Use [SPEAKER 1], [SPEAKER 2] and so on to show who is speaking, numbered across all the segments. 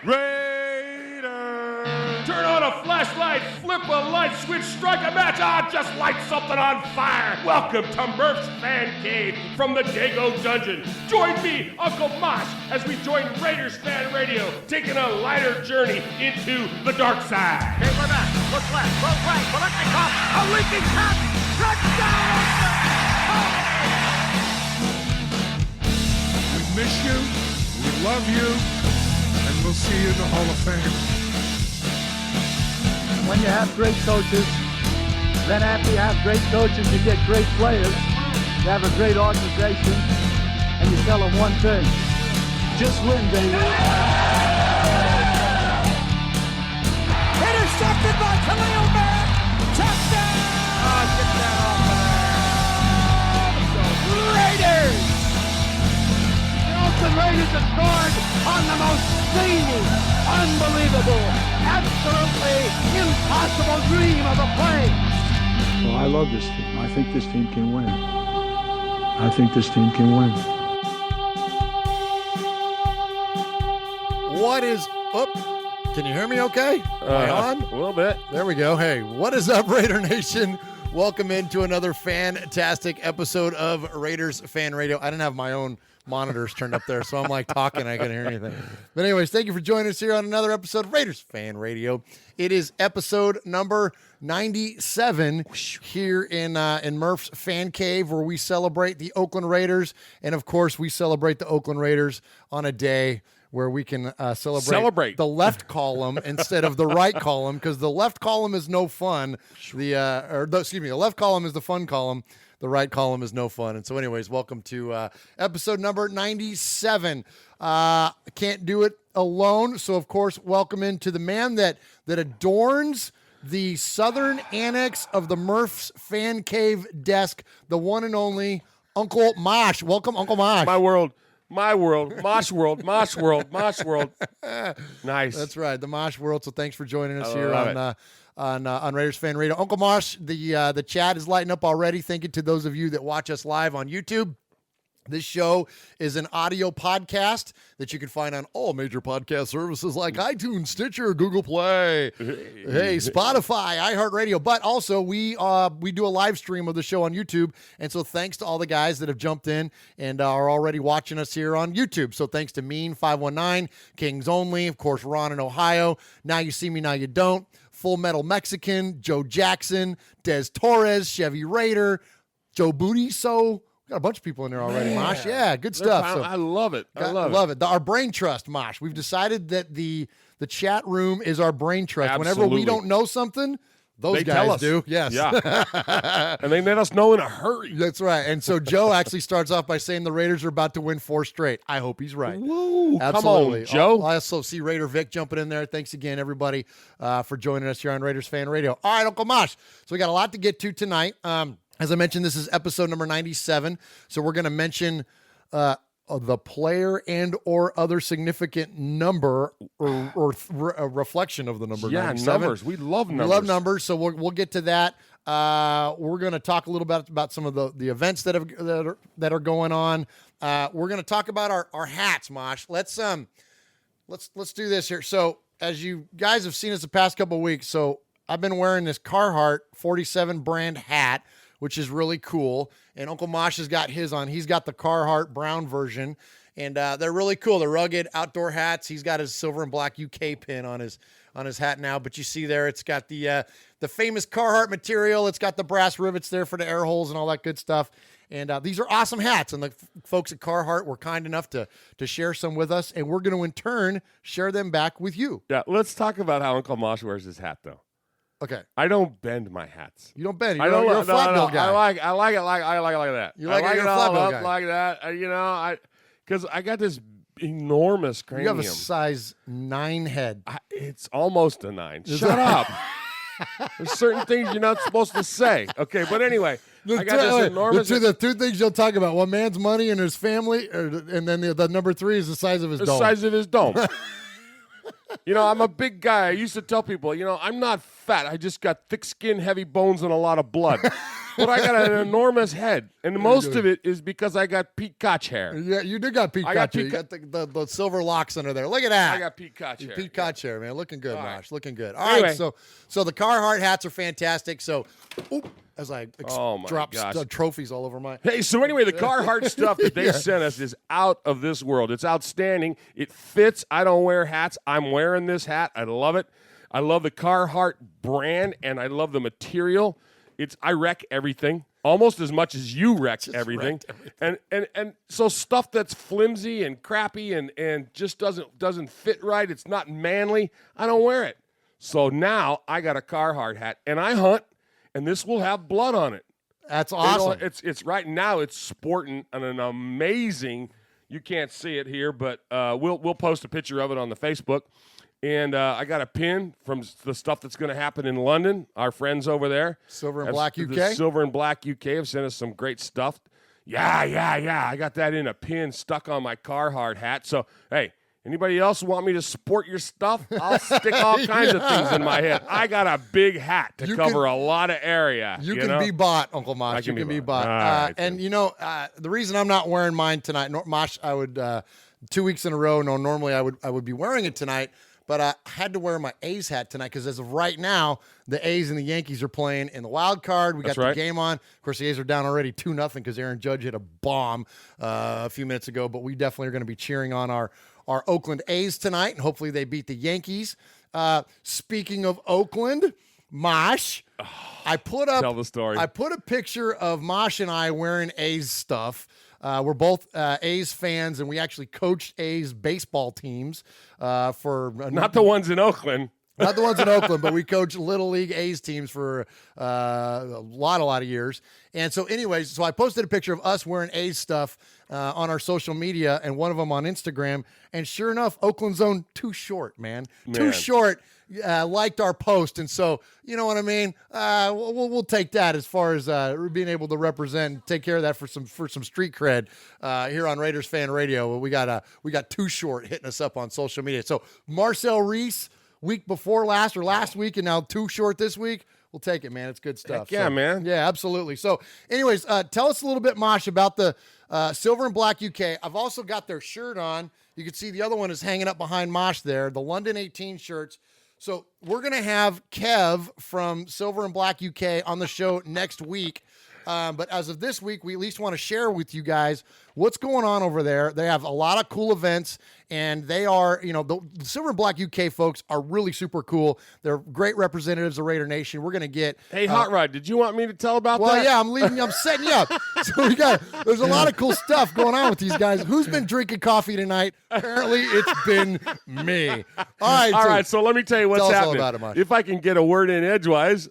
[SPEAKER 1] Raiders!
[SPEAKER 2] Turn on a flashlight, flip a light switch, strike a match, just light something on fire. Welcome to Murph's Fan Cave from the Dago Dungeon. Join me, Uncle Mosh, as we join Raiders Fan Radio, taking a lighter journey into the dark side.
[SPEAKER 3] Okay, we're back. Look left, look right, Bolitnikov, a leaking pass, touchdown!
[SPEAKER 1] We miss you, we love you, and we'll see you in the Hall of Fame.
[SPEAKER 4] When you have great coaches, then after you have great coaches, you get great players. You have a great organization, and you tell them one thing: just win, baby.
[SPEAKER 3] Intercepted by Khalil Mack. Touchdown! Get that off of there. Raiders!
[SPEAKER 4] The Oakland Raiders have scored on the most zany, unbelievable, absolutely impossible dream of a play. Well, I love this team. I think this team can win. I think this team can win.
[SPEAKER 5] What is up? Can you hear me okay? Am I on?
[SPEAKER 2] A little bit.
[SPEAKER 5] There we go. Hey, what is up, Raider Nation? Welcome into another fantastic episode of Raiders Fan Radio. I didn't have my own monitors turned up there, so I'm like talking. I couldn't hear anything. But anyways, thank you for joining us here on another episode of Raiders Fan Radio. It is episode number 97 here in Murph's Fan Cave, where we celebrate the Oakland Raiders. And, of course, we celebrate the Oakland Raiders on a day where we can celebrate the left column instead of the right column, because the left column is no fun. The left column is the fun column. The right column is no fun. And so anyways, welcome to episode number 97. Can't do it alone. So, of course, welcome into the man that adorns the southern annex of the Murph's Fan Cave desk, the one and only Uncle Mosh. Welcome, Uncle Mosh.
[SPEAKER 2] My world, Mosh world, Mosh world, Mosh world. Nice.
[SPEAKER 5] That's right, the Mosh world. So thanks for joining us here on Raiders Fan Radio. Uncle Mosh, the chat is lighting up already. Thank you to those of you that watch us live on YouTube. This show is an audio podcast that you can find on all major podcast services like iTunes, Stitcher, Google Play, Spotify, iHeartRadio. But also, we do a live stream of the show on YouTube. And so thanks to all the guys that have jumped in and are already watching us here on YouTube. So thanks to Mean519, Kings Only, of course, Ron in Ohio. Now You See Me, Now You Don't, Full Metal Mexican, Joe Jackson, Des Torres, Chevy Raider, Joe Booty. So got a bunch of people in there already, Mosh. Yeah, good stuff.
[SPEAKER 2] I love it. I
[SPEAKER 5] love it. Our brain trust, Mosh. We've decided that the chat room is our brain trust.
[SPEAKER 2] Absolutely.
[SPEAKER 5] Whenever we don't know something, those guys do. Yes.
[SPEAKER 2] Yeah. And they let us know in a hurry.
[SPEAKER 5] That's right. And so Joe actually starts off by saying the Raiders are about to win 4 straight. I hope he's right.
[SPEAKER 2] Woo,
[SPEAKER 5] absolutely.
[SPEAKER 2] Come on, Joe.
[SPEAKER 5] I also see Raider Vic jumping in there. Thanks again, everybody, for joining us here on Raiders Fan Radio. All right, Uncle Mosh. So we got a lot to get to tonight. As I mentioned, this is episode number 97, so we're going to mention the player and or other significant number or a reflection of the number 97.
[SPEAKER 2] Numbers. We love numbers.
[SPEAKER 5] We love numbers, so we'll get to that. We're going to talk a little bit about some of the events that are going on. We're going to talk about our hats, Mosh. Let's do this here. So as you guys have seen us the past couple of weeks, so I've been wearing this Carhartt 47 brand hat, which is really cool. And Uncle Mosh has got his on. He's got the Carhartt brown version. And they're really cool. They're rugged outdoor hats. He's got his silver and black UK pin on his hat now. But you see there, it's got the famous Carhartt material. It's got the brass rivets there for the air holes and all that good stuff. And these are awesome hats. And the folks at Carhartt were kind enough to share some with us. And we're going to, in turn, share them back with you.
[SPEAKER 2] Yeah, let's talk about how Uncle Mosh wears his hat, though.
[SPEAKER 5] Okay.
[SPEAKER 2] I don't bend my hats.
[SPEAKER 5] You don't bend.
[SPEAKER 2] You're a
[SPEAKER 5] flat bill guy.
[SPEAKER 2] I like it like that.
[SPEAKER 5] You like
[SPEAKER 2] it
[SPEAKER 5] a flat
[SPEAKER 2] all
[SPEAKER 5] bill
[SPEAKER 2] up
[SPEAKER 5] guy.
[SPEAKER 2] like that. Because I got this enormous cranium.
[SPEAKER 5] You have a size 9 head.
[SPEAKER 2] It's almost a 9. Shut up. There's certain things you're not supposed to say. Okay, but anyway, I got this enormous.
[SPEAKER 5] The two things you'll talk about: one man's money and his family, and then the number 3 is the size of his dome.
[SPEAKER 2] The size of his dome. I'm a big guy. I used to tell people, I'm not fat. I just got thick skin, heavy bones, and a lot of blood. But I got an enormous head, and most of it is because I got Pete Koch hair.
[SPEAKER 5] Yeah, you did got Pete Koch hair. You got the silver locks under there. Look at that.
[SPEAKER 2] I got Pete Koch hair.
[SPEAKER 5] Pete Koch hair, man. Looking good,
[SPEAKER 2] All
[SPEAKER 5] Mosh.
[SPEAKER 2] right.
[SPEAKER 5] Looking good. All right, so the Carhartt hats are fantastic. So, as I drop trophies all over my...
[SPEAKER 2] Hey, so anyway, the Carhartt stuff that they sent us is out of this world. It's outstanding. It fits. I don't wear hats. I'm wearing this hat. I love it. I love the Carhartt brand, and I love the material. I wreck everything almost as much as you wreck everything. And so stuff that's flimsy and crappy and just doesn't fit right, it's not manly, I don't wear it. So now I got a Carhartt hat, and I hunt, and this will have blood on it.
[SPEAKER 5] That's awesome.
[SPEAKER 2] It's right now it's sporting an amazing, you can't see it here, but we'll post a picture of it on the Facebook. And I got a pin from the stuff that's going to happen in London. Our friends over there.
[SPEAKER 5] Silver and Black UK?
[SPEAKER 2] The Silver and Black UK have sent us some great stuff. Yeah. I got that in a pin stuck on my Carhartt hat. So, hey, anybody else want me to support your stuff? I'll stick all kinds of things in my head. I got a big hat to cover a lot a mosh.
[SPEAKER 5] You can be bought, Uncle Mosh. You can be bought.
[SPEAKER 2] Right,
[SPEAKER 5] and, the reason I'm not wearing mine tonight, Mosh, I would 2 weeks in a row, normally I would be wearing it tonight. But I had to wear my A's hat tonight because as of right now, the A's and the Yankees are playing in the wild card. We got the game on. Of course, the A's are down already 2-0 because Aaron Judge hit a bomb a few minutes ago. But we definitely are going to be cheering on our Oakland A's tonight, and hopefully they beat the Yankees. Speaking of Oakland, Mosh, I put up.
[SPEAKER 2] Tell the story.
[SPEAKER 5] I put a picture of Mosh and I wearing A's stuff. We're both A's fans, and we actually coached A's baseball teams for
[SPEAKER 2] not the ones in Oakland.
[SPEAKER 5] Not the ones in Oakland, but we coached Little League A's teams for a lot of years. And so anyways, so I posted a picture of us wearing A's stuff on our social media and one of them on Instagram. And sure enough, Oakland Zone, Too Short, man. Too Short liked our post. And so, you know what I mean? We'll take that as far as being able to represent and take care of that for some street cred here on Raiders Fan Radio. We got Too Short hitting us up on social media. So Marcel Reese, week before last or last week, and now Too Short this week. We'll take it, man. It's good stuff.
[SPEAKER 2] Heck yeah, man.
[SPEAKER 5] Yeah, absolutely. So anyways, tell us a little bit, Mosh, about the Silver and Black UK. I've also got their shirt on. You can see the other one is hanging up behind Mosh there, the London 18 shirts. So we're going to have Kev from Silver and Black UK on the show next week. But as of this week, we at least want to share with you guys what's going on over there. They have a lot of cool events, and they are, the Silver and Black UK folks are really super cool. They're great representatives of Raider Nation. We're going to get...
[SPEAKER 2] Hey, Hot Rod, did you want me to tell about that?
[SPEAKER 5] Well, yeah, I'm setting you up. So there's a lot of cool stuff going on with these guys. Who's been drinking coffee tonight? Apparently, it's been me. All right,
[SPEAKER 2] so let me tell you what's happening.
[SPEAKER 5] All about it, Mike.
[SPEAKER 2] If I can get a word in edgewise.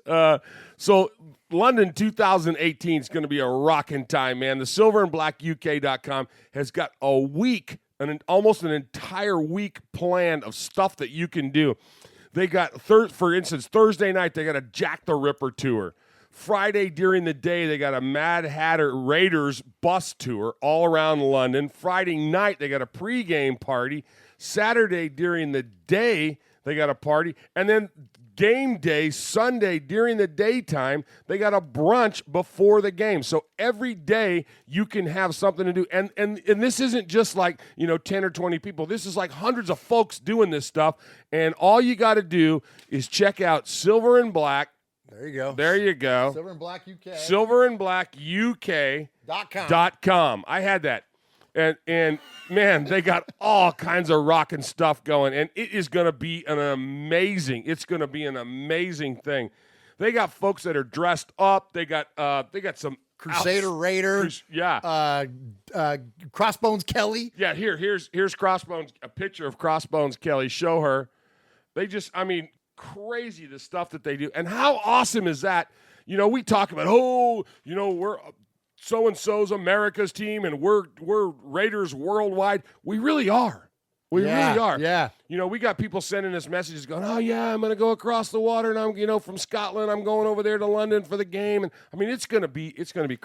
[SPEAKER 2] So London 2018 is going to be a rocking time, man. The silverandblackuk.com has got a week, almost an entire week planned of stuff that you can do. They got, for instance, Thursday night, they got a Jack the Ripper tour. Friday during the day, they got a Mad Hatter Raiders bus tour all around London. Friday night, they got a pregame party. Saturday during the day, they got a party. And then game day, Sunday, during the daytime, they got a brunch before the game. So every day you can have something to do. And this isn't just like, 10 or 20 people. This is like hundreds of folks doing this stuff. And all you got to do is check out Silver and Black.
[SPEAKER 5] There you go.
[SPEAKER 2] There you go.
[SPEAKER 5] Silver and Black UK.
[SPEAKER 2] silverandblackuk.com. I had that. And man, they got all kinds of rockin' stuff going, and it is going to be an amazing thing. They got folks that are dressed up. They got some
[SPEAKER 5] Crusader Raiders. Crossbones Kelly.
[SPEAKER 2] Yeah, here's Crossbones, a picture of Crossbones Kelly. Show her. They just, crazy the stuff that they do. And how awesome is that? We talk about, we're so-and-so's America's team and we're Raiders worldwide. We really are. We really are.
[SPEAKER 5] Yeah.
[SPEAKER 2] You know, we got people sending us messages going, oh, yeah, I'm going to go across the water, and I'm, from Scotland. I'm going over there to London for the game. And I mean, it's going to be crazy.
[SPEAKER 5] It's going to be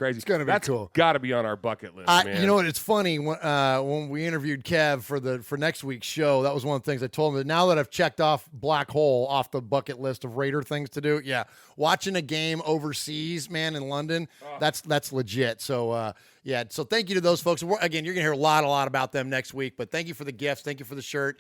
[SPEAKER 5] cool.
[SPEAKER 2] That's got to be on our bucket list, man.
[SPEAKER 5] You know what? It's funny when we interviewed Kev for next week's show. That was one of the things I told him. That now that I've checked off Black Hole off the bucket list of Raider things to do, watching a game overseas, man, in London, that's legit. So so thank you to those folks. Again, you're gonna hear a lot about them next week. But thank you for the gifts. Thank you for the shirt.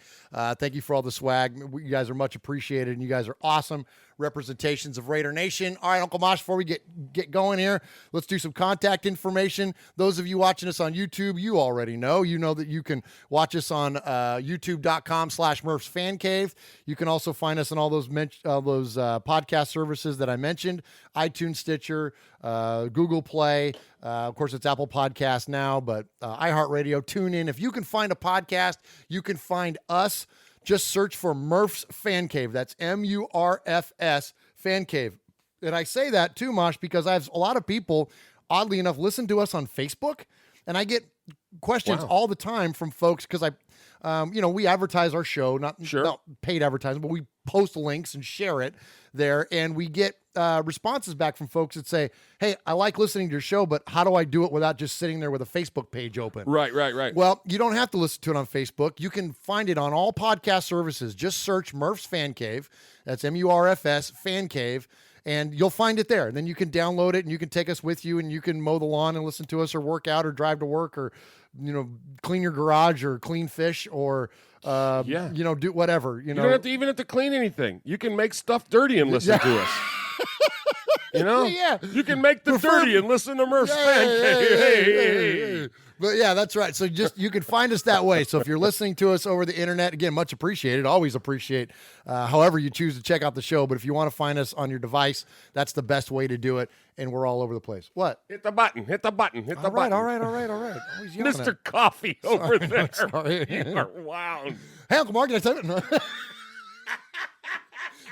[SPEAKER 5] Thank you for all the swag. You guys are much appreciated, and you guys are awesome representations of Raider Nation. All right, Uncle Mosh, before we get going here, let's do some contact information. Those of you watching us on YouTube, you already know. You know that you can watch us on youtube.com/Murph's Fan Cave. You can also find us on all those podcast services that I mentioned: iTunes, Stitcher, Google Play. Of course, it's Apple Podcasts now, but iHeartRadio. Tune in. If you can find a podcast, you can find us. Just search for Murph's Fan Cave. That's MURFS Fan Cave. And I say that too, Mosh, because I have a lot of people, oddly enough, listen to us on Facebook, and I get questions all the time from folks because we advertise our show, not paid advertising, but we post links and share it there, and we get responses back from folks that say, hey, I like listening to your show, but how do I do it without just sitting there with a Facebook page open?
[SPEAKER 2] Right.
[SPEAKER 5] Well, you don't have to listen to it on Facebook. You can find it on all podcast services. Just search Murph's Fan Cave. That's MURFS Fan Cave, and you'll find it there. And then you can download it, and you can take us with you, and you can mow the lawn and listen to us, or work out, or drive to work, or clean your garage, or clean fish, or do whatever.
[SPEAKER 2] You don't even have to clean anything. You can make stuff dirty and listen to us. You can make the dirty and listen to Murph's Fan Cave. Hey.
[SPEAKER 5] But that's right. So you can find us that way. So if you're listening to us over the internet, again, much appreciated. Always appreciate however you choose to check out the show. But if you want to find us on your device, that's the best way to do it. And we're all over the place. What?
[SPEAKER 2] Hit the button.
[SPEAKER 5] All right. Always yelling
[SPEAKER 2] Mr. Coffee over there.
[SPEAKER 5] Sorry.
[SPEAKER 2] You are wound.
[SPEAKER 5] Hey, Uncle Mark, did I tell you?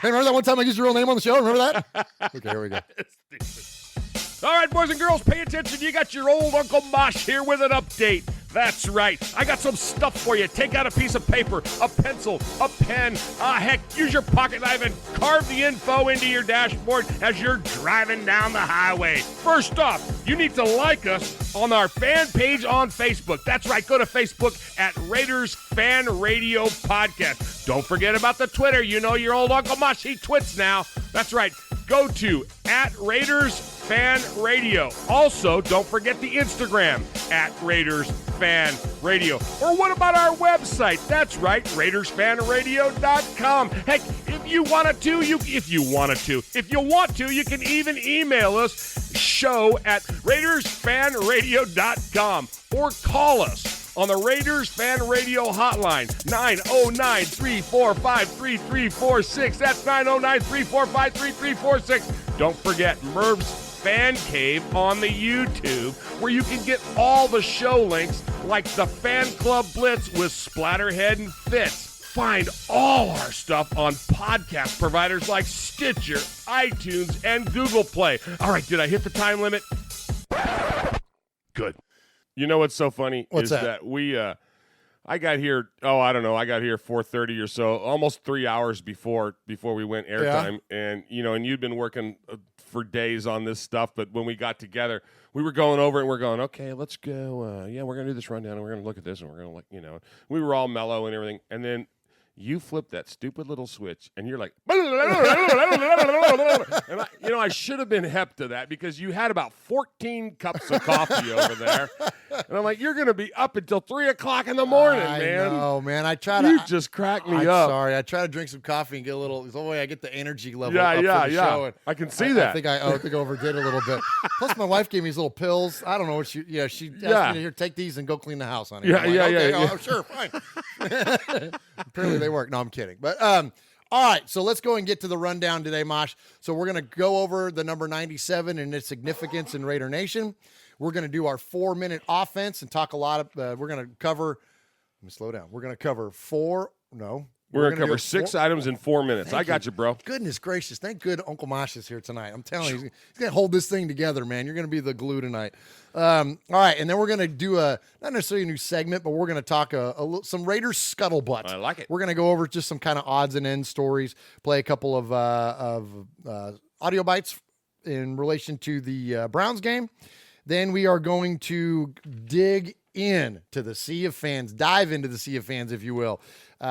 [SPEAKER 5] Hey, remember that one time I used your real name on the show? Remember that? Okay, here we go.
[SPEAKER 2] All right, boys and girls, pay attention. You got your old Uncle Mosh here with an update. That's right. I got some stuff for you. Take out a piece of paper, a pencil, a pen. Heck, use your pocket knife and carve the info into your dashboard as you're driving down the highway. First off, you need to like us on our fan page on Facebook. That's right. Go to Facebook at Raiders Fan Radio Podcast. Don't forget about the Twitter. You know your old Uncle Mosh, he twits now. That's right. Go to at Raiders Fan Radio. Also, don't forget the Instagram at Raiders Fan Radio. Or what about our website? That's right, RaidersFanRadio.com. Heck, if you want to, you can even email us, show@RaidersFanRadio.com, or call us on the Raiders Fan Radio hotline, 909-345-3346. That's 909-345-3346. Don't forget Murph's Fan Cave on the YouTube, where you can get all the show links, like the Fan Club Blitz with Splatterhead and Fitz. Find all our stuff on podcast providers like Stitcher, iTunes, and Google Play. All right, did I hit the time limit? Good. You know what's so funny?
[SPEAKER 5] What's
[SPEAKER 2] that we I got here, I got here 4:30 or so, almost 3 hours before we went airtime. And and you'd been working for days on this stuff, but when we got together, we were going over it and we're going, okay, let's go, we're going to do this rundown and we're going to look at this and we're going to we were all mellow and everything. And then you flip that stupid little switch, and you're like, and I should have been hep to that, because you had about 14 cups of coffee over there, and I'm like, you're going to be up until 3 o'clock in the morning, man.
[SPEAKER 5] Oh man, I try
[SPEAKER 2] to. You just crack me up.
[SPEAKER 5] Sorry, I try to drink some coffee and get a little. It's the way I get the energy level.
[SPEAKER 2] Yeah.
[SPEAKER 5] Show, and
[SPEAKER 2] I can see that.
[SPEAKER 5] I think I overdid a little bit. Plus, my wife gave me these little pills. I don't know what she asked me to here, take these and go clean the house, honey.
[SPEAKER 2] Yeah.
[SPEAKER 5] Oh, sure, fine. Apparently they work. No, I'm kidding. But all right, so let's go and get to the rundown today, Mosh. So we're going to go over the number 97 and its significance in Raider Nation. We're going to do our 4-minute offense and talk a lot of. We're going to cover. Let me slow down. We're going to cover
[SPEAKER 2] We're going to cover 6 items in 4 minutes. I got you, bro.
[SPEAKER 5] Goodness gracious. Thank good Uncle Mosh is here tonight. I'm telling you, he's going to hold this thing together, man. You're going to be the glue tonight. All right, and then we're going to do not necessarily a new segment, but we're going to talk some Raiders scuttlebutt.
[SPEAKER 2] I like it.
[SPEAKER 5] We're going to go over just some kind of odds and ends stories, play a couple of audio bites in relation to the Browns game. Then we are going to dig in to the Sea of Fans, dive into the Sea of Fans, if you will.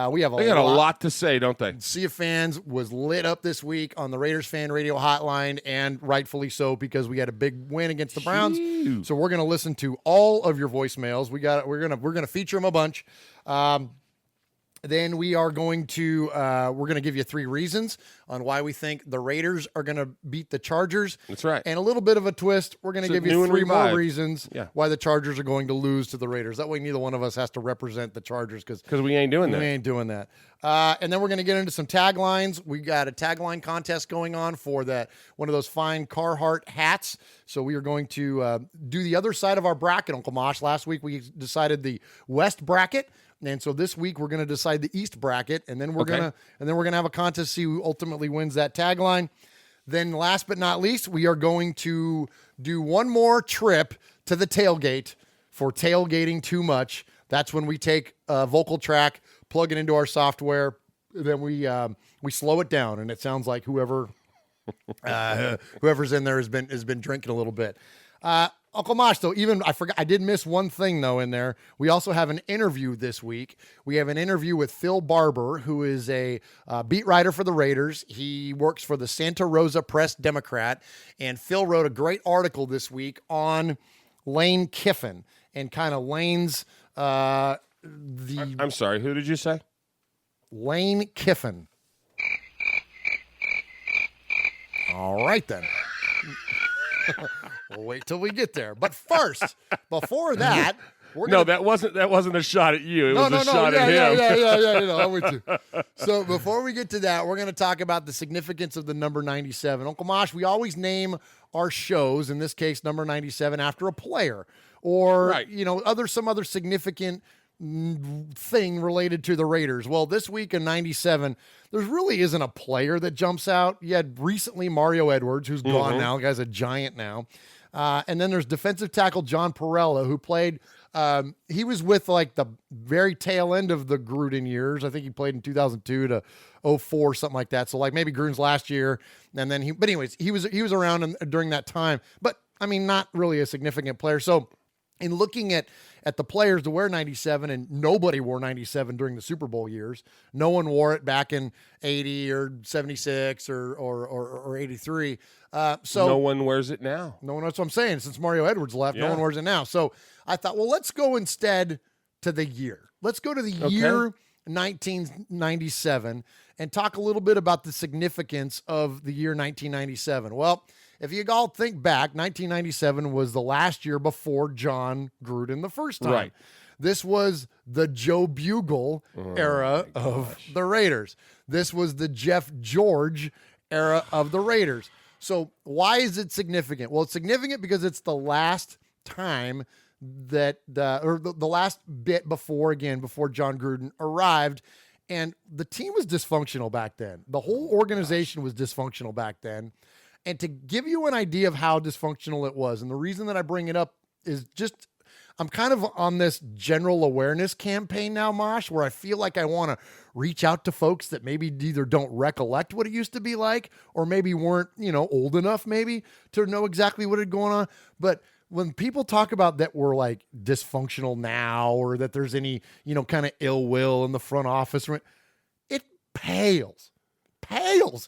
[SPEAKER 5] We have
[SPEAKER 2] they got a lot to say, don't they?
[SPEAKER 5] Sea of Fans was lit up this week on the Raiders Fan Radio Hotline, and rightfully so, because we had a big win against the Browns.
[SPEAKER 2] Jeez.
[SPEAKER 5] So we're going to listen to all of your voicemails. We're going to feature them a bunch. Then we are going to we're going to give you 3 reasons on why we think the Raiders are going to beat the Chargers.
[SPEAKER 2] That's right.
[SPEAKER 5] And a little bit of a twist. We're going to give you 3 more reasons why the Chargers are going to lose to the Raiders. That way neither one of us has to represent the Chargers because
[SPEAKER 2] we ain't doing that.
[SPEAKER 5] We ain't doing that. And then we're going to get into some taglines. We got a tagline contest going on for one of those fine Carhartt hats. So we are going to do the other side of our bracket, Uncle Mosh. Last week we decided the West bracket. And so this week we're going to decide the East bracket, and then we're gonna have a contest to see who ultimately wins that tagline. Then last but not least, we are going to do one more trip to the tailgate for tailgating too much. That's when we take a vocal track, plug it into our software, then we slow it down, and it sounds like whoever's in there has been drinking a little bit. Uncle Mosh, though, I did miss one thing, though, in there. We also have an interview this week. We have an interview with Phil Barber, who is a beat writer for the Raiders. He works for the Santa Rosa Press-Democrat, and Phil wrote a great article this week on Lane Kiffin and kind of Lane's I'm
[SPEAKER 2] sorry, who did you say?
[SPEAKER 5] Lane Kiffin. All right, then. We'll wait till we get there. But first, before that,
[SPEAKER 2] that wasn't a shot at you. It was a shot at him.
[SPEAKER 5] Yeah. I'm with you. So before we get to that, we're going to talk about the significance of the number 97. Uncle Mosh, we always name our shows, in this case, number 97, after a player or some other significant thing related to the Raiders. Well, this week in 97, there really isn't a player that jumps out. You had recently Mario Edwards, who's gone now. The guy's a giant now. And then there's defensive tackle John Perella, who played. He was with like the very tail end of the Gruden years. I think he played in 2002 to 04, something like that. So like maybe Gruden's last year. And then but anyways, he was around during that time. But I mean, not really a significant player. So in looking at the players to wear 97, and nobody wore 97 during the Super Bowl years. No one wore it back in 80 or 76 or 83. So
[SPEAKER 2] no one wears it now.
[SPEAKER 5] No one. That's what I'm saying. Since Mario Edwards left, no one wears it now. So I thought, well, let's go instead to the year. Let's go to the year 1997 and talk a little bit about the significance of the year 1997. Well, if you all think back, 1997 was the last year before John Gruden the first time.
[SPEAKER 2] Right.
[SPEAKER 5] This was the Joe Bugle era of the Raiders. This was the Jeff George era of the Raiders. So why is it significant? Well, it's significant because it's the last time that the last bit before John Gruden arrived. And the team was dysfunctional back then. The whole organization was dysfunctional back then. And to give you an idea of how dysfunctional it was, and the reason that I bring it up is just I'm kind of on this general awareness campaign now, Mosh, where I feel like I want to reach out to folks that maybe either don't recollect what it used to be like or maybe weren't, old enough maybe to know exactly what had going on. But when people talk about that we're like dysfunctional now or that there's any, kind of ill will in the front office, it pales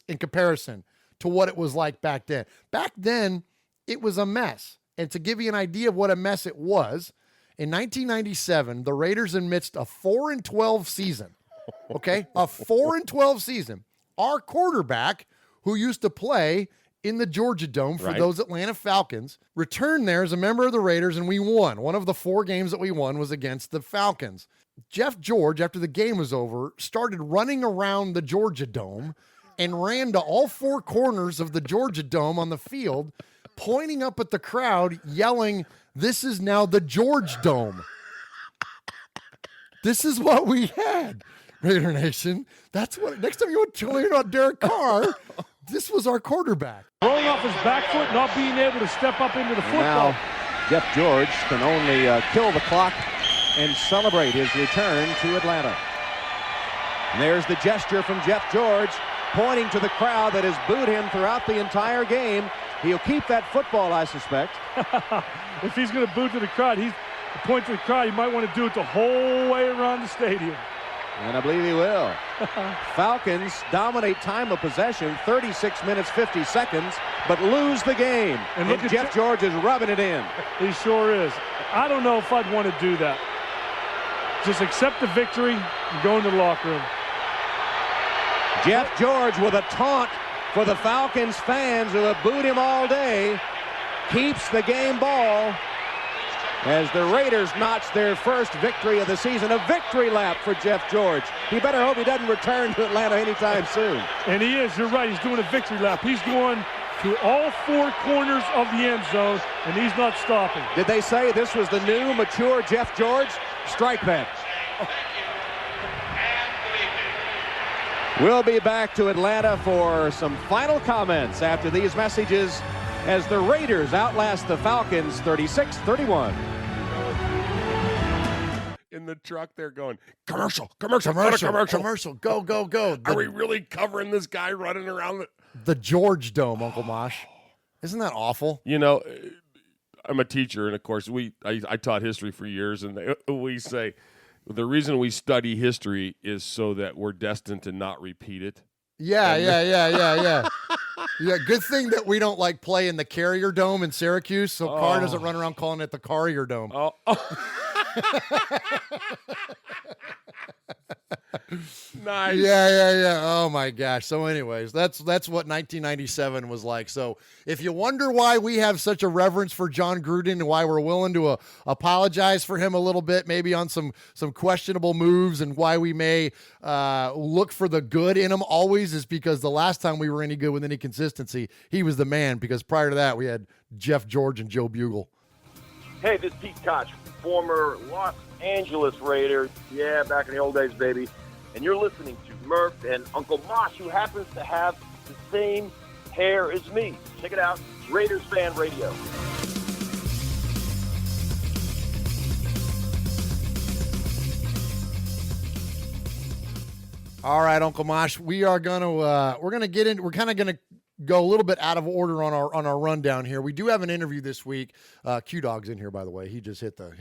[SPEAKER 5] in comparison to what it was like back then. Back then, it was a mess. And to give you an idea of what a mess it was, in 1997, the Raiders amidst a 4-12 season, okay? A 4-12 season. Our quarterback, who used to play in the Georgia Dome for those Atlanta Falcons, returned there as a member of the Raiders, and we won. One of the 4 games that we won was against the Falcons. Jeff George, after the game was over, started running around the Georgia Dome and ran to all 4 corners of the Georgia Dome on the field, pointing up at the crowd, yelling, "This is now the George Dome." This is what we had. Raider Nation. That's what. Next time you want to learn about Derek Carr, this was our quarterback.
[SPEAKER 6] Rolling off his back foot, not being able to step up into the football.
[SPEAKER 7] Now, Jeff George can only kill the clock and celebrate his return to Atlanta. And there's the gesture from Jeff George, pointing to the crowd that has booed him throughout the entire game. He'll keep that football, I suspect.
[SPEAKER 6] If he's going to boot to the crowd, point to the crowd, he might want to do it the whole way around the stadium.
[SPEAKER 7] And I believe he will. Falcons dominate time of possession, 36 minutes, 50 seconds, but lose the game. And look at Jeff George is rubbing it in.
[SPEAKER 6] He sure is. I don't know if I'd want to do that. Just accept the victory and go into the locker room.
[SPEAKER 7] Jeff George with a taunt for the Falcons fans who have booed him all day. Keeps the game ball as the Raiders notch their first victory of the season. A victory lap for Jeff George. He better hope he doesn't return to Atlanta anytime soon.
[SPEAKER 6] And he is. You're right. He's doing a victory lap. He's going to all four corners of the end zone, and he's not stopping.
[SPEAKER 7] Did they say this was the new, mature Jeff George? Strike that. We'll be back to Atlanta for some final comments after these messages as the Raiders outlast the Falcons 36-31.
[SPEAKER 2] In the truck, they're going,
[SPEAKER 5] Commercial. Go.
[SPEAKER 2] Are we really covering this guy running around
[SPEAKER 5] The George Dome, Uncle Mosh. Isn't that awful?
[SPEAKER 2] You know, I'm a teacher, and of course, I taught history for years, and we say the reason we study history is so that we're destined to not repeat it.
[SPEAKER 5] Yeah. Yeah, good thing that we don't play in the Carrier Dome in Syracuse, so Carr doesn't run around calling it the Carrier Dome.
[SPEAKER 2] Nice.
[SPEAKER 5] Yeah. Oh my gosh. So anyways, that's what 1997 was like. So if you wonder why we have such a reverence for John Gruden and why we're willing to apologize for him a little bit, maybe on some questionable moves, and why we may look for the good in him always, is because the last time we were any good with any consistency, he was the man, because prior to that we had Jeff George and Joe Bugle.
[SPEAKER 8] Hey, this is Pete Koch, former Los Angeles Raider. Yeah, back in the old days, baby. And you're listening to Murph and Uncle Mosh, who happens to have the same hair as me. Check it out, Raiders Fan Radio.
[SPEAKER 5] All right, Uncle Mosh, we're gonna get in. We're kind of gonna go a little bit out of order on our rundown here. We do have an interview this week. Q Dog's in here, by the way. He just hit the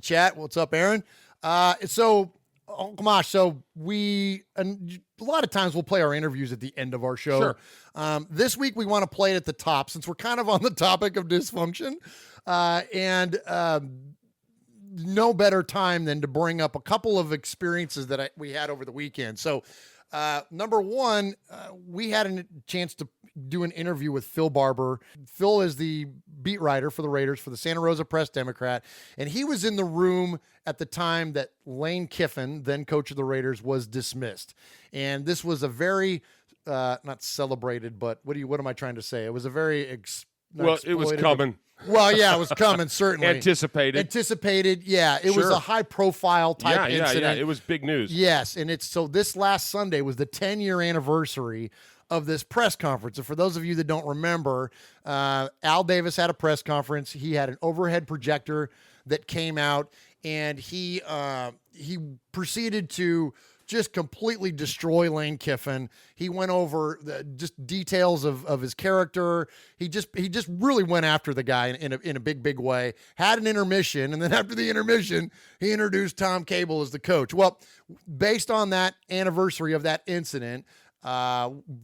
[SPEAKER 5] chat. What's up, Aaron? So Uncle Mosh, so a lot of times we'll play our interviews at the end of our show.
[SPEAKER 2] Sure.
[SPEAKER 5] This week we want to play it at the top, since we're kind of on the topic of dysfunction, and no better time than to bring up a couple of experiences that we had over the weekend. So number one, we had a chance to do an interview with Phil Barber. Phil is the beat writer for the Raiders for the Santa Rosa Press-Democrat, and he was in the room at the time that Lane Kiffin, then coach of the Raiders, was dismissed. And this was a very not celebrated, but what am I trying to say? It was a very
[SPEAKER 2] it was coming.
[SPEAKER 5] Well, yeah, it was coming, certainly.
[SPEAKER 2] Anticipated,
[SPEAKER 5] yeah. It was a high-profile type incident.
[SPEAKER 2] Yeah, it was big news.
[SPEAKER 5] Yes, and so this last Sunday was the 10-year anniversary of this press conference. And for those of you that don't remember, Al Davis had a press conference. He had an overhead projector that came out, and he proceeded to just completely destroy Lane Kiffin. He went over just details of his character. He just really went after the guy in a big way. Had an intermission, and then after the intermission, he introduced Tom Cable as the coach. Well, based on that anniversary of that incident,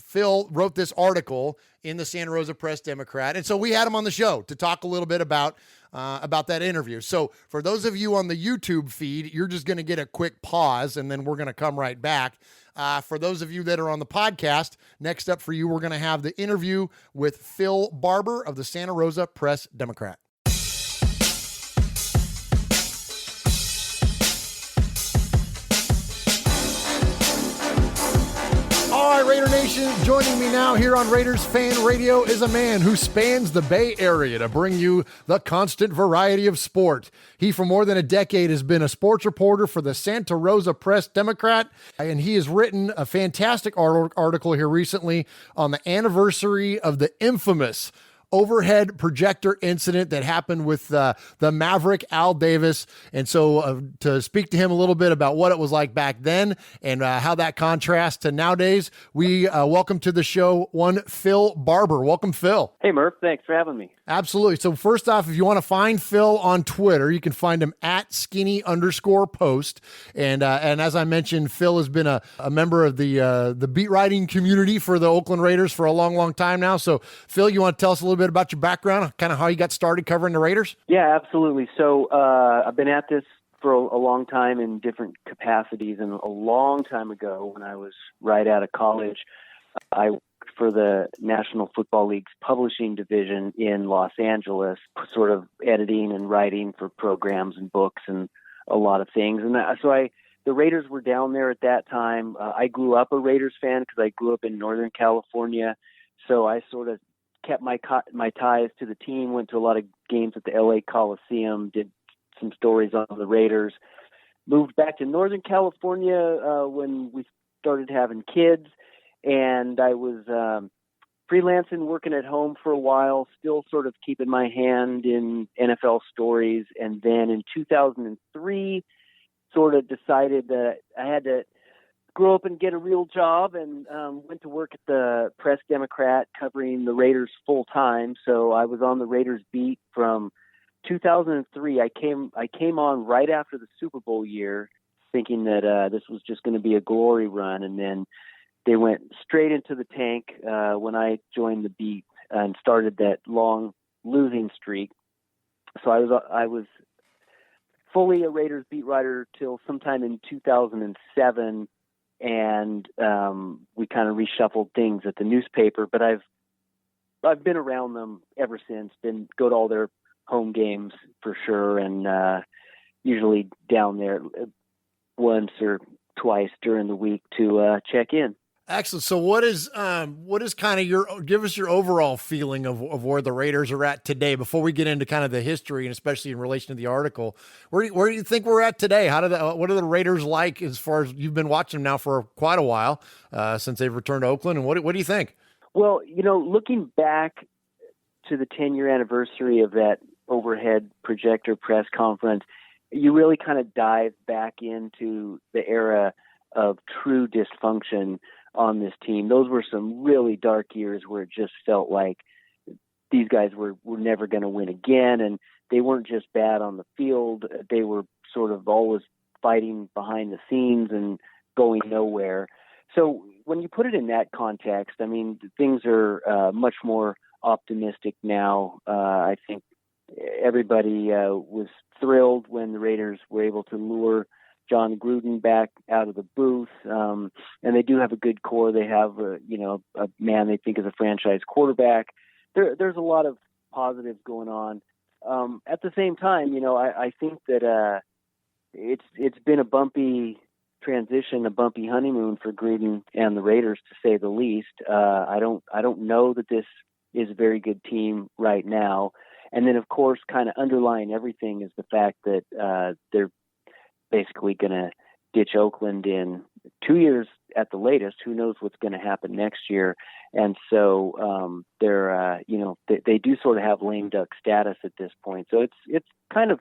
[SPEAKER 5] Phil wrote this article in the Santa Rosa Press-Democrat, and so we had him on the show to talk a little bit about that interview. So for those of you on the YouTube feed, you're just going to get a quick pause, and then we're going to come right back. For those of you that are on the podcast, next up for you, we're going to have the interview with Phil Barber of the Santa Rosa Press-Democrat. All right, Raider Nation, joining me now here on Raiders Fan Radio is a man who spans the Bay Area to bring you the constant variety of sport. He, for more than a decade, has been a sports reporter for the Santa Rosa Press-Democrat, and he has written a fantastic article here recently on the anniversary of the infamous overhead projector incident that happened with the Maverick Al Davis. And so to speak to him a little bit about what it was like back then and how that contrasts to nowadays, we welcome to the show one Phil Barber. Welcome, Phil.
[SPEAKER 9] Hey, Murph. Thanks for having me. Absolutely.
[SPEAKER 5] So first off, if you want to find Phil on Twitter, you can find him at @skinny_post. And as I mentioned, Phil has been a member of the beat writing community for the Oakland Raiders for a long, long time now. So Phil, you want to tell us a little bit about your background, kind of how you got started covering the Raiders?
[SPEAKER 9] Yeah, absolutely. So I've been at this for a long time in different capacities. And a long time ago, when I was right out of college, I worked for the National Football League's publishing division in Los Angeles, sort of editing and writing for programs and books and a lot of things. And the Raiders were down there at that time. I grew up a Raiders fan because I grew up in Northern California. So I sort of kept my ties to the team, went to a lot of games at the LA Coliseum, did some stories on the Raiders, moved back to Northern California when we started having kids, and I was freelancing, working at home for a while, still sort of keeping my hand in NFL stories. And then in 2003, sort of decided that I had to grow up and get a real job, and went to work at the Press-Democrat covering the Raiders full time. So I was on the Raiders beat from 2003. I came on right after the Super Bowl year, thinking that this was just going to be a glory run, and then they went straight into the tank when I joined the beat and started that long losing streak. So I was fully a Raiders beat writer till sometime in 2007. And we kind of reshuffled things at the newspaper, but I've been around them ever since. Go to all their home games for sure, and usually down there once or twice during the week to check in.
[SPEAKER 5] Excellent. So what is kind of give us your overall feeling of where the Raiders are at today before we get into kind of the history, and especially in relation to the article? Where do you think we're at today? What are the Raiders like as far as you've been watching them now for quite a while since they've returned to Oakland? And what do you think?
[SPEAKER 9] Well, looking back to the 10-year anniversary of that overhead projector press conference, you really kind of dive back into the era of true dysfunction on this team. Those were some really dark years where it just felt like these guys were never going to win again, and they weren't just bad on the field. They were sort of always fighting behind the scenes and going nowhere. So when you put it in that context, I mean, things are much more optimistic now. I think everybody was thrilled when the Raiders were able to lure John Gruden back out of the booth, and they do have a good core. They have, a man they think is a franchise quarterback. There's a lot of positives going on. At the same time, I think that it's been a bumpy transition, a bumpy honeymoon for Gruden and the Raiders, to say the least. I don't know that this is a very good team right now. And then, of course, kind of underlying everything is the fact that they're basically going to ditch Oakland in 2 years at the latest. Who knows what's going to happen next year? And so they do sort of have lame duck status at this point. So it's kind of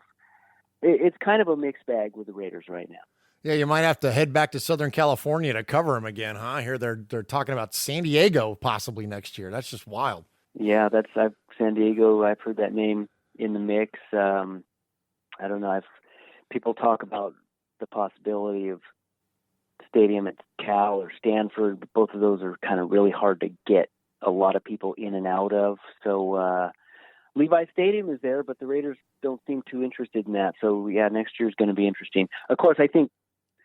[SPEAKER 9] a mixed bag with the Raiders right now.
[SPEAKER 5] Yeah, you might have to head back to Southern California to cover them again, huh? I hear they're talking about San Diego possibly next year. That's just wild.
[SPEAKER 9] Yeah, San Diego. I've heard that name in the mix. I don't know. People talk about the possibility of stadium at Cal or Stanford, but both of those are kind of really hard to get a lot of people in and out of. So Levi Stadium is there, but the Raiders don't seem too interested in that. So yeah, next year is going to be interesting. Of course, I think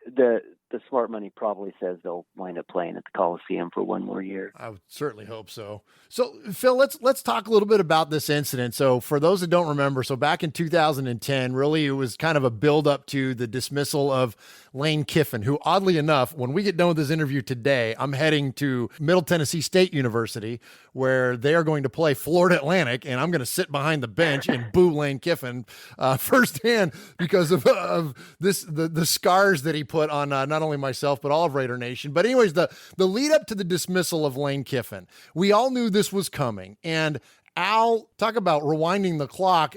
[SPEAKER 9] the the smart money probably says they'll wind up playing at the Coliseum for one more year.
[SPEAKER 5] I would certainly hope so. So, Phil, let's talk a little bit about this incident. So, for those that don't remember, so back in 2010, really, it was kind of a build up to the dismissal of Lane Kiffin, who, oddly enough, when we get done with this interview today, I'm heading to Middle Tennessee State University, where they are going to play Florida Atlantic, and I'm going to sit behind the bench and boo Lane Kiffin firsthand because of the scars that he put on not only myself but all of Raider Nation. But anyways, the lead up to the dismissal of Lane Kiffin, we all knew this was coming, and Al, talk about rewinding the clock.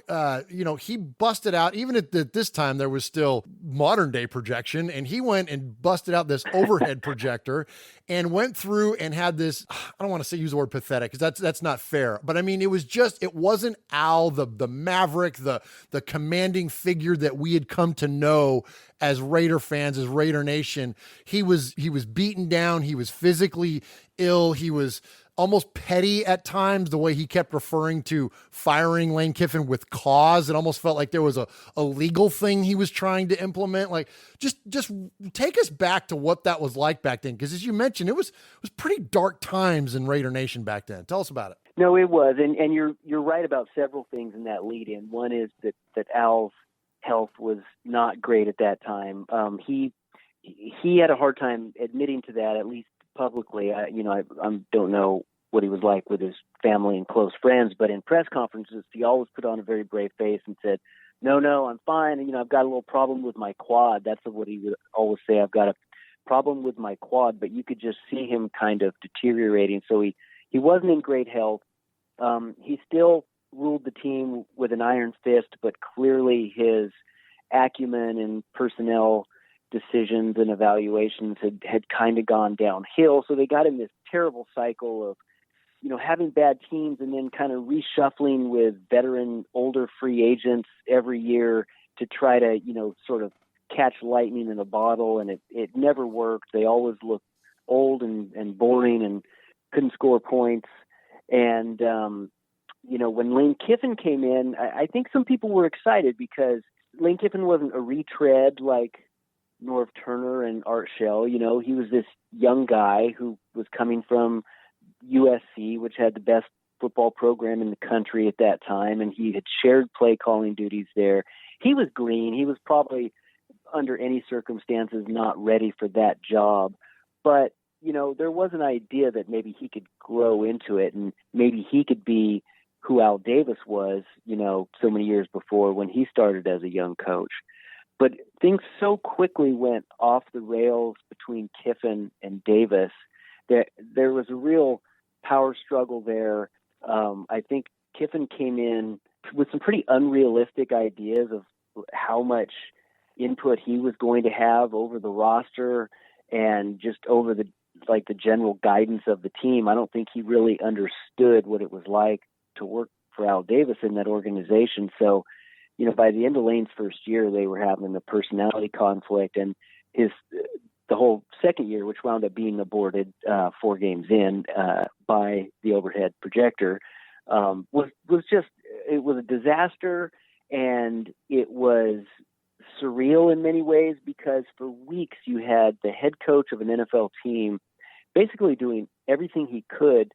[SPEAKER 5] He busted out, even at this time, there was still modern day projection, and he went and busted out this overhead projector and went through and had this, I don't want to use the word pathetic because that's not fair, but I mean, it wasn't Al, the maverick, the commanding figure that we had come to know as Raider fans, as Raider Nation. He was beaten down. He was physically ill. He was almost petty at times, the way he kept referring to firing Lane Kiffin with cause. It almost felt like there was a legal thing he was trying to implement. Like, just take us back to what that was like back then. Because as you mentioned, it was pretty dark times in Raider Nation back then. Tell us about it.
[SPEAKER 9] No, it was. And you're right about several things in that lead in. One is that Al's health was not great at that time. He had a hard time admitting to that, at least publicly. I don't know what he was like with his family and close friends, but in press conferences, he always put on a very brave face and said, no, I'm fine. And, I've got a little problem with my quad. That's what he would always say. I've got a problem with my quad, but you could just see him kind of deteriorating. So he wasn't in great health. He still ruled the team with an iron fist, but clearly his acumen and personnel decisions and evaluations had kind of gone downhill. So they got in this terrible cycle of, having bad teams and then kind of reshuffling with veteran, older free agents every year to try to, sort of catch lightning in a bottle. And it never worked. They always looked old and boring and couldn't score points. And, when Lane Kiffin came in, I think some people were excited because Lane Kiffin wasn't a retread like Norv Turner and Art Shell. He was this young guy who was coming from USC, which had the best football program in the country at that time, and he had shared play calling duties there. He was green. He was probably, under any circumstances, not ready for that job. But, there was an idea that maybe he could grow into it, and maybe he could be who Al Davis was, so many years before when he started as a young coach. But things so quickly went off the rails between Kiffin and Davis that there was a real power struggle there. I think Kiffin came in with some pretty unrealistic ideas of how much input he was going to have over the roster and just over the general guidance of the team. I don't think he really understood what it was like to work for Al Davis in that organization. So, by the end of Lane's first year, they were having a personality conflict, and the whole second year, which wound up being aborted 4 games in by the overhead projector, was a disaster, and it was surreal in many ways because for weeks you had the head coach of an NFL team basically doing everything he could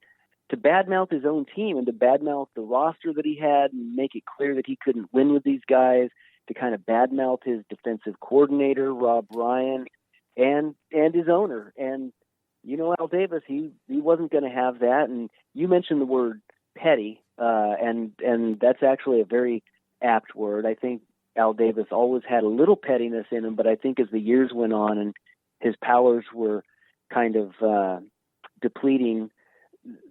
[SPEAKER 9] to badmouth his own team and to badmouth the roster that he had and make it clear that he couldn't win with these guys, to kind of badmouth his defensive coordinator, Rob Ryan, and his owner. And, Al Davis, he wasn't going to have that. And you mentioned the word petty, and that's actually a very apt word. I think Al Davis always had a little pettiness in him, but I think as the years went on and his powers were kind of depleting,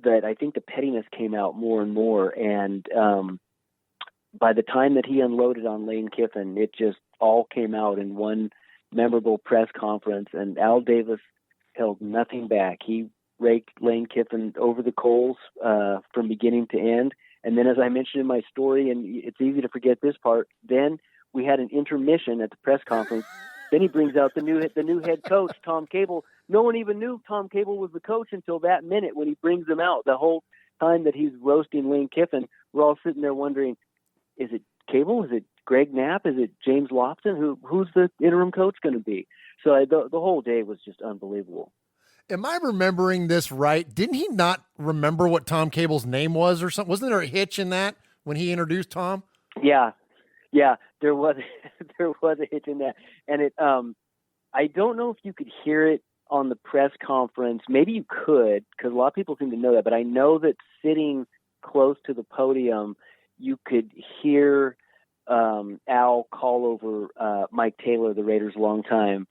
[SPEAKER 9] that I think the pettiness came out more and more. And by the time that he unloaded on Lane Kiffin, it just all came out in one memorable press conference, and Al Davis held nothing back. He raked Lane Kiffin over the coals from beginning to end. And then, as I mentioned in my story, and it's easy to forget this part, then we had an intermission at the press conference. Then he brings out the new head coach, Tom Cable. No one even knew Tom Cable was the coach until that minute when he brings him out. The whole time that he's roasting Lane Kiffin, we're all sitting there wondering, is it Cable? Is it Greg Knapp? Is it James Lofton? Who's the interim coach going to be? So the whole day was just unbelievable.
[SPEAKER 5] Am I remembering this right? Didn't he not remember what Tom Cable's name was or something? Wasn't there a hitch in that when he introduced Tom?
[SPEAKER 9] Yeah, there was there was a hitch in that, and it. I don't know if you could hear it on the press conference. Maybe you could, because a lot of people seem to know that. But I know that sitting close to the podium, you could hear Al call over Mike Taylor, the Raiders' longtime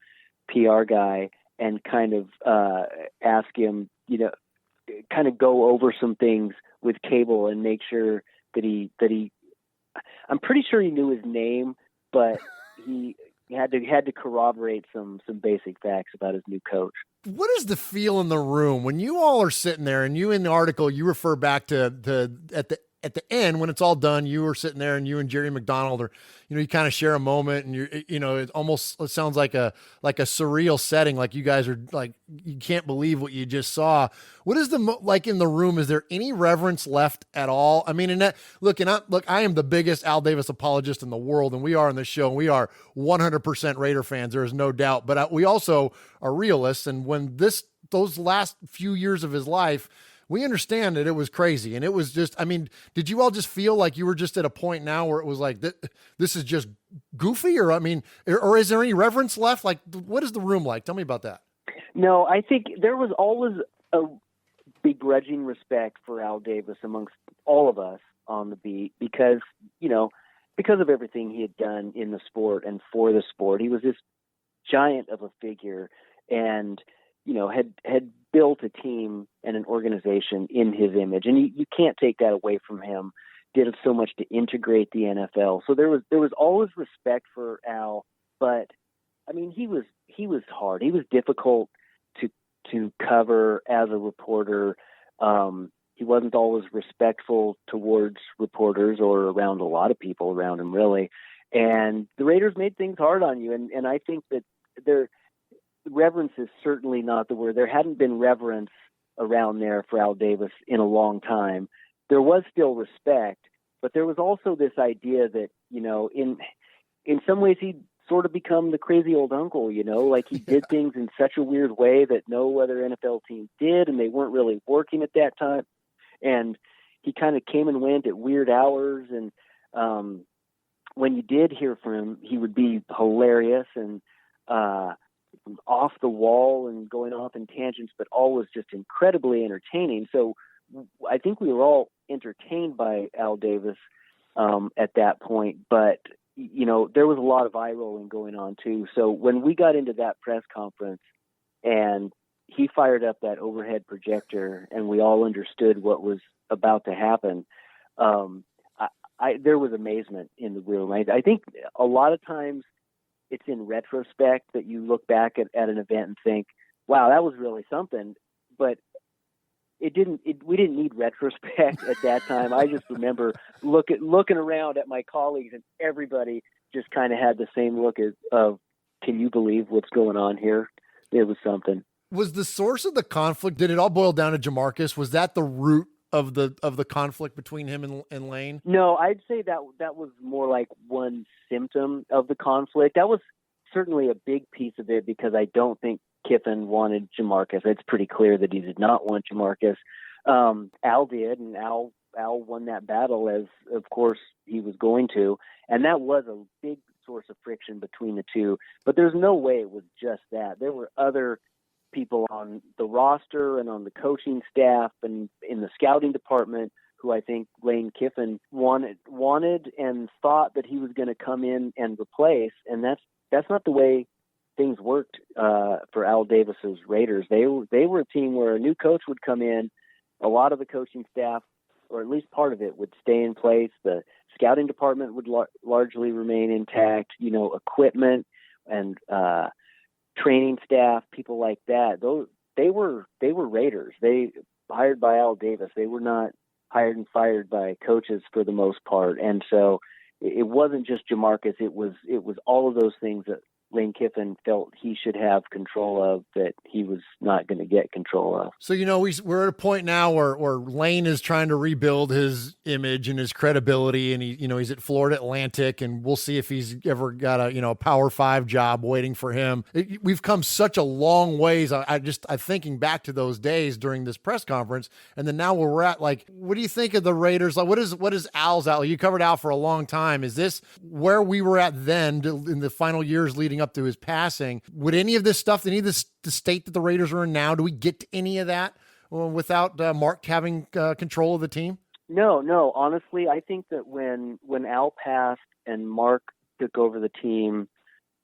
[SPEAKER 9] PR guy, and kind of ask him, kind of go over some things with Cable and make sure that he. I'm pretty sure he knew his name, but he had to corroborate some basic facts about his new coach.
[SPEAKER 5] What is the feel in the room when you all are sitting there, and you in the article you refer back to at the end when it's all done, you were sitting there and you and Jerry McDonald are, you kind of share a moment, and it sounds like a surreal setting. Like you guys are like, you can't believe what you just saw. What is like in the room? Is there any reverence left at all? I mean, I am the biggest Al Davis apologist in the world, and we are on this show, and we are 100% Raider fans. There is no doubt, but we also are realists. And when those last few years of his life, we understand that it was crazy. And it was just, I mean, did you all just feel like you were just at a point now where it was like, this is just goofy? Or, I mean, or is there any reverence left? Like, what is the room like? Tell me about that.
[SPEAKER 9] No, I think there was always a begrudging respect for Al Davis amongst all of us on the beat because of everything he had done in the sport and for the sport. He was this giant of a figure and, had built a team and an organization in his image. And you can't take that away from him. Did so much to integrate the NFL. So there was always respect for Al, but I mean, he was hard. He was difficult to cover as a reporter. He wasn't always respectful towards reporters or around a lot of people around him, really. And the Raiders made things hard on you. And I think that reverence is certainly not the word. There hadn't been reverence around there for Al Davis in a long time. There was still respect, but there was also this idea that, in some ways he'd sort of become the crazy old uncle, like he did things in such a weird way that no other NFL team did, and they weren't really working at that time. And he kind of came and went at weird hours. And when you did hear from him, he would be hilarious and off the wall and going off in tangents, but always just incredibly entertaining. So I think we were all entertained by Al Davis at that point, but there was a lot of eye rolling going on too. So when we got into that press conference and he fired up that overhead projector and we all understood what was about to happen, there was amazement in the room. I think a lot of times it's in retrospect that you look back at an event and think, wow, that was really something. But we didn't need retrospect at that time. I just remember looking around at my colleagues, and everybody just kind of had the same look of, can you believe what's going on here? It was something.
[SPEAKER 5] Was the source of the conflict, did it all boil down to Jamarcus? Was that the root of the conflict between him and Lane?
[SPEAKER 9] No, I'd say that was more like one symptom of the conflict. That was certainly a big piece of it because I don't think Kiffin wanted Jamarcus. It's pretty clear that he did not want Jamarcus. Al did, and Al won that battle, as of course he was going to, and that was a big source of friction between the two. But there's no way it was just that. There were other people on the roster and on the coaching staff and in the scouting department who I think Lane Kiffin wanted and thought that he was going to come in and replace. And that's not the way things worked for Al Davis's Raiders. They were a team where a new coach would come in, a lot of the coaching staff, or at least part of it, would stay in place. The scouting department would largely remain intact. Equipment and training staff, people like that. They were Raiders. They hired by Al Davis. They were not hired and fired by coaches for the most part. And so it wasn't just Jamarcus. It was all of those things Lane Kiffin felt he should have control of that he was not going to get control of.
[SPEAKER 5] So, we're at a point now where Lane is trying to rebuild his image and his credibility, and he's at Florida Atlantic, and we'll see if he's ever got a Power 5 job waiting for him. We've come such a long ways. I'm thinking back to those days during this press conference, and then now where we're at, like, what do you think of the Raiders? Like, what is Al's out? You covered Al for a long time. Is this where we were at then in the final years leading up to his passing? Would any of this stuff, any of this, the state that the Raiders are in now, do we get to any of that without Mark having control of the team?
[SPEAKER 9] No. Honestly, I think that when Al passed and Mark took over the team,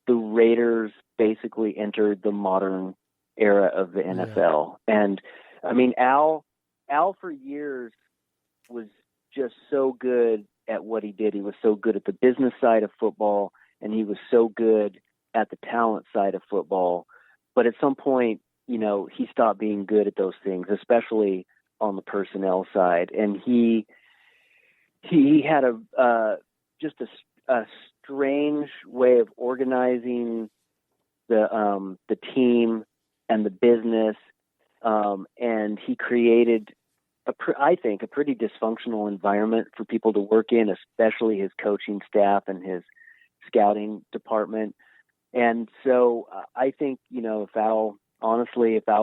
[SPEAKER 9] the Raiders basically entered the modern era of the NFL. And I mean, Al for years was just so good at what he did. He was so good at the business side of football, and he was so good at the talent side of football. But at some point, he stopped being good at those things, especially on the personnel side. And he had just a strange way of organizing the team and the business. And he created I think a pretty dysfunctional environment for people to work in, especially his coaching staff and his scouting department. And so I think, if Al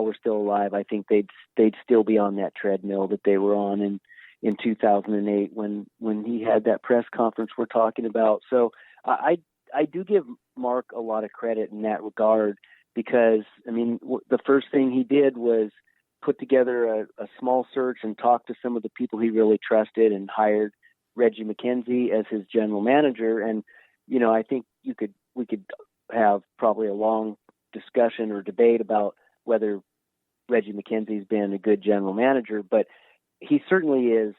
[SPEAKER 9] were still alive, I think they'd still be on that treadmill that they were on in 2008 when he had that press conference we're talking about. So I do give Mark a lot of credit in that regard, because I mean, the first thing he did was put together a small search and talk to some of the people he really trusted, and hired Reggie McKenzie as his general manager. And, I think we could have probably a long discussion or debate about whether Reggie McKenzie's been a good general manager, but he certainly is,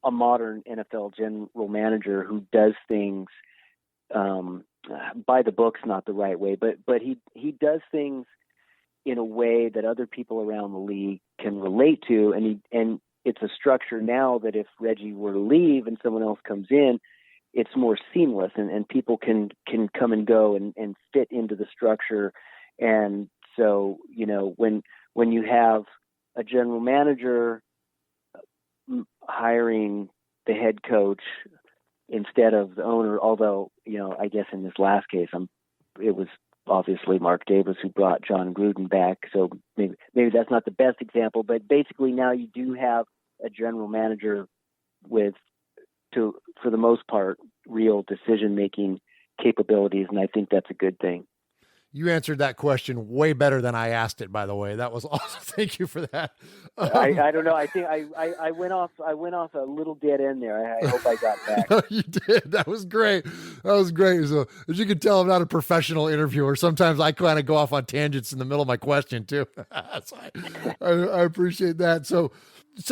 [SPEAKER 9] a modern NFL general manager who does things by the book's not the right way, but he does things in a way that other people around the league can relate to, and it's a structure now that if Reggie were to leave and someone else comes in, it's more seamless, and people can come and go and fit into the structure. And so, when you have a general manager hiring the head coach instead of the owner, although, I guess in this last case, it was obviously Mark Davis who brought John Gruden back. So maybe that's not the best example, but basically now you do have a general manager for the most part, real decision-making capabilities, and I think that's a good thing.
[SPEAKER 5] You answered that question way better than I asked it, by the way. That was awesome. Thank you for that.
[SPEAKER 9] I don't know. I think I went off a little dead end there. I hope I got back.
[SPEAKER 5] No, you did. That was great. So as you can tell, I'm not a professional interviewer. Sometimes I kind of go off on tangents in the middle of my question too. So I appreciate that. So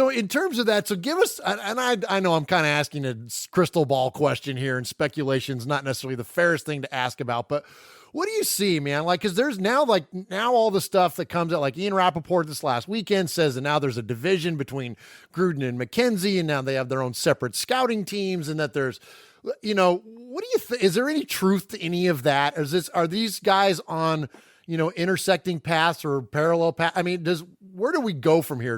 [SPEAKER 5] in terms of that, so give us, and I know I'm kind of asking a crystal ball question here, and speculation's not necessarily the fairest thing to ask about, but what do you see, man? Like, cause there's now all the stuff that comes out, like Ian Rappaport this last weekend says that now there's a division between Gruden and McKenzie, and now they have their own separate scouting teams, and that there's, what do you think? Is there any truth to any of that? Are these guys on, intersecting paths or parallel paths? I mean, where do we go from here?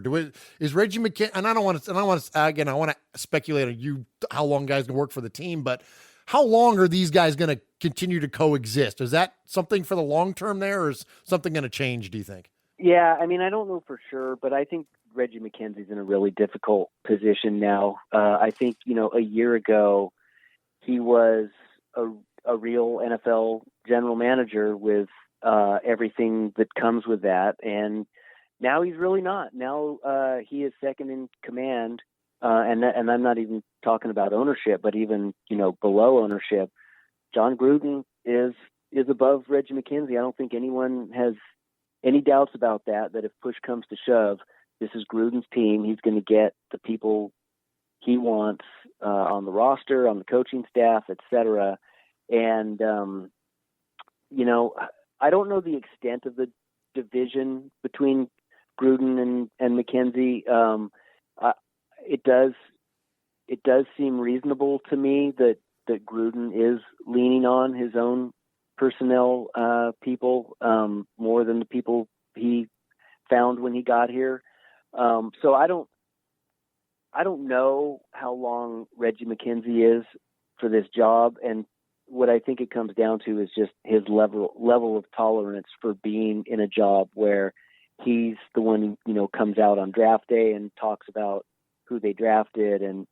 [SPEAKER 5] Is Reggie McKenzie, and I want to speculate on how long guys can work for the team, but how long are these guys going to continue to coexist? Is that something for the long term there, or is something going to change, do you think?
[SPEAKER 9] Yeah, I mean, I don't know for sure, but I think Reggie McKenzie's in a really difficult position now. I think, a year ago, he was a real NFL general manager with everything that comes with that. And now he's really not. Now he is second in command. And I'm not even talking about ownership, but even, below ownership, John Gruden is above Reggie McKenzie. I don't think anyone has any doubts about that if push comes to shove, this is Gruden's team. He's going to get the people he wants on the roster, on the coaching staff, et cetera. And, I don't know the extent of the division between Gruden and McKenzie. It does seem reasonable to me that Gruden is leaning on his own personnel people more than the people he found when he got here. So I don't know how long Reggie McKenzie is for this job, and what I think it comes down to is just his level of tolerance for being in a job where he's the one who, comes out on draft day and talks about who they drafted and,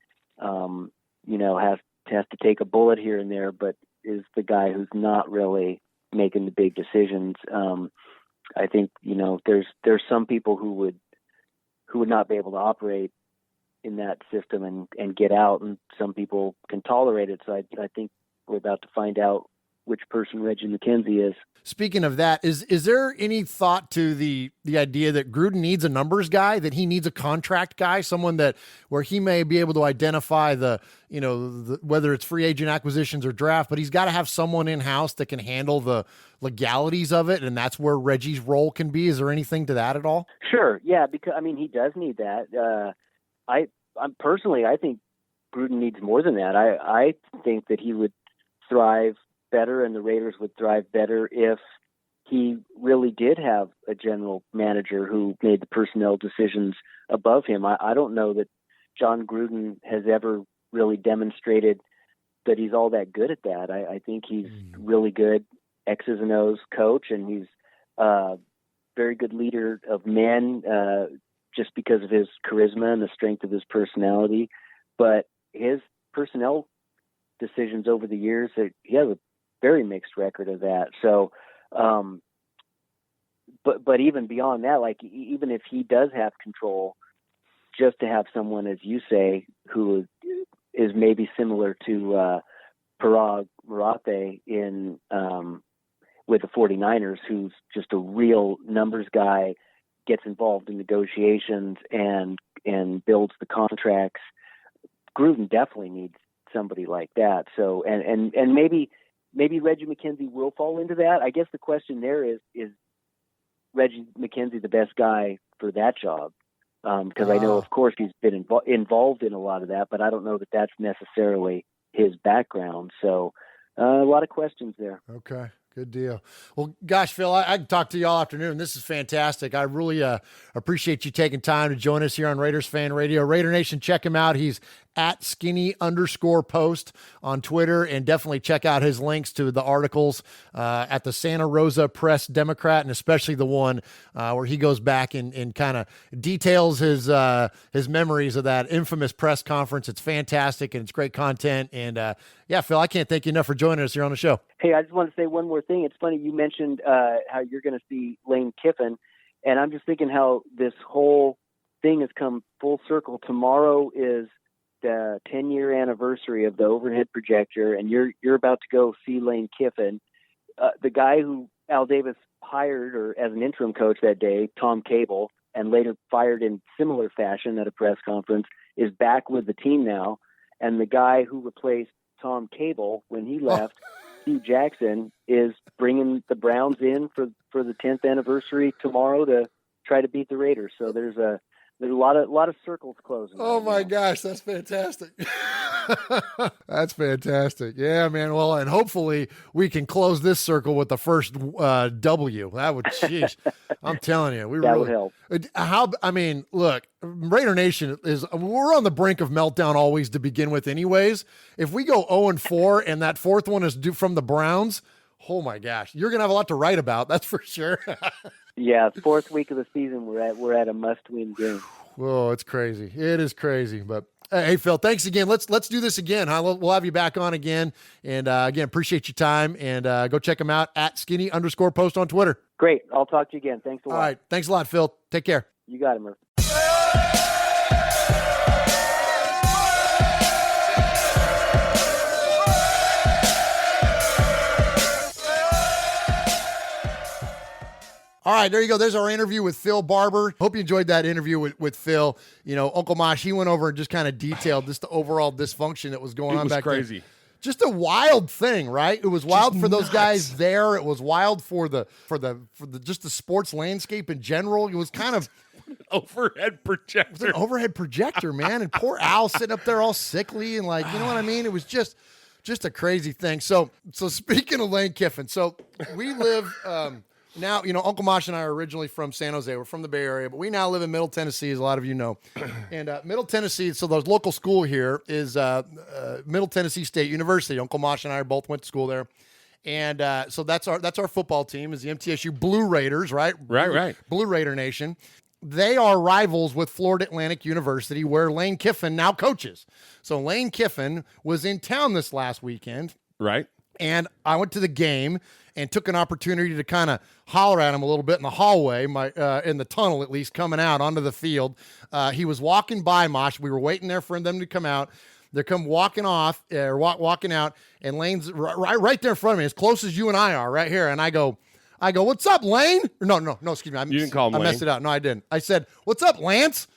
[SPEAKER 9] has to take a bullet here and there, but is the guy who's not really making the big decisions. I think, there's some people who would not be able to operate in that system and get out, and some people can tolerate it. So I think we're about to find out which person Reggie McKenzie is. Speaking of that, is there any thought to the idea that Gruden needs a numbers guy, that he needs a contract guy, someone where he may be able to identify whether it's free agent acquisitions or draft, but he's got to have someone in-house that can handle the legalities of it, and that's where Reggie's role can be? Is there anything to that at all? Sure, yeah, because, he does need that. I think Gruden needs more than that. I think that he would thrive better and the Raiders would thrive better if he really did have a general manager who made the personnel decisions above him. I don't know that John Gruden has ever really demonstrated that he's all that good at that. I think he's really good X's and O's coach, and he's a very good leader of men just because of his charisma and the strength of his personality. But his personnel decisions over the years, he has a very mixed record of that. So, but even beyond that, like even if he does have control, just to have someone, as you say, who is maybe similar to Parag Marathe in with the 49ers, who's just a real numbers guy, gets involved in negotiations and builds the contracts. Gruden definitely needs somebody like that. So, and maybe Reggie McKenzie will fall into that. I guess the question there is Reggie McKenzie the best guy for that job? Because I know, of course, he's been involved in a lot of that, but I don't know that that's necessarily his background. So a lot of questions there. Okay. Good deal. Well, gosh, Phil, I can talk to you all afternoon. This is fantastic. I really appreciate you taking time to join us here on Raiders Fan Radio. Raider Nation, check him out. He's at @skinny_post on Twitter, and definitely check out his links to the articles at the Santa Rosa Press Democrat, and especially the one where he goes back and kind of details his memories of that infamous press conference. It's fantastic, and it's great content. And yeah, Phil, I can't thank you enough for joining us here on the show. Hey, I just want to say one more thing. It's funny you mentioned how you're going to see Lane Kiffin, and I'm just thinking how this whole thing has come full circle. Tomorrow is the 10-year anniversary of the overhead projector, and you're about to go see Lane Kiffin. The guy who Al Davis hired or as an interim coach that day, Tom Cable, and later fired in similar fashion at a press conference, is back with the team now. And the guy who replaced Tom Cable when he left, Hugh Jackson, is bringing the Browns in for the 10th anniversary tomorrow to try to beat the Raiders. So there's a lot of circles closing. Oh my gosh, that's fantastic. That's fantastic. Yeah, man. Well, and hopefully we can close this circle with the first W. That would, sheesh. I'm telling you, would help. Look, Raider Nation we're on the brink of meltdown always to begin with anyways. If we go 0-4 and that fourth one is due from the Browns, oh my gosh, you're going to have a lot to write about. That's for sure. Yeah, fourth week of the season, we're at a must-win game. Whoa, it's crazy. It is crazy. But hey, Phil, thanks again. Let's do this again. Huh? We'll have you back on again. And again, appreciate your time. And go check him out at @skinny_post on Twitter. Great. I'll talk to you again. Thanks a lot. All right. Thanks a lot, Phil. Take care. You got it, Murph. All right, there you go. There's our interview with Phil Barber. Hope you enjoyed that interview with Phil. You know, Uncle Mosh, he went over and just kind of detailed just the overall dysfunction that was going on back there. It was crazy. Just a wild thing, right? It was wild for those guys there. It was wild for the just the sports landscape in general. It was kind of overhead projector. It was an overhead projector, man. And poor Al sitting up there all sickly and like, you know what I mean? It was just
[SPEAKER 5] just a crazy thing. So speaking of Lane Kiffin, so we live now, Uncle Mosh and I are originally from San Jose. We're from the Bay Area, but we now live in Middle Tennessee, as a lot of you know. And Middle Tennessee, so the local school here is Middle Tennessee State University. Uncle Mosh and I both went to school there. And so that's our football team is the MTSU Blue Raiders, right?
[SPEAKER 2] Right.
[SPEAKER 5] Blue Raider Nation. They are rivals with Florida Atlantic University, where Lane Kiffin now coaches. So Lane Kiffin was in town this last weekend.
[SPEAKER 2] Right.
[SPEAKER 5] And I went to the game and took an opportunity to kind of holler at him a little bit in the hallway, in the tunnel at least, coming out onto the field. He was walking by, Mosh. We were waiting there for them to come out. They're walking out, and Lane's right there in front of me, as close as you and I are, right here. And I go, what's up, Lane? No, excuse me.
[SPEAKER 2] You didn't call him Lane.
[SPEAKER 5] I messed it up. No, I didn't. I said, what's up, Lance?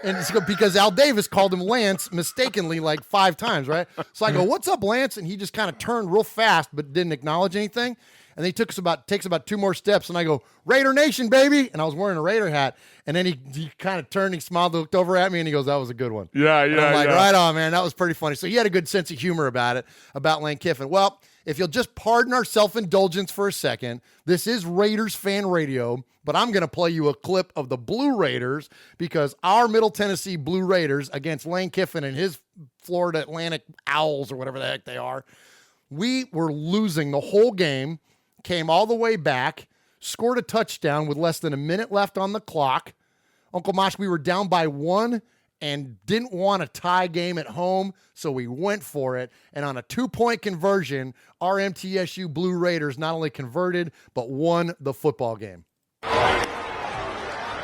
[SPEAKER 5] And it's because Al Davis called him Lance mistakenly like 5 times, right? So I go, what's up, Lance? And he just kind of turned real fast but didn't acknowledge anything. And then he takes about 2 more steps, and I go, Raider Nation, baby. And I was wearing a Raider hat. And then he kind of turned, he smiled, looked over at me, and he goes, that was a good one.
[SPEAKER 2] Yeah.
[SPEAKER 5] And I'm like, right on, man. That was pretty funny. So he had a good sense of humor about Lane Kiffin. Well, if you'll just pardon our self-indulgence for a second, this is Raiders Fan Radio, but I'm going to play you a clip of the Blue Raiders because our Middle Tennessee Blue Raiders against Lane Kiffin and his Florida Atlantic Owls or whatever the heck they are, we were losing the whole game, came all the way back, scored a touchdown with less than a minute left on the clock. Uncle Mosh, we were down by 1 and didn't want a tie game at home, so we went for it. And on a 2-point conversion, our MTSU Blue Raiders not only converted, but won the football game.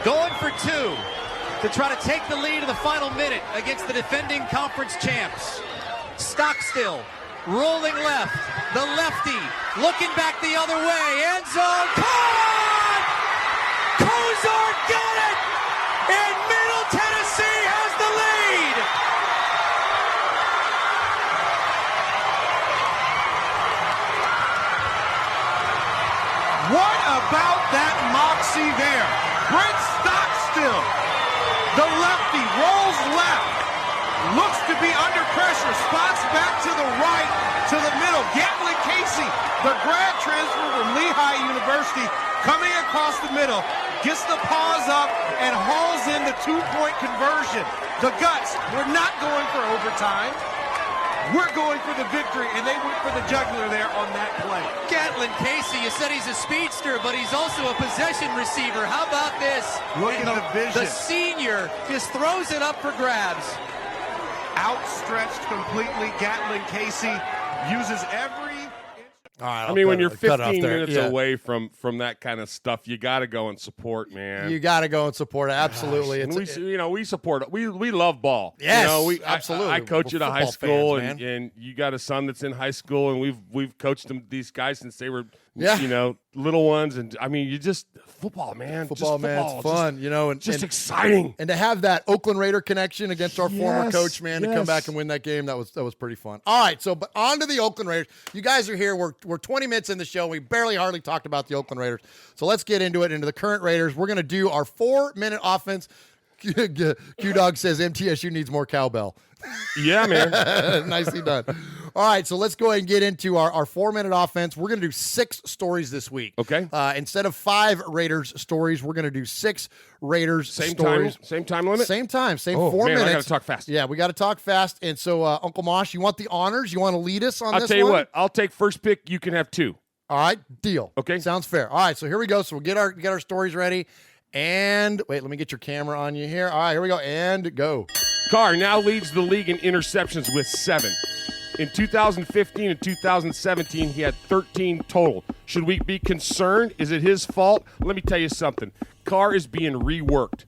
[SPEAKER 10] Going for 2 to try to take the lead in the final minute against the defending conference champs. Stockstill, rolling left, the lefty, looking back the other way, end zone, caught! Kozar got it! And Middle Tennessee has the lead!
[SPEAKER 11] What about that moxie there? Brent Stockstill, the lefty, rolls left, looks to be under pressure, spots back to the right, to the middle. Gatlin Casey, the grad transfer from Lehigh University, coming across the middle, gets the paws up and hauls in the 2-point conversion. The Guts, we're not going for overtime. We're going for the victory, and they went for the jugular there on that play.
[SPEAKER 10] Gatlin Casey, you said he's a speedster, but he's also a possession receiver. How about this?
[SPEAKER 11] Look at the vision.
[SPEAKER 10] The senior just throws it up for grabs.
[SPEAKER 11] Outstretched completely, Gatlin Casey uses every...
[SPEAKER 5] All right,
[SPEAKER 2] I mean, when you're 15 minutes away from that kind of stuff, you got to go and support, man.
[SPEAKER 5] You got to go and support it. Absolutely.
[SPEAKER 2] Gosh, we support it. We love ball.
[SPEAKER 5] Yes, absolutely.
[SPEAKER 2] I coach at a high
[SPEAKER 5] Football
[SPEAKER 2] school,
[SPEAKER 5] fans,
[SPEAKER 2] and you got a son that's in high school, and we've coached these guys since they were
[SPEAKER 5] Yeah.
[SPEAKER 2] little ones. And I mean, football, man.
[SPEAKER 5] Football, man, it's fun, and
[SPEAKER 2] just exciting.
[SPEAKER 5] And to have that Oakland Raider connection against our former coach, man, to come back and win that game, that was pretty fun. All right, so but on to the Oakland Raiders. You guys are here. We're 20 minutes in the show. We hardly talked about the Oakland Raiders. So let's get into the current Raiders. We're going to do our 4-minute offense. Q-Dog says MTSU needs more cowbell.
[SPEAKER 2] Yeah, man.
[SPEAKER 5] Nicely done. All right, so let's go ahead and get into our 4-minute offense. We're going to do 6 stories this week.
[SPEAKER 2] Okay.
[SPEAKER 5] Instead of 5 Raiders stories, we're going to do 6 Raiders stories.
[SPEAKER 2] Same time limit?
[SPEAKER 5] Same time. 4 minutes.
[SPEAKER 2] I got to talk fast.
[SPEAKER 5] Yeah, we got to talk fast. And so, Uncle Mosh, you want the honors? You want to lead us on this one?
[SPEAKER 2] I'll tell you what. I'll take first pick. You can have 2.
[SPEAKER 5] All right, deal.
[SPEAKER 2] Okay.
[SPEAKER 5] Sounds fair. All right, so here we go. So we'll get our stories ready. And wait, let me get your camera on you here. All right, here we go. And go.
[SPEAKER 2] Carr now leads the league in interceptions with 7. In 2015 and 2017, he had 13 total. Should we be concerned? Is it his fault? Let me tell you something. Carr is being reworked.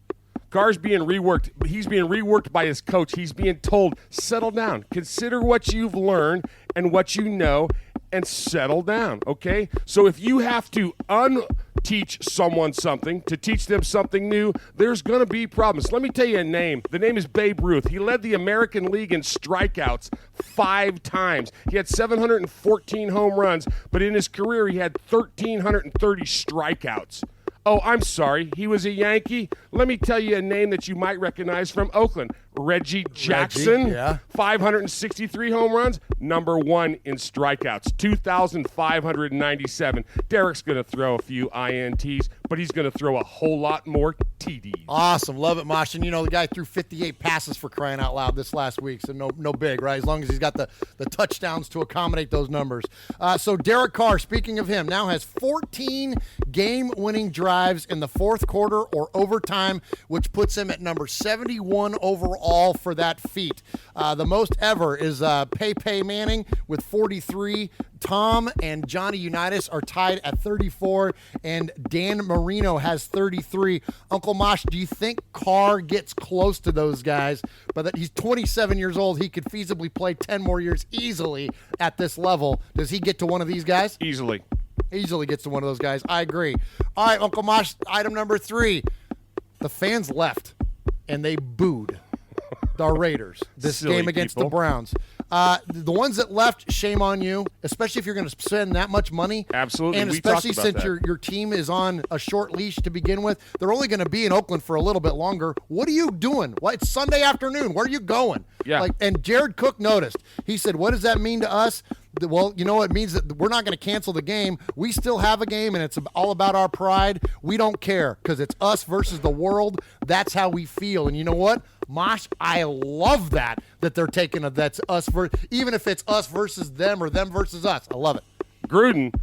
[SPEAKER 2] Carr's being reworked. He's being reworked by his coach. He's being told, settle down. Consider what you've learned and what you know and settle down, okay? So if you have to unteach someone something to teach them something new, there's going to be problems. Let me tell you a name. The name is Babe Ruth. He led the American League in strikeouts 5 times. He had 714 home runs, but in his career he had 1,330 strikeouts. Oh, I'm sorry. He was a Yankee. Let me tell you a name that you might recognize from Oakland. Reggie Jackson,
[SPEAKER 5] yeah.
[SPEAKER 2] 563 home runs, number 1 in strikeouts, 2,597. Derek's going to throw a few INTs, but he's going to throw a whole lot more TDs.
[SPEAKER 5] Awesome. Love it, Mosh. And, the guy threw 58 passes for crying out loud this last week, so no big, right? As long as he's got the touchdowns to accommodate those numbers. So Derek Carr, speaking of him, now has 14 game-winning drives in the fourth quarter or overtime, which puts him at number 71 overall for that feat. The most ever is Pei Manning with 43. Tom and Johnny Unitas are tied at 34, and Dan Marino has 33. Uncle Mosh, do you think Carr gets close to those guys? But that he's 27 years old. He could feasibly play 10 more years easily at this level. Does he get to one of these guys?
[SPEAKER 2] Easily
[SPEAKER 5] gets to one of those guys. I agree. All right, Uncle Mosh, item number 3. The fans left, and they booed the Raiders this
[SPEAKER 2] Silly
[SPEAKER 5] game against
[SPEAKER 2] people.
[SPEAKER 5] the Browns. The ones that left, shame on you, especially if you're going to spend that much money.
[SPEAKER 2] Absolutely.
[SPEAKER 5] And
[SPEAKER 2] We
[SPEAKER 5] especially
[SPEAKER 2] talked about
[SPEAKER 5] since
[SPEAKER 2] that.
[SPEAKER 5] your team is on a short leash to begin with. They're only going to be in Oakland for a little bit longer. What are you doing? It's Sunday afternoon. Where are you going?
[SPEAKER 2] Yeah.
[SPEAKER 5] And Jared Cook noticed. He said, what does that mean to us? Well, it means that we're not going to cancel the game. We still have a game, and it's all about our pride. We don't care because it's us versus the world. That's how we feel. And you know what? Mosh, I love that they're taking that's us even if it's us versus them or them versus us. I love it.
[SPEAKER 2] Gruden,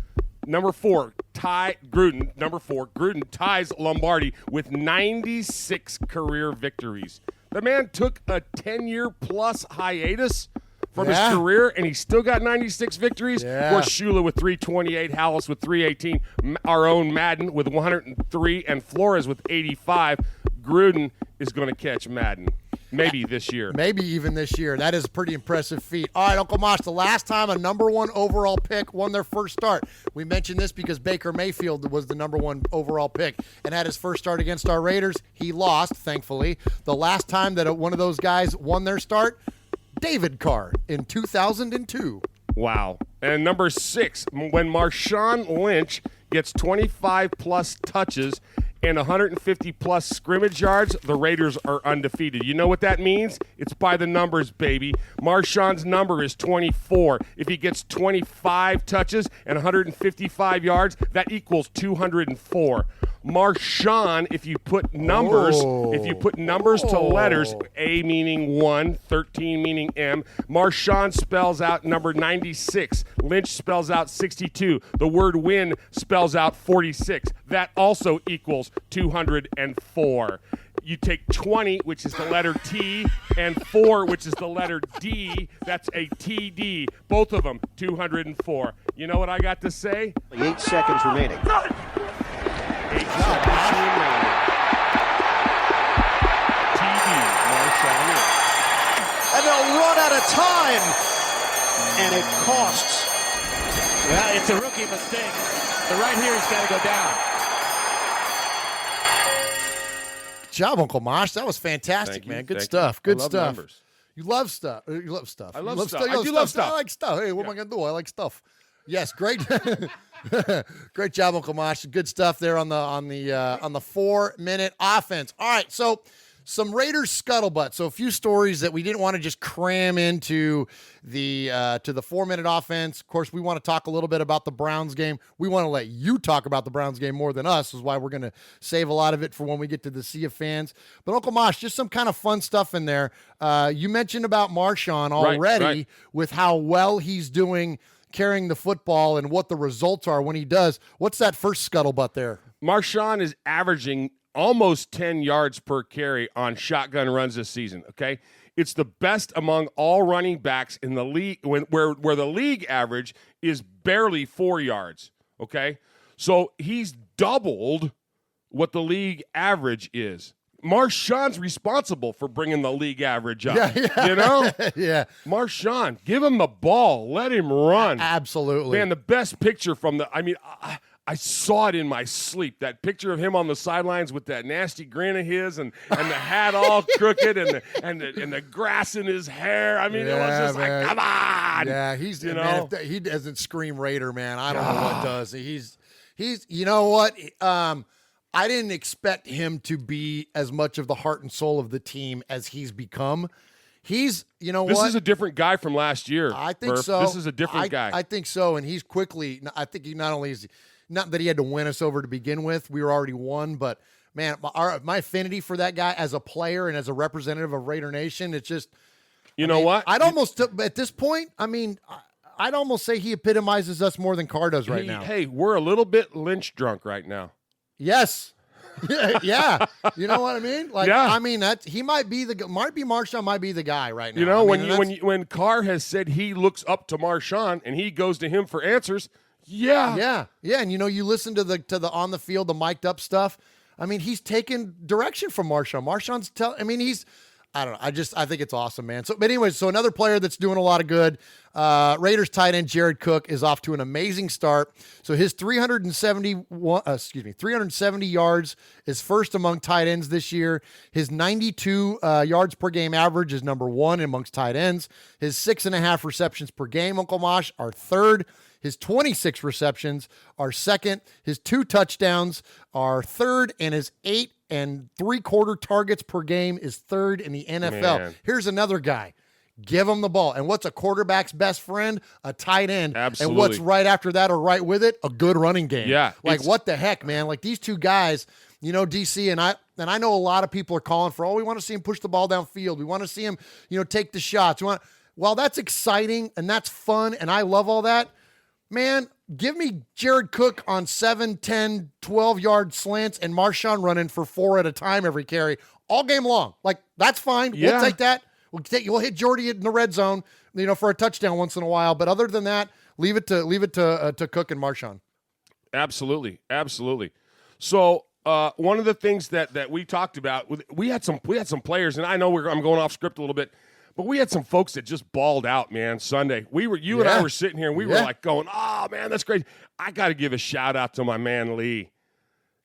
[SPEAKER 2] number 4, Gruden ties Lombardi with 96 career victories. The man took a 10-year-plus hiatus from his career, and he still got 96 victories.
[SPEAKER 5] Yeah.
[SPEAKER 2] Of course, Shula with 328, Hallis with 318, our own Madden with 103, and Flores with 85. Gruden is going to catch Madden. Maybe this year.
[SPEAKER 5] Maybe even this year. That is a pretty impressive feat. All right, Uncle Mosh, the last time a number 1 overall pick won their first start. We mentioned this because Baker Mayfield was the number 1 overall pick and had his first start against our Raiders. He lost, thankfully. The last time that one of those guys won their start, David Carr in 2002.
[SPEAKER 2] Wow. And number 6, when Marshawn Lynch gets 25-plus touches and 150-plus scrimmage yards, the Raiders are undefeated. You know what that means? It's by the numbers, baby. Marshawn's number is 24. If he gets 25 touches and 155 yards, that equals 204. Marshawn, if you put numbers to letters, A meaning 1, 13 meaning M, Marshawn spells out number 96. Lynch spells out 62. The word win spells out 46. That also equals 204. You take 20, which is the letter T, and 4, which is the letter D. That's a TD. Both of them, 204. You know what I got to say?
[SPEAKER 7] 8 seconds remaining.
[SPEAKER 2] 8 seconds remaining. TD, Marshawn Lynch.
[SPEAKER 10] And they'll run out of time. And it costs.
[SPEAKER 3] Well, it's a rookie mistake. The right here's got to go down.
[SPEAKER 5] Good job, Uncle Mosh. That was fantastic, man. Good stuff. Good stuff.
[SPEAKER 2] Numbers.
[SPEAKER 5] You love stuff. You love stuff.
[SPEAKER 2] I love
[SPEAKER 5] You
[SPEAKER 2] stuff. I do love stuff.
[SPEAKER 5] I like stuff. Hey, what am I going to do? I like stuff. Yes, great. Great job, Uncle Mosh. Good stuff there on the 4-minute offense. All right, so some Raiders scuttlebutt. So a few stories that we didn't want to just cram into the 4-minute offense. Of course, we want to talk a little bit about the Browns game. We want to let you talk about the Browns game more than us, is why we're going to save a lot of it for when we get to the Sea of Fans. But Uncle Mosh, just some kind of fun stuff in there. You mentioned about Marshawn already with how well he's doing carrying the football and what the results are when he does. What's that first scuttlebutt there?
[SPEAKER 2] Marshawn is averaging almost 10 yards per carry on shotgun runs this season, okay? It's the best among all running backs in the league, where the league average is barely 4 yards, okay? So he's doubled what the league average is. Marshawn's responsible for bringing the league average up. You know?
[SPEAKER 5] Yeah.
[SPEAKER 2] Marshawn, give him the ball. Let him run.
[SPEAKER 5] Absolutely.
[SPEAKER 2] Man, the best picture from I saw it in my sleep. That picture of him on the sidelines with that nasty grin of his and the hat all crooked and the grass in his hair. I mean, it was just
[SPEAKER 5] man.
[SPEAKER 2] like, come on.
[SPEAKER 5] Yeah, he's, you know, if he doesn't scream Raider, man, I don't know what does. He's, you know what? I didn't expect him to be as much of the heart and soul of the team as he's become. He's, you know,
[SPEAKER 2] this is a different guy from last year.
[SPEAKER 5] I think
[SPEAKER 2] Murph.
[SPEAKER 5] so.
[SPEAKER 2] This is a different guy.
[SPEAKER 5] I think so, and he's quickly. I think he not only is not that he had to win us over to begin with. We were already won, but man, my affinity for that guy as a player and as a representative of Raider Nation, it's just.
[SPEAKER 2] You know what?
[SPEAKER 5] I'd almost at this point. I mean, I'd almost say he epitomizes us more than Carr does right now.
[SPEAKER 2] Hey, we're a little bit Lynch drunk right now.
[SPEAKER 5] Yes. Yeah. You know what I mean? Like,
[SPEAKER 2] yeah.
[SPEAKER 5] I mean, that he might be Marshawn might be the guy right now.
[SPEAKER 2] You know,
[SPEAKER 5] I mean,
[SPEAKER 2] when Carr has said he looks up to Marshawn and he goes to him for answers, yeah.
[SPEAKER 5] And you know, you listen to the on the field, the mic'd up stuff. I mean, he's taken direction from Marshawn. Marshawn's I don't know. I think it's awesome, man. So, but anyways, so another player that's doing a lot of good. Raiders tight end Jared Cook is off to an amazing start. So his 370 yards is first among tight ends this year. His 92 yards per game average is number 1 amongst tight ends. His 6.5 receptions per game, Uncle Mosh, are third. His 26 receptions are second. His 2 touchdowns are third, and his 8 3/4 targets per game is third in the NFL.
[SPEAKER 2] Man.
[SPEAKER 5] Here's another guy. Give him the ball. And what's a quarterback's best friend? A tight end.
[SPEAKER 2] Absolutely.
[SPEAKER 5] And what's right after that or right with it? A good running game.
[SPEAKER 2] Yeah.
[SPEAKER 5] Like, what the heck, man? Like, these two guys, you know, DC, and I know a lot of people are calling for, we want to see him push the ball downfield. We want to see him, you know, take the shots. Well, that's exciting and that's fun, and I love all that. Man, give me Jared Cook on 7, 10, 12-yard slants and Marshawn running for 4 at a time every carry all game long. Like, that's fine.
[SPEAKER 2] Yeah.
[SPEAKER 5] We'll take that. We'll hit Jordy in the red zone, you know, for a touchdown once in a while. But other than that, leave it to Cook and Marshawn.
[SPEAKER 2] Absolutely. So one of the things that we talked about, we had some players, and I know I'm going off script a little bit, but we had some folks that just balled out, man, Sunday. You and I were sitting here, and we were like going, oh, man, that's great. I got to give a shout-out to my man Lee.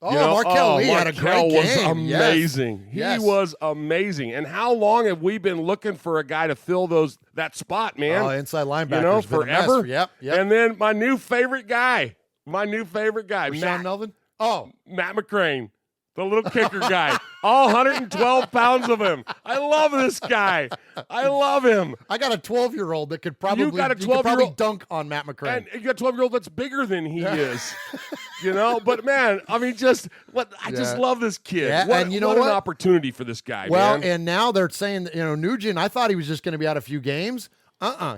[SPEAKER 5] Oh, you know, Markel Lee had a great game.
[SPEAKER 2] Was amazing.
[SPEAKER 5] Yes.
[SPEAKER 2] He was amazing. And how long have we been looking for a guy to fill that spot, man?
[SPEAKER 5] Oh, inside linebacker.
[SPEAKER 2] You know, forever.
[SPEAKER 5] Yep.
[SPEAKER 2] And then my new favorite guy,
[SPEAKER 5] Rashawn Melvin?
[SPEAKER 2] Oh, Matt McCrane. The little kicker guy. All 112 pounds of him. I love this guy. I love him.
[SPEAKER 5] I got a 12-year-old that could probably, dunk on Matt McCrane.
[SPEAKER 2] And you got a 12-year-old that's bigger than he is. You know? But, man, I mean, just love this kid.
[SPEAKER 5] Yeah,
[SPEAKER 2] what,
[SPEAKER 5] and you know
[SPEAKER 2] what
[SPEAKER 5] what?
[SPEAKER 2] an opportunity for this guy,
[SPEAKER 5] well,
[SPEAKER 2] man.
[SPEAKER 5] And now they're saying, you know, Nugent, I thought he was just going to be out a few games.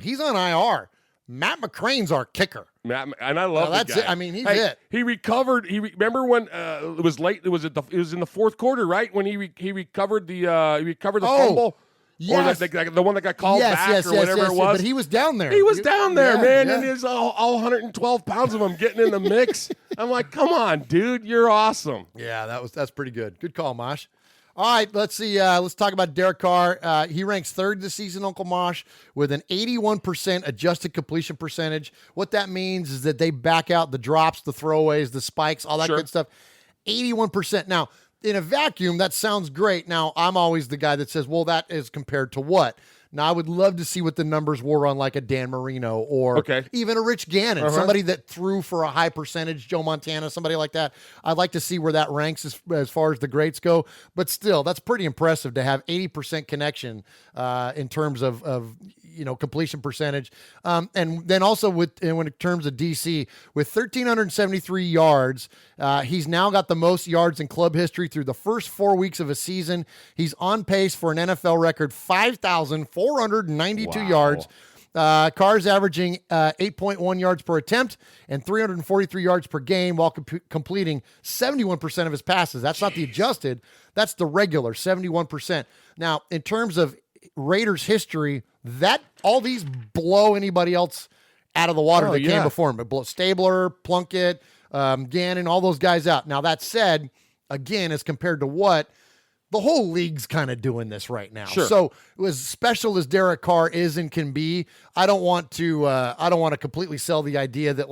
[SPEAKER 5] He's on IR. Matt McCrane's our kicker.
[SPEAKER 2] And I love that guy.
[SPEAKER 5] It. I mean, he's it.
[SPEAKER 2] He recovered. Remember when it was late? It was in the fourth quarter, right? When he recovered the fumble.
[SPEAKER 5] Yes.
[SPEAKER 2] Or the one that got called back or whatever it was.
[SPEAKER 5] But he was down there.
[SPEAKER 2] He was down there, man.
[SPEAKER 5] Yeah.
[SPEAKER 2] And there's all 112 pounds of him getting in the mix. I'm like, come on, dude, you're awesome.
[SPEAKER 5] Yeah, that's pretty good. Good call, Mosh. All right, let's see. Let's talk about Derek Carr. He ranks third this season, Uncle Mosh, with an 81% adjusted completion percentage. What that means is that they back out the drops, the throwaways, the spikes, all that good stuff. 81%. Now, in a vacuum, that sounds great. Now, I'm always the guy that says, well, that is compared to what? Now, I would love to see what the numbers were on like a Dan Marino or even a Rich Gannon, somebody that threw for a high percentage, Joe Montana, somebody like that. I'd like to see where that ranks as far as the greats go. But still, that's pretty impressive to have 80% connection in terms of completion percentage. And then also when in terms of DC, with 1,373 yards, he's now got the most yards in club history through the first 4 weeks of a season. He's on pace for an NFL record 5,492 yards. Carr's averaging 8.1 yards per attempt and 343 yards per game while completing 71% of his passes. That's not the adjusted. That's the regular, 71%. Now, in terms of Raiders history, that all these blow anybody else out of the water that came before him. It blow Stabler, Plunkett, Gannon, all those guys out. Now, that said, again, as compared to what, the whole league's kind of doing this right now.
[SPEAKER 2] Sure.
[SPEAKER 5] So as special as Derek Carr is and can be, I don't want to completely sell the idea that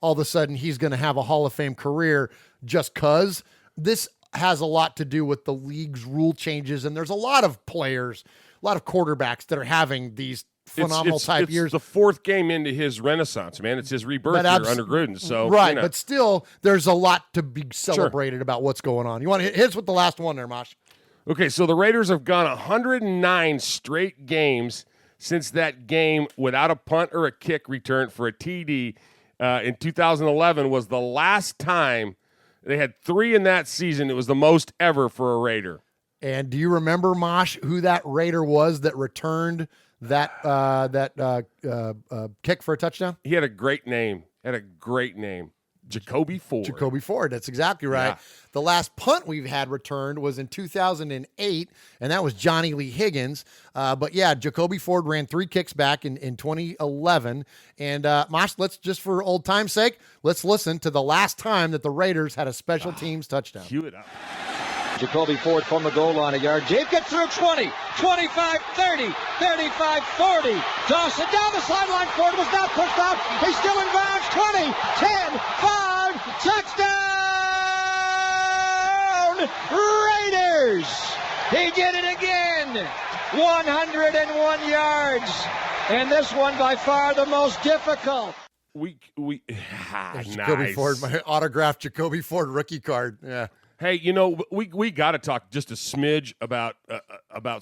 [SPEAKER 5] all of a sudden he's going to have a Hall of Fame career just because. This has a lot to do with the league's rule changes, and there's a lot of players, a lot of quarterbacks that are having these phenomenal type years.
[SPEAKER 2] It's the fourth game into his renaissance, man. It's his rebirth here under Gruden. So
[SPEAKER 5] right, but still, there's a lot to be celebrated about what's going on. You want to hit us with the last one there, Mosh?
[SPEAKER 2] Okay, so the Raiders have gone 109 straight games since that game without a punt or a kick return for a TD in 2011 was the last time. They had 3 in that season. It was the most ever for a Raider.
[SPEAKER 5] And do you remember, Mosh, who that Raider was that returned that kick for a touchdown?
[SPEAKER 2] He had a great name. Jacoby Ford.
[SPEAKER 5] Jacoby Ford. That's exactly right.
[SPEAKER 2] Yeah.
[SPEAKER 5] The last punt we've had returned was in 2008, and that was Johnny Lee Higgins. But yeah, Jacoby Ford ran 3 kicks back in 2011. And Mosh, let's just for old time's sake, let's listen to the last time that the Raiders had a special teams touchdown.
[SPEAKER 2] Cue it up.
[SPEAKER 12] Jacoby Ford from the goal line, a yard. Jabe gets through 20, 25, 30, 35, 40. Dawson down the sideline. Ford was not pushed out. He's still in bounds. 20, 10, 5, touchdown! Raiders! He did it again. 101 yards. And this one by far the most difficult.
[SPEAKER 5] Jacoby Ford, my autographed Jacoby Ford rookie card. Yeah.
[SPEAKER 2] Hey, we got to talk just a smidge about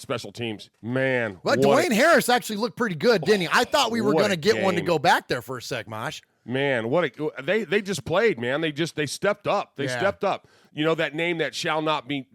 [SPEAKER 2] special teams. Man.
[SPEAKER 5] Well, Dwayne Harris actually looked pretty good, didn't he? I thought we were going to get one to go back there for a sec, Mosh.
[SPEAKER 2] Man, they just played, man. They stepped up. They stepped up. You know that name that shall not be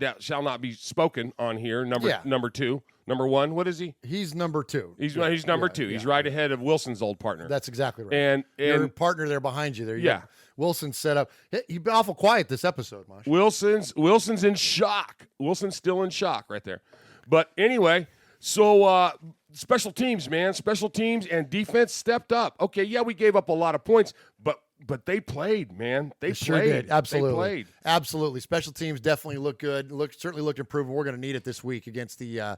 [SPEAKER 2] spoken on here, number 2. Number 1, what is he?
[SPEAKER 5] He's number 2.
[SPEAKER 2] He's number 2. He's right ahead of Wilson's old partner.
[SPEAKER 5] That's exactly right.
[SPEAKER 2] And
[SPEAKER 5] your partner there behind you there.
[SPEAKER 2] Yeah.
[SPEAKER 5] Wilson's set up. He's been awful quiet this episode, Mosh.
[SPEAKER 2] Wilson's in shock. Wilson's still in shock right there. But anyway, so special teams, man. Special teams and defense stepped up. Okay, yeah, we gave up a lot of points, but they played, man. They
[SPEAKER 5] sure
[SPEAKER 2] played.
[SPEAKER 5] Did. Absolutely.
[SPEAKER 2] They played.
[SPEAKER 5] Absolutely. Special teams definitely look good. Certainly looked improved. We're going to need it this week against the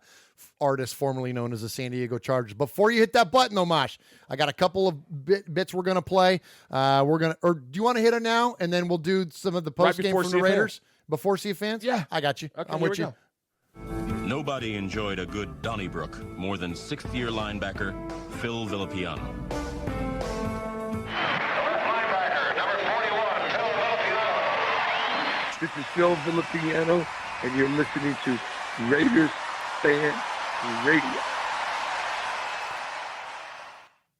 [SPEAKER 5] artist formerly known as the San Diego Chargers. Before you hit that button, though, Mosh, I got a couple of bits we're going to play. Do you want to hit it now, and then we'll do some of the post game from the Raiders before See Fans?
[SPEAKER 2] Yeah,
[SPEAKER 5] I got you.
[SPEAKER 2] Okay,
[SPEAKER 5] I'm with you.
[SPEAKER 2] Go.
[SPEAKER 13] Nobody enjoyed a good Donnybrook more than 6th-year linebacker Phil Villapiano.
[SPEAKER 14] This is Phil Villapiano, and you're listening to Raiders Fan Radio.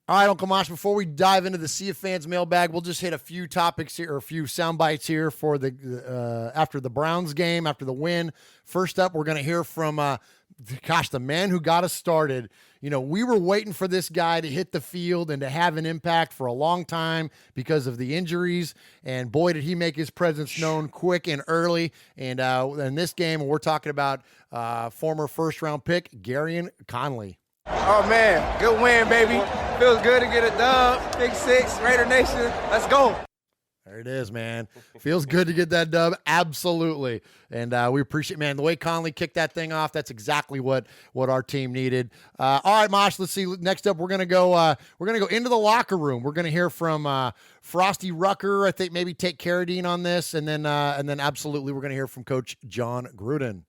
[SPEAKER 5] All right, Uncle Mosh, before we dive into the Sea of Fans mailbag, we'll just hit a few topics here, or a few sound bites here for the after the Browns game, after the win. First up, we're going to hear from, the man who got us started. You know, we were waiting for this guy to hit the field and to have an impact for a long time because of the injuries, and boy, did he make his presence known quick and early. And in this game, we're talking about former first-round pick, Garyon Conley.
[SPEAKER 15] Oh, man, good win, baby. Feels good to get a dub. Big 6, Raider Nation. Let's go.
[SPEAKER 5] There it is, man. Feels good to get that dub. Absolutely. And we appreciate, man, the way Conley kicked that thing off. That's exactly what our team needed. All right, Mosh, let's see. Next up, we're going to go into the locker room. We're going to hear from Frosty Rucker. I think maybe take Carradine on this. And then absolutely, we're going to hear from Coach John Gruden.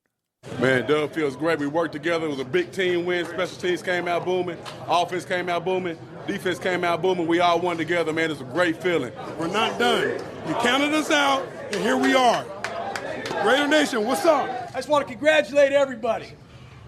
[SPEAKER 16] Man, dub feels great. We worked together. It was a big team win. Special teams came out booming. Offense came out booming. Defense came out booming. We all won together, man. It's a great feeling.
[SPEAKER 17] We're not done. You counted us out, and here we are. Raider Nation, what's up?
[SPEAKER 18] I just want to congratulate everybody.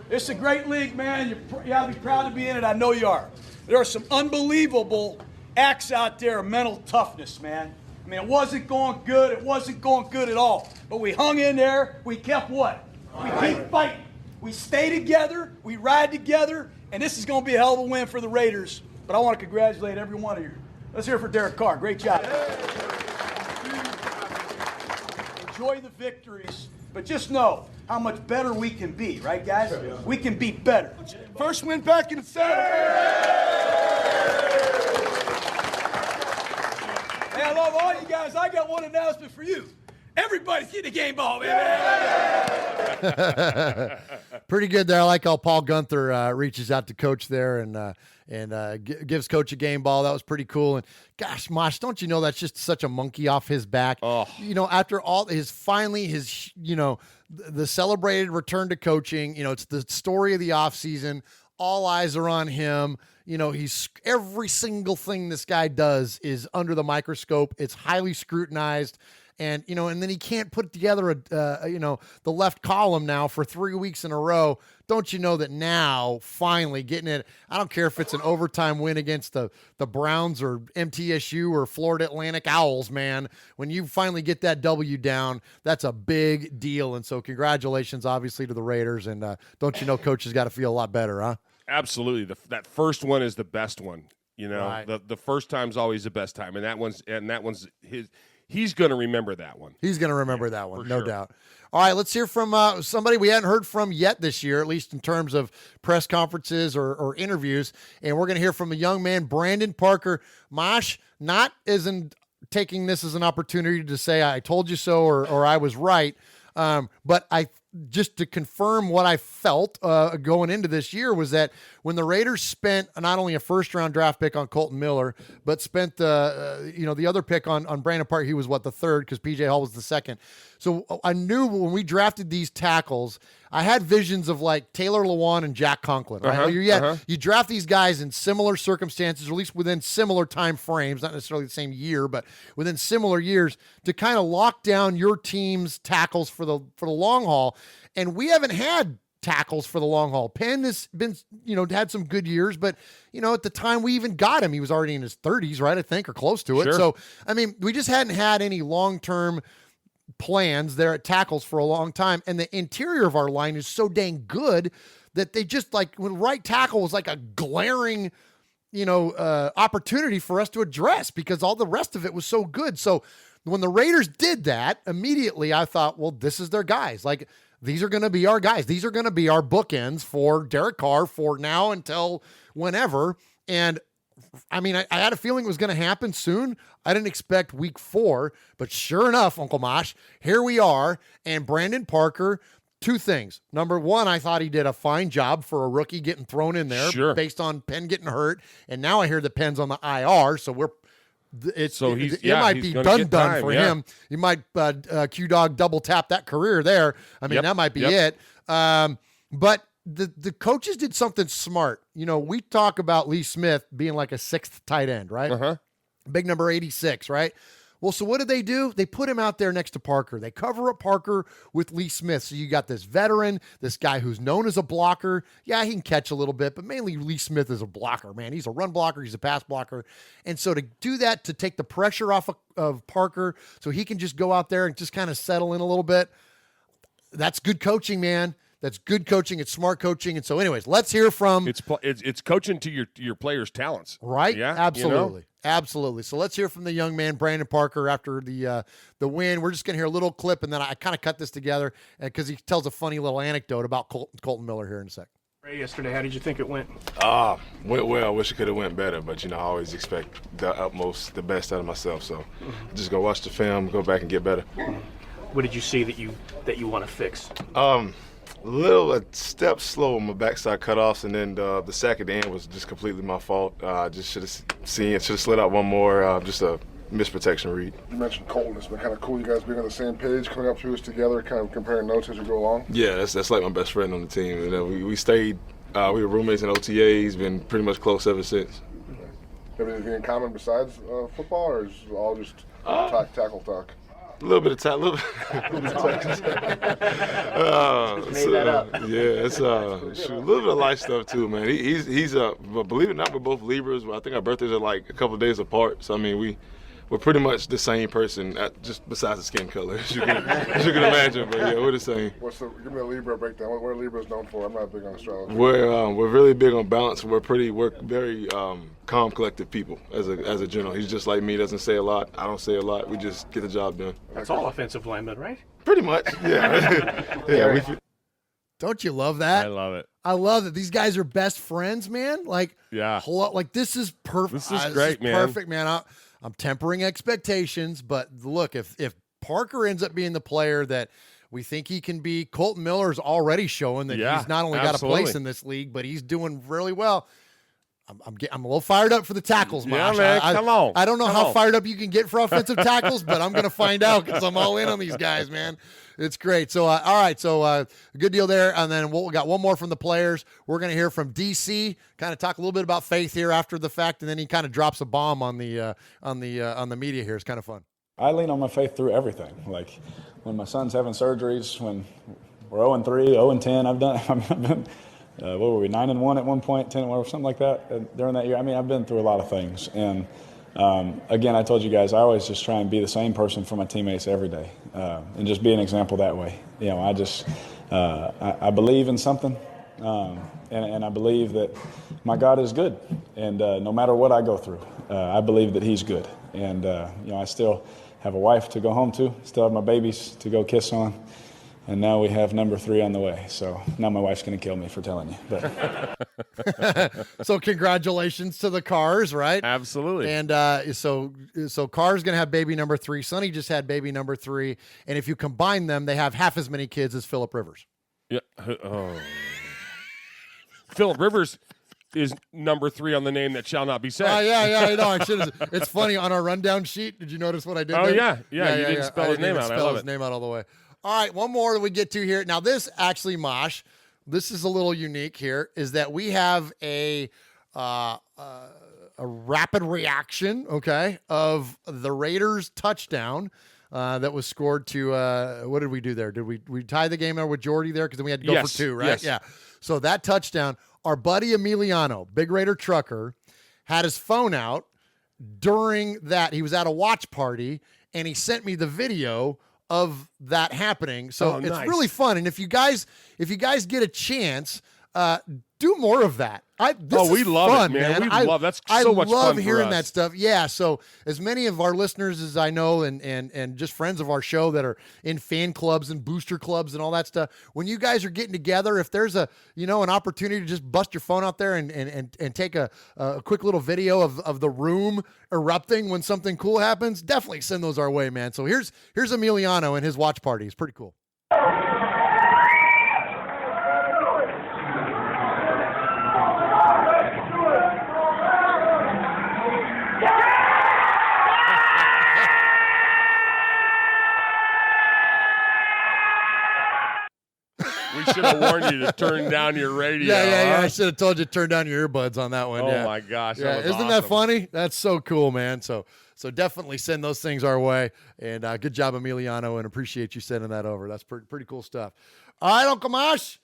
[SPEAKER 18] It's a great league, man. You ought to be proud to be in it. I know you are. There are some unbelievable acts out there of mental toughness, man. I mean, it wasn't going good. It wasn't going good at all. But we hung in there. We kept what? We keep fighting. We stay together. We ride together. And this is going to be a hell of a win for the Raiders. But I want to congratulate every one of you. Let's hear it for Derek Carr. Great job. Enjoy the victories. But just know how much better we can be. Right, guys? We can be better.
[SPEAKER 17] First win back in the saddle.
[SPEAKER 18] Hey, I love all you guys. I got one announcement for you. Everybody's getting a game ball, baby.
[SPEAKER 5] Pretty good there. I like how Paul Gunther reaches out to Coach there and gives Coach a game ball. That was pretty cool. And gosh, Mosh, don't you know that's just such a monkey off his back?
[SPEAKER 2] Oh.
[SPEAKER 5] You know, after all the celebrated return to coaching. You know, it's the story of the offseason. all eyes are on him. You know, he's every single thing this guy does is under the microscope. It's highly scrutinized. And, you know, and then he can't put together the left column now for 3 weeks in a row. Don't you know that now, finally getting it, I don't care if it's an overtime win against the Browns or MTSU or Florida Atlantic Owls, man. When you finally get that W down, that's a big deal. And so congratulations, obviously, to the Raiders. And don't you know Coach has got to feel a lot better, huh?
[SPEAKER 2] Absolutely. That first one is the best one. You know,
[SPEAKER 5] right.
[SPEAKER 2] the first time's always the best time. And that one's his. He's going to remember that one.
[SPEAKER 5] He's going to remember that one, no
[SPEAKER 2] sure.
[SPEAKER 5] doubt. All right, let's hear from somebody we hadn't heard from yet this year, at least in terms of press conferences or interviews. And we're going to hear from a young man, Brandon Parker. Mosh, not as in taking this as an opportunity to say I told you so or I was right, but just to confirm what I felt going into this year was that when the Raiders spent not only a first-round draft pick on Colton Miller, but spent the other pick on Brandon Parker, he was the third because P.J. Hall was the second. So I knew when we drafted these tackles, I had visions of like Taylor Lewan and Jack Conklin. Right? You draft these guys in similar circumstances, or at least within similar time frames, not necessarily the same year, but within similar years to kind of lock down your team's tackles for the long haul. And we haven't had tackles for the long haul. Penn has been, had some good years, but, at the time we even got him, he was already in his 30s, right? I think, or close to it.
[SPEAKER 2] Sure.
[SPEAKER 5] So, I mean, we just hadn't had any long-term plans there at tackles for a long time. And the interior of our line is so dang good that they just when right tackle was like a glaring, opportunity for us to address because all the rest of it was so good. So when the Raiders did that, immediately I thought, well, this is their guys. These are going to be our guys. These are going to be our bookends for Derek Carr for now until whenever. And I mean, I had a feeling it was going to happen soon. I didn't expect week 4, but sure enough, Uncle Mosh, here we are. And Brandon Parker, 2 things. Number 1, I thought he did a fine job for a rookie getting thrown in there based on Penn getting hurt. And now I hear the Penn's on the IR. So it might be done for him. You might Q-Dog double tap that career there. I mean, that might be it. But the coaches did something smart. We talk about Lee Smith being like a 6th tight end, right? Big number 86, right? Well, so what did they do? They put him out there next to Parker. They cover up Parker with Lee Smith. So you got this veteran, this guy who's known as a blocker. Yeah, he can catch a little bit, but mainly Lee Smith is a blocker, man. He's a run blocker. He's a pass blocker. And so to do that, to take the pressure off of Parker so he can just go out there and just kind of settle in a little bit, that's good coaching, man. That's good coaching. It's smart coaching. And so anyways, let's hear from...
[SPEAKER 2] It's coaching to your players' talents.
[SPEAKER 5] Right?
[SPEAKER 2] Yeah.
[SPEAKER 5] Absolutely. Absolutely. So let's hear from the young man, Brandon Parker, after the win. We're just going to hear a little clip, and then I kind of cut this together because he tells a funny little anecdote about Colton Miller here in a sec.
[SPEAKER 19] Yesterday, how did you think it went?
[SPEAKER 20] Went well. I wish it could have went better, but I always expect the best out of myself. So just go watch the film, go back and get better.
[SPEAKER 19] What did you see that you want to fix?
[SPEAKER 20] A step slow on my backside cutoffs, and then the sack at the end was just completely my fault. Just should have slid out one more, just a misprotection read.
[SPEAKER 21] You mentioned Colton. It's been kind of cool you guys being on the same page, coming up through this together, kind of comparing notes as you go along.
[SPEAKER 20] Yeah, that's like my best friend on the team. We stayed, we were roommates in OTAs, been pretty much close ever since.
[SPEAKER 21] Have anything in common besides football, or is it all just tackle talk?
[SPEAKER 20] A little bit of time, a it's a little bit of life stuff too, man. He's but believe it or not, we're both Libras. I think our birthdays are like a couple of days apart. So I mean, we're pretty much the same person, just besides the skin color, as you can imagine. But yeah, we're the same.
[SPEAKER 21] Give me a Libra breakdown. What are Libras known for? I'm not big on astrology.
[SPEAKER 20] We're really big on balance. We're very calm, collected people as a general. He's just like me. Doesn't say a lot. I don't say a lot. We just get the job done.
[SPEAKER 19] That's all offensive linemen, right?
[SPEAKER 20] Pretty much. Yeah. Yeah.
[SPEAKER 5] Don't you love that?
[SPEAKER 2] I love it.
[SPEAKER 5] I love that these guys are best friends, man. This is perfect.
[SPEAKER 2] This is great, man.
[SPEAKER 5] Perfect, man. I'm tempering expectations, but look, if Parker ends up being the player that we think he can be, Colton Miller's already showing that he's not only got a place in this league, but he's doing really well. I'm a little fired up for the tackles, Mosh.
[SPEAKER 2] Yeah, man, come on.
[SPEAKER 5] I don't know
[SPEAKER 2] Come
[SPEAKER 5] how
[SPEAKER 2] on.
[SPEAKER 5] fired up you can get for offensive tackles, but I'm going to find out because I'm all in on these guys, man. It's great. So, all right. So, good deal there. And then we got one more from the players. We're going to hear from DC. Kind of talk a little bit about Faith here after the fact, and then he kind of drops a bomb on the media here. It's kind of fun.
[SPEAKER 1] I lean on my faith through everything. Like when my son's having surgeries, when we're 0-3, 0-10, I've been. What were we, 9-1 at one point, 10 or something like that during that year? I mean, I've been through a lot of things. And, again, I told you guys, I always just try and be the same person for my teammates every day and just be an example that way. You know, I believe in something, and I believe that my God is good. And no matter what I go through, I believe that he's good. And, I still have a wife to go home to, still have my babies to go kiss on. And now we have number 3 on the way. So now my wife's going to kill me for telling you. But
[SPEAKER 5] So congratulations to the Cars, right?
[SPEAKER 2] Absolutely.
[SPEAKER 5] And so Cars going to have baby number 3. Sonny just had baby number 3. And if you combine them, they have half as many kids as Phillip Rivers.
[SPEAKER 2] Yeah. Oh. Phillip Rivers is number 3 on the name that shall not be said.
[SPEAKER 5] Yeah, I know. I should have. It's funny on our rundown sheet. Did you notice what I did?
[SPEAKER 2] Oh,
[SPEAKER 5] there?
[SPEAKER 2] yeah. You didn't spell his name out. I love
[SPEAKER 5] his
[SPEAKER 2] it.
[SPEAKER 5] name out all the way. All right, one more that we get to here. Now, this actually, Mosh, this is a little unique here, is that we have a rapid reaction, okay, of the Raiders touchdown that was scored to, what did we do there? Did we tie the game there with Jordy there? Because then we had to go for 2, right?
[SPEAKER 2] Yes.
[SPEAKER 5] Yeah. So that touchdown, our buddy Emiliano, Big Raider Trucker, had his phone out during that. He was at a watch party, and he sent me the video of that happening. So it's
[SPEAKER 2] nice.
[SPEAKER 5] really fun. And if you guys get a chance, do more of that. We
[SPEAKER 2] love
[SPEAKER 5] fun,
[SPEAKER 2] it, man.
[SPEAKER 5] I
[SPEAKER 2] love that's so much fun.
[SPEAKER 5] I love
[SPEAKER 2] for
[SPEAKER 5] hearing
[SPEAKER 2] us.
[SPEAKER 5] that stuff. Yeah. So as many of our listeners as I know, and just friends of our show that are in fan clubs and booster clubs and all that stuff, when you guys are getting together, if there's an opportunity to just bust your phone out there and take a quick little video of the room erupting when something cool happens, definitely send those our way, man. So here's Emiliano and his watch party. It's pretty cool.
[SPEAKER 2] We should have warned you to turn down your radio.
[SPEAKER 5] Yeah.
[SPEAKER 2] Huh?
[SPEAKER 5] I should have told you to turn down your earbuds on that one.
[SPEAKER 2] Oh, my gosh.
[SPEAKER 5] Yeah.
[SPEAKER 2] That was
[SPEAKER 5] Isn't that
[SPEAKER 2] awesome.
[SPEAKER 5] funny? That's so cool, man. So definitely send those things our way. And good job, Emiliano, and appreciate you sending that over. That's pretty cool stuff. All right, Uncle Mosh.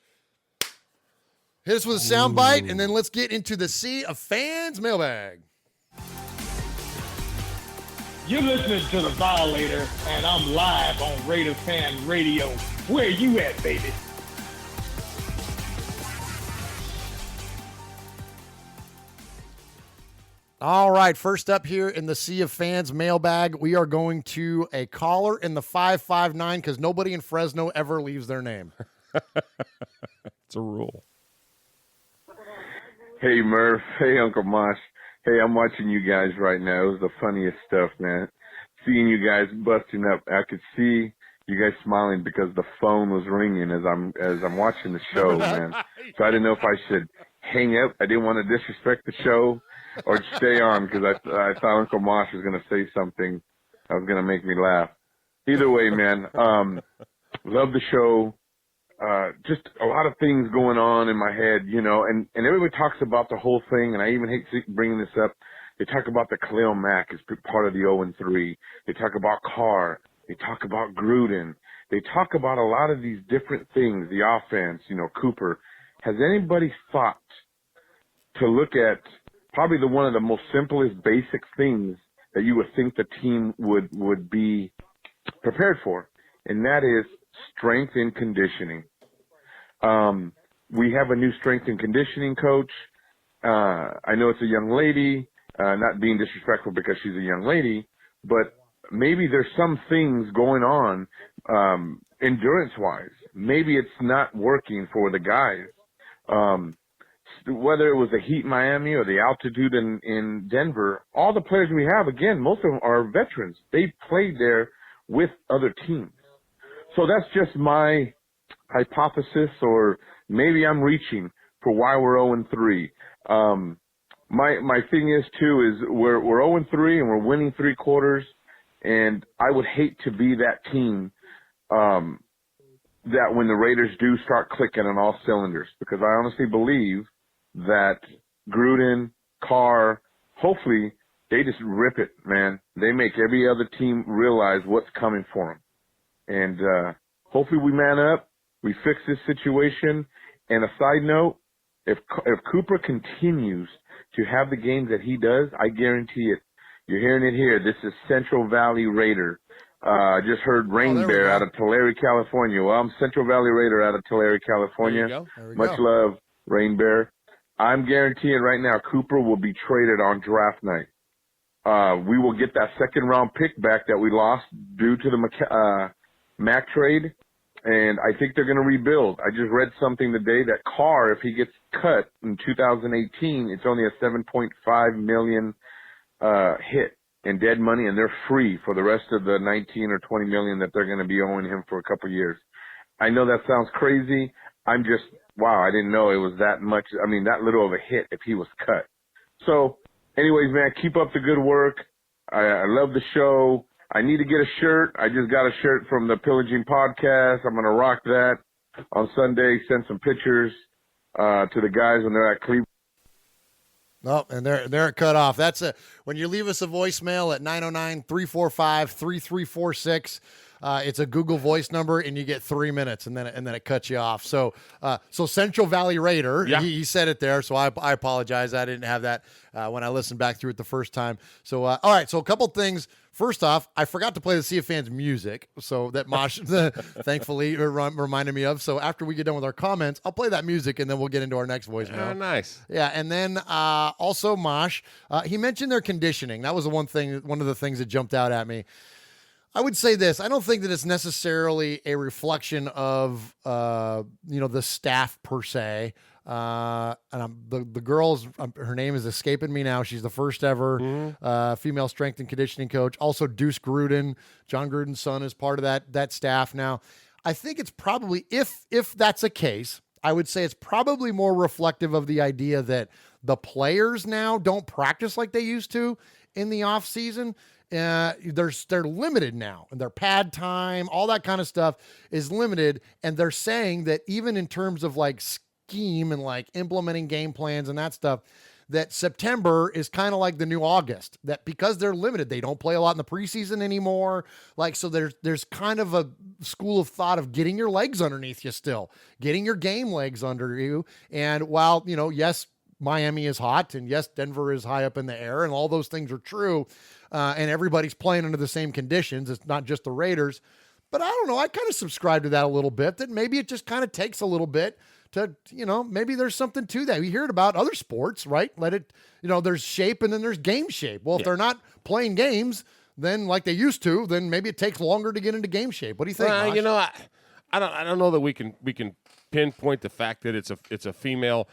[SPEAKER 5] Hit us with a sound bite, and then let's get into the Sea of Fans mailbag.
[SPEAKER 22] You're listening to The Violator, and I'm live on Raider Fan Radio. Where you at, baby?
[SPEAKER 5] All right, first up here in the Sea of Fans mailbag, we are going to a caller in the 559 because nobody in Fresno ever leaves their name.
[SPEAKER 2] It's a rule.
[SPEAKER 23] Hey, Murph. Hey, Uncle Mosh. Hey, I'm watching you guys right now. It was the funniest stuff, man. Seeing you guys busting up. I could see you guys smiling because the phone was ringing as I'm watching the show, man. So I didn't know if I should hang up. I didn't want to disrespect the show or stay on because I thought Uncle Mosh was going to say something that was going to make me laugh. Either way, man, love the show. Just a lot of things going on in my head, and everybody talks about the whole thing, and I even hate bringing this up. They talk about the Khalil Mack as part of the 0-3. They talk about Carr. They talk about Gruden. They talk about a lot of these different things, the offense, Cooper. Has anybody thought to look at probably one of the most simplest basic things that you would think the team would be prepared for, and that is strength and conditioning. We have a new strength and conditioning coach. I know it's a young lady, not being disrespectful because she's a young lady, but maybe there's some things going on endurance-wise. Maybe it's not working for the guys. Whether it was the heat in Miami or the altitude in Denver, all the players we have, again, most of them are veterans. They played there with other teams. So that's just my hypothesis, or maybe I'm reaching for why we're 0-3. my thing is too is we're 0-3 and we're winning 3 quarters, and I would hate to be that team that when the Raiders do start clicking on all cylinders, because I honestly believe that Gruden, Carr, hopefully they just rip it, man. They make every other team realize what's coming for them, and hopefully we man up, we fix this situation. And a side note, if Cooper continues to have the games that he does, I guarantee it. You're hearing it here. This is Central Valley Raider. I just heard Rain Bear out of Tulare, California. Well, I'm Central Valley Raider out of Tulare, California. Much love, Rain Bear. I'm guaranteeing right now Cooper will be traded on draft night. We will get that second-round pick back that we lost due to the Mac trade, and I think they're going to rebuild. I just read something today that Carr, if he gets cut in 2018, it's only a $7.5 million hit in dead money, and they're free for the rest of the 19 or 20 million that they're going to be owing him for a couple of years. I know that sounds crazy. I'm just, wow, I didn't know it was that much. I mean, that little of a hit if he was cut. So, anyways, man, keep up the good work. I love the show. I need to get a shirt. I just got a shirt from the Pillaging Podcast. I'm going to rock that on Sunday, send some pictures to the guys when they're at Cleveland.
[SPEAKER 5] Oh, and they're cut off. That's when you leave us a voicemail at 909-345-3346. It's a Google Voice number, and you get 3 minutes, and then it cuts you off. So Central Valley Raider, he said it there. So I apologize. I didn't have that when I listened back through it the first time. So all right. So a couple things. First off, I forgot to play the Sea of Fans music, so that Mosh thankfully reminded me of. So after we get done with our comments, I'll play that music, and then we'll get into our next voicemail.
[SPEAKER 2] Oh, nice.
[SPEAKER 5] Yeah, and then also Mosh, he mentioned their conditioning. That was one of the things that jumped out at me. I would say this. I don't think that it's necessarily a reflection of the staff per se. And the girl's her name is escaping me now. She's the first ever female strength and conditioning coach. Also, Deuce Gruden, John Gruden's son, is part of that staff now. I think it's probably, if that's a case, I would say it's probably more reflective of the idea that the players now don't practice like they used to in the off season. They're limited now, and their pad time, all that kind of stuff is limited. And they're saying that even in terms of like scheme and like implementing game plans and that stuff, that September is kind of like the new August, that because they're limited, they don't play a lot in the preseason anymore. Like, so there's kind of a school of thought of getting your legs underneath you still, getting your game legs under you. And while, yes, Miami is hot, and yes, Denver is high up in the air, and all those things are true. And everybody's playing under the same conditions. It's not just the Raiders, but I don't know. I kind of subscribe to that a little bit, that maybe it just kind of takes a little bit to, maybe there's something to that. We hear it about other sports, right? Let it, there's shape and then there's game shape. Well, if they're not playing games, then like they used to, then maybe it takes longer to get into game shape. What do you think?
[SPEAKER 2] I don't know that we can pinpoint the fact that it's a female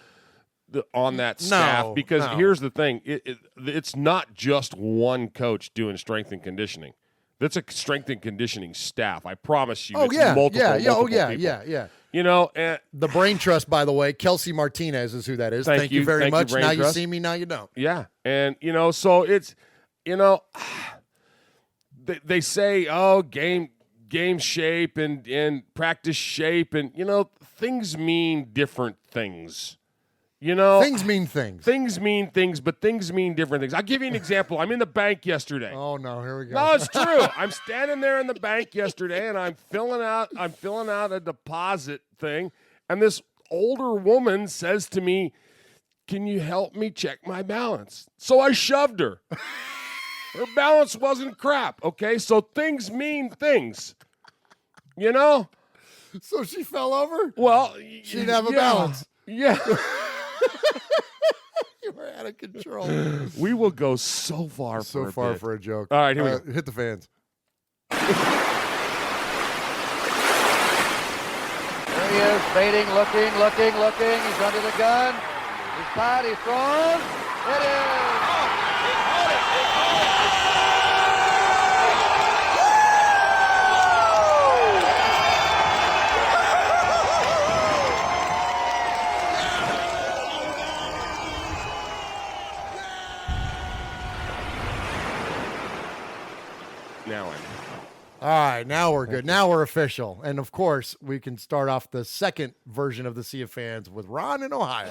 [SPEAKER 2] on that staff, because here's the thing. It's not just one coach doing strength and conditioning. That's a strength and conditioning staff. I promise you. Multiple people.
[SPEAKER 5] Yeah.
[SPEAKER 2] And
[SPEAKER 5] the Brain Trust, by the way, Kelsey Martinez is who that is. Thank you very much. Now you see me, now you don't.
[SPEAKER 2] Yeah. And, so it's, they say, game shape and practice shape, and, things mean different things.
[SPEAKER 5] Things mean things.
[SPEAKER 2] Things mean things, but things mean different things. I'll give you an example. I'm in the bank yesterday.
[SPEAKER 5] Oh no, here we go.
[SPEAKER 2] No, it's true. I'm standing there in the bank yesterday, and I'm filling out a deposit thing, and this older woman says to me, "Can you help me check my balance?" So I shoved her. Her balance wasn't crap. Okay, so things mean things.
[SPEAKER 5] So she fell over?
[SPEAKER 2] Well,
[SPEAKER 5] she didn't have a balance.
[SPEAKER 2] Yeah.
[SPEAKER 5] You were out of control.
[SPEAKER 2] We will go so far
[SPEAKER 5] for a joke.
[SPEAKER 2] All right, here we go.
[SPEAKER 5] Hit the fans.
[SPEAKER 3] There he is, fading, looking. He's under the gun. He's caught, he's thrown. It is.
[SPEAKER 4] now in.
[SPEAKER 5] All right, now we're good. Now we're official. And, of course, we can start off the second version of the Sea of Fans with Ron in Ohio.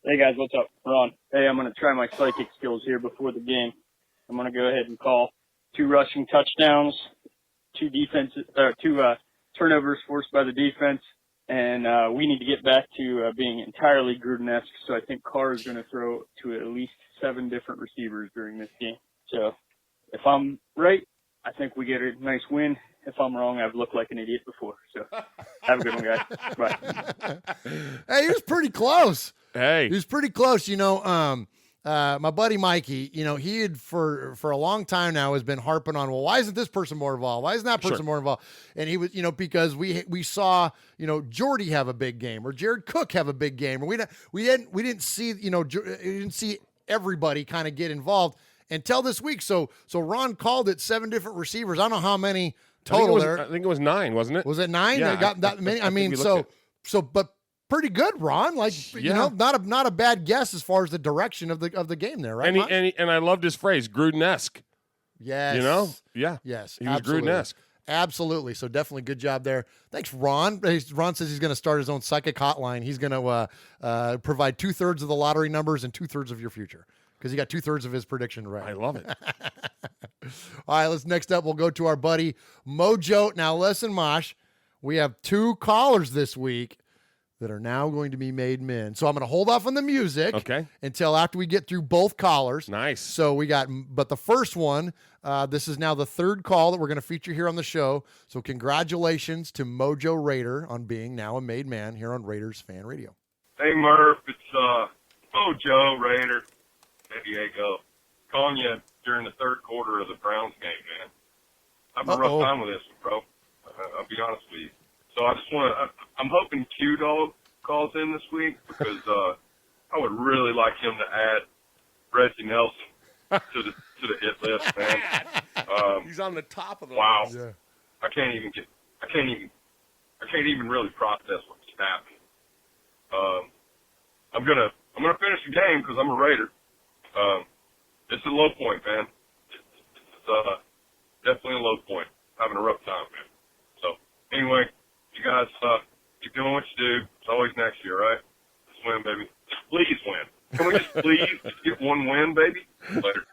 [SPEAKER 6] Hey, guys, what's up? Ron. Hey, I'm going to try my psychic skills here before the game. I'm going to go ahead and call 2 rushing touchdowns, 2 turnovers forced by the defense, and we need to get back to being entirely Gruden-esque, so I think Carr is going to throw to at least 7 different receivers during this game. So if I'm right, I think we get a nice win. If I'm wrong, I've looked like an idiot before. So have a good one, guys. Bye.
[SPEAKER 5] Hey, he was pretty close.
[SPEAKER 4] Hey.
[SPEAKER 5] He was pretty close. My buddy Mikey, he had for a long time now has been harping on, well, why isn't this person more involved? Why isn't that person more involved? And he was, because we saw, Jordy have a big game or Jared Cook have a big game, or we didn't see everybody kind of get involved until this week. So Ron called it 7 different receivers. I don't know how many total there.
[SPEAKER 4] I think it was 9, wasn't it?
[SPEAKER 5] Was it 9?
[SPEAKER 4] Yeah,
[SPEAKER 5] They got that many. I mean, but pretty good, Ron. Like, not a bad guess as far as the direction of the game there, right?
[SPEAKER 4] And I loved his phrase, Gruden-esque.
[SPEAKER 5] Yes.
[SPEAKER 4] Yeah.
[SPEAKER 5] Yes.
[SPEAKER 4] He was
[SPEAKER 5] absolutely.
[SPEAKER 4] Gruden-esque.
[SPEAKER 5] Absolutely. So definitely good job there. Thanks, Ron. Ron says he's going to start his own psychic hotline. He's going to provide 2/3 of the lottery numbers and 2/3 of your future, because he got 2/3 of his prediction right.
[SPEAKER 4] I love it.
[SPEAKER 5] All right, next up, we'll go to our buddy Mojo. Now, listen, Mosh, we have 2 callers this week that are now going to be made men. So I'm going to hold off on the music until after we get through both callers.
[SPEAKER 4] Nice.
[SPEAKER 5] So but the first one, this is now the 3rd call that we're going to feature here on the show. So congratulations to Mojo Raider on being now a made man here on Raiders Fan Radio.
[SPEAKER 8] Hey, Murph, it's Mojo Raider, San Diego, calling you during the 3rd quarter of the Browns game, man. I'm having a rough time with this one, bro. I'll be honest with you. So I just I'm hoping Q-Dog calls in this week, because I would really like him to add Reggie Nelson to the hit list, man.
[SPEAKER 4] He's on the top of the
[SPEAKER 8] list.
[SPEAKER 4] Yeah.
[SPEAKER 8] I can't even really process what's happening. I'm gonna finish the game because I'm a Raider. It's a low point, man. It's definitely a low point. Having a rough time, man. So anyway, you guys keep doing what you do. It's always next year, right? Just win, baby. Just please win. Can we just please get one win, baby? Later.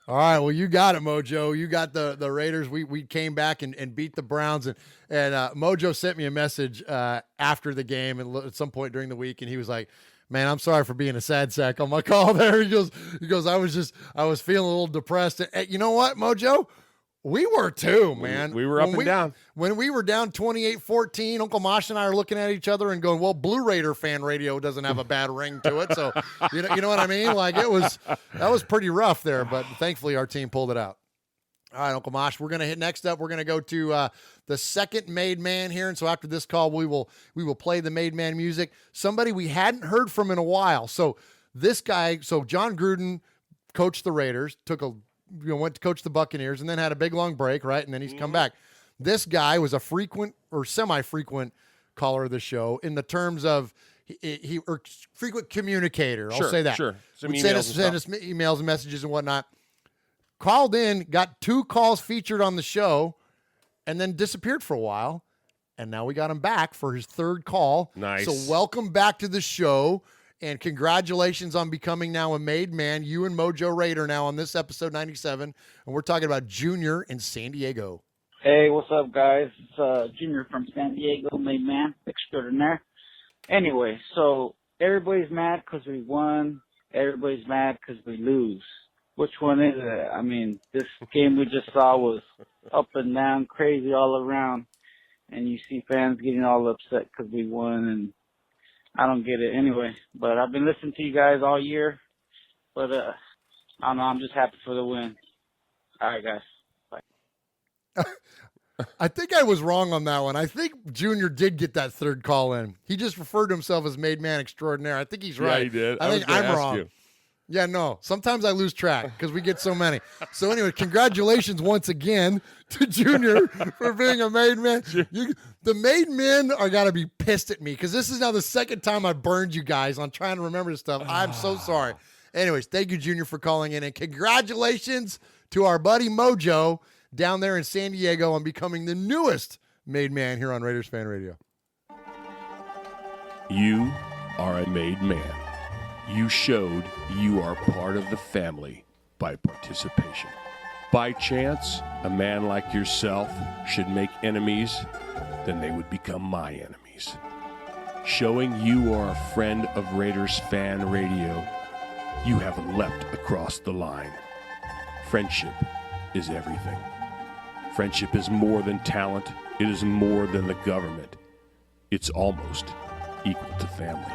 [SPEAKER 5] All right, well, you got it, Mojo. You got the Raiders. We came back and beat the Browns, and Mojo sent me a message after the game and at some point during the week, and he was like, man, I'm sorry for being a sad sack on my call there. He goes, I was feeling a little depressed. And, you know what, Mojo? We were too, man.
[SPEAKER 4] We were up and down.
[SPEAKER 5] When we were down 28-14, Uncle Mosh and I are looking at each other and going, well, Blue Raider Fan Radio doesn't have a bad ring to it. So, you know what I mean? Like, that was pretty rough there, but thankfully our team pulled it out. All right, Uncle Mosh, we're going to hit next up. We're going to go to the second made man here. And so after this call, we will play the made man music. Somebody we hadn't heard from in a while. So this guy, John Gruden coached the Raiders, went to coach the Buccaneers, and then had a big long break, right? And then he's come back. This guy was a frequent or semi-frequent caller of the show in the terms of he or frequent communicator. I'll say that.
[SPEAKER 4] Sure.
[SPEAKER 5] Send us emails and messages and whatnot. Called in, got 2 calls featured on the show, and then disappeared for a while. And now we got him back for his 3rd call.
[SPEAKER 4] Nice.
[SPEAKER 5] So welcome back to the show. And congratulations on becoming now a made man. You and Mojo Raider now on this episode 97. And we're talking about Junior in San Diego.
[SPEAKER 24] Hey, what's up, guys? It's Junior from San Diego, made man extraordinaire. Anyway, so everybody's mad because we won. Everybody's mad because we lose. Which one is it? I mean, this game we just saw was up and down, crazy all around. And you see fans getting all upset because we won, and I don't get it anyway. But I've been listening to you guys all year. But I don't know. I'm just happy for the win. All right, guys. Bye.
[SPEAKER 5] I think I was wrong on that one. I think Junior did get that 3rd call in. He just referred to himself as made man extraordinaire. I think he's right.
[SPEAKER 4] Yeah, he did.
[SPEAKER 5] I think I'm wrong. You. Yeah, no. Sometimes I lose track because we get so many. So anyway, congratulations once again to Junior for being a made man. The made men are got to be pissed at me because this is now the 2nd time I burned you guys on trying to remember this stuff. I'm so sorry. Anyways, thank you, Junior, for calling in. And congratulations to our buddy Mojo down there in San Diego on becoming the newest made man here on Raiders Fan Radio.
[SPEAKER 2] You are a made man. You showed you are part of the family by participation. By chance, a man like yourself should make enemies, then they would become my enemies. Showing you are a friend of Raiders Fan Radio, you have leapt across the line. Friendship is everything. Friendship is more than talent. It is more than the government. It's almost equal to family.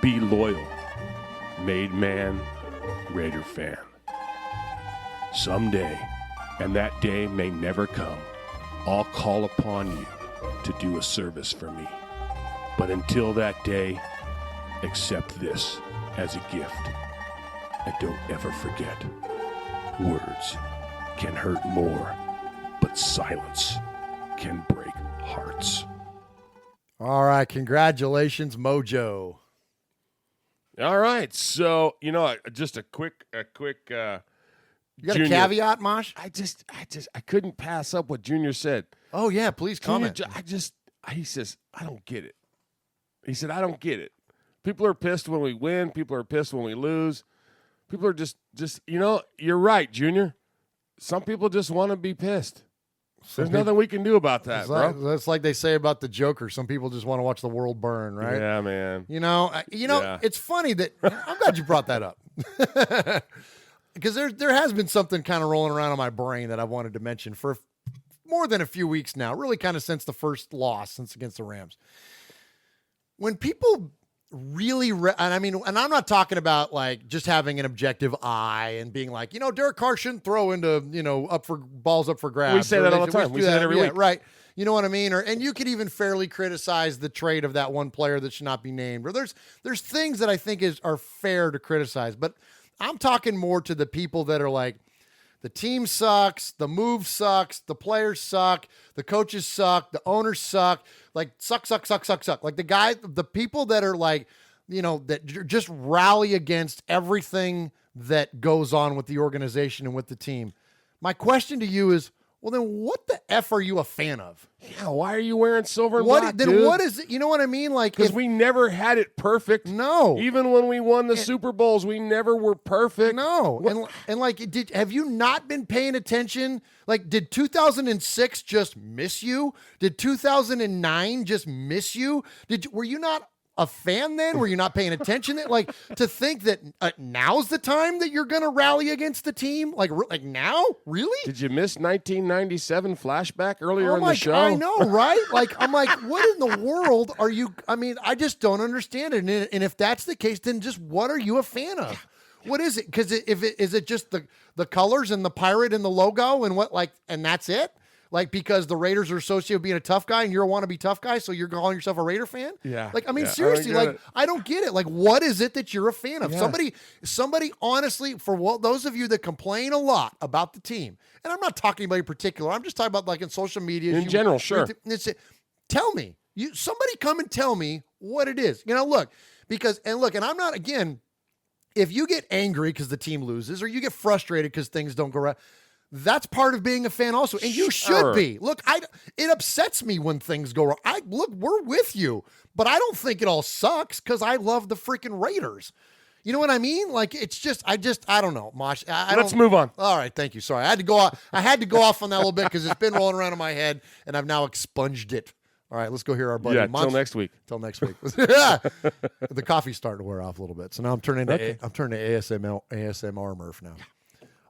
[SPEAKER 2] Be loyal. Made man, Raider fan. Someday, and that day may never come, I'll call upon you to do a service for me. But until that day, accept this as a gift. And don't ever forget, words can hurt more, but silence can break hearts.
[SPEAKER 5] All right, congratulations, Mojo.
[SPEAKER 4] All right, so just a quick.
[SPEAKER 5] You got
[SPEAKER 4] Junior,
[SPEAKER 5] a caveat, Mosh?
[SPEAKER 4] I couldn't pass up what Junior said.
[SPEAKER 5] Oh yeah, please comment.
[SPEAKER 4] He says, I don't get it. He said, I don't get it. People are pissed when we win. People are pissed when we lose. People are just you're right, Junior. Some people just want to be pissed. There's nothing we can do about that, bro.
[SPEAKER 5] That's like they say about the Joker. Some people just want to watch the world burn, right?
[SPEAKER 4] Yeah, man.
[SPEAKER 5] Yeah. It's funny that I'm glad you brought that up because there has been something kind of rolling around in my brain that I wanted to mention for more than a few weeks now, really kind of since the first loss, since against the Rams. When people really, and I'm not talking about like just having an objective eye and being like, Derek Carr shouldn't throw into, balls up for grabs.
[SPEAKER 4] We say that all the time. We say that every week.
[SPEAKER 5] Right. You know what I mean? And you could even fairly criticize the trade of that one player that should not be named. Or there's things that I think are fair to criticize, but I'm talking more to the people that are like, the team sucks, the move sucks, the players suck, the coaches suck, the owners suck, like suck. Like the people that are like, that just rally against everything that goes on with the organization and with the team. My question to you is, well, then what the F are you a fan of?
[SPEAKER 4] Yeah, why are you wearing silver and black,
[SPEAKER 5] then
[SPEAKER 4] dude?
[SPEAKER 5] what is it? You know what I mean? Like,
[SPEAKER 4] because we never had it perfect.
[SPEAKER 5] No.
[SPEAKER 4] Even when we won the Super Bowls, we never were perfect.
[SPEAKER 5] No. And like, have you not been paying attention? Like, did 2006 just miss you? Did 2009 just miss you? Were you not a fan then? Were you not paying attention? Like, to think that now's the time that you're going to rally against the team? Like now? Really?
[SPEAKER 4] Did you miss 1997 flashback earlier in the show?
[SPEAKER 5] I know, right? Like, I'm like, what in the world are you? I mean, I just don't understand it. And if that's the case, then just what are you a fan of? What is it? Because is it just the colors and the pirate and the logo and and that's it? Like, because the Raiders are associated with being a tough guy and you're a wannabe tough guy, so you're calling yourself a Raider fan?
[SPEAKER 4] Yeah.
[SPEAKER 5] Like, I mean, seriously, I don't get it. Like, what is it that you're a fan of?
[SPEAKER 4] Yeah.
[SPEAKER 5] Somebody, honestly, those of you that complain a lot about the team, and I'm not talking about in particular, I'm just talking about like in social media.
[SPEAKER 4] In general, sure.
[SPEAKER 5] Tell me. Somebody come and tell me what it is. Look, and I'm not, again, if you get angry because the team loses or you get frustrated because things don't go right, that's part of being a fan also. And you should be. Look, it upsets me when things go wrong. We're with you, but I don't think it all sucks because I love the freaking Raiders. You know what I mean? Like, it's just, I don't know, Mosh.
[SPEAKER 4] Let's move on.
[SPEAKER 5] All right. Thank you. Sorry. I had to go off on that a little bit because it's been rolling around in my head and I've now expunged it. All right, let's go hear our buddy.
[SPEAKER 4] Yeah, till next week.
[SPEAKER 5] Till next week. The coffee's starting to wear off a little bit. So now I'm turning to ASMR Murph now.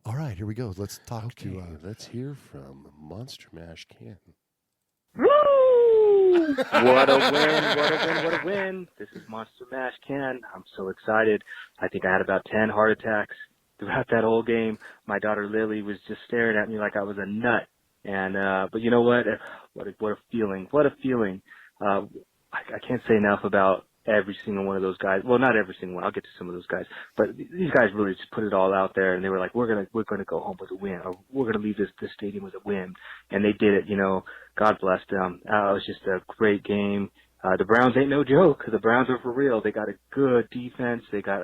[SPEAKER 5] All right, here we go. Let's talk to.
[SPEAKER 4] Let's hear from Monster Mash Canton.
[SPEAKER 7] Woo! What a win! What a win! This is Monster Mash Can. I'm so excited. I think I had about 10 heart attacks throughout that whole game. My daughter Lily was just staring at me like I was a nut. And but you know what? What a feeling! What a feeling! I can't say enough about every single one of those guys. Well, not every single one. I'll get to some of those guys, but these guys really just put it all out there, and they were like, "We're gonna go home with a win, or we're gonna leave this stadium with a win," and they did it. God bless them. It was just a great game. The Browns ain't no joke. The Browns are for real. They got a good defense. They got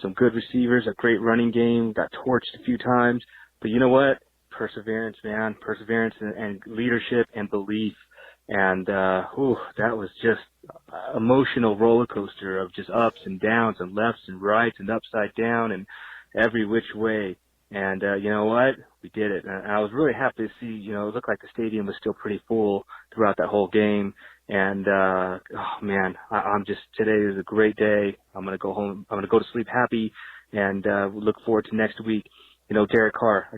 [SPEAKER 7] some good receivers, a great running game. Got torched a few times, but you know what? perseverance, man, perseverance and leadership and belief. And, that was just emotional roller coaster of just ups and downs and lefts and rights and upside down and every which way. And, you know what? We did it. And I was really happy to see, it looked like the stadium was still pretty full throughout that whole game. And, today is a great day. I'm going to go home. I'm going to go to sleep happy and, look forward to next week. Derek Carr,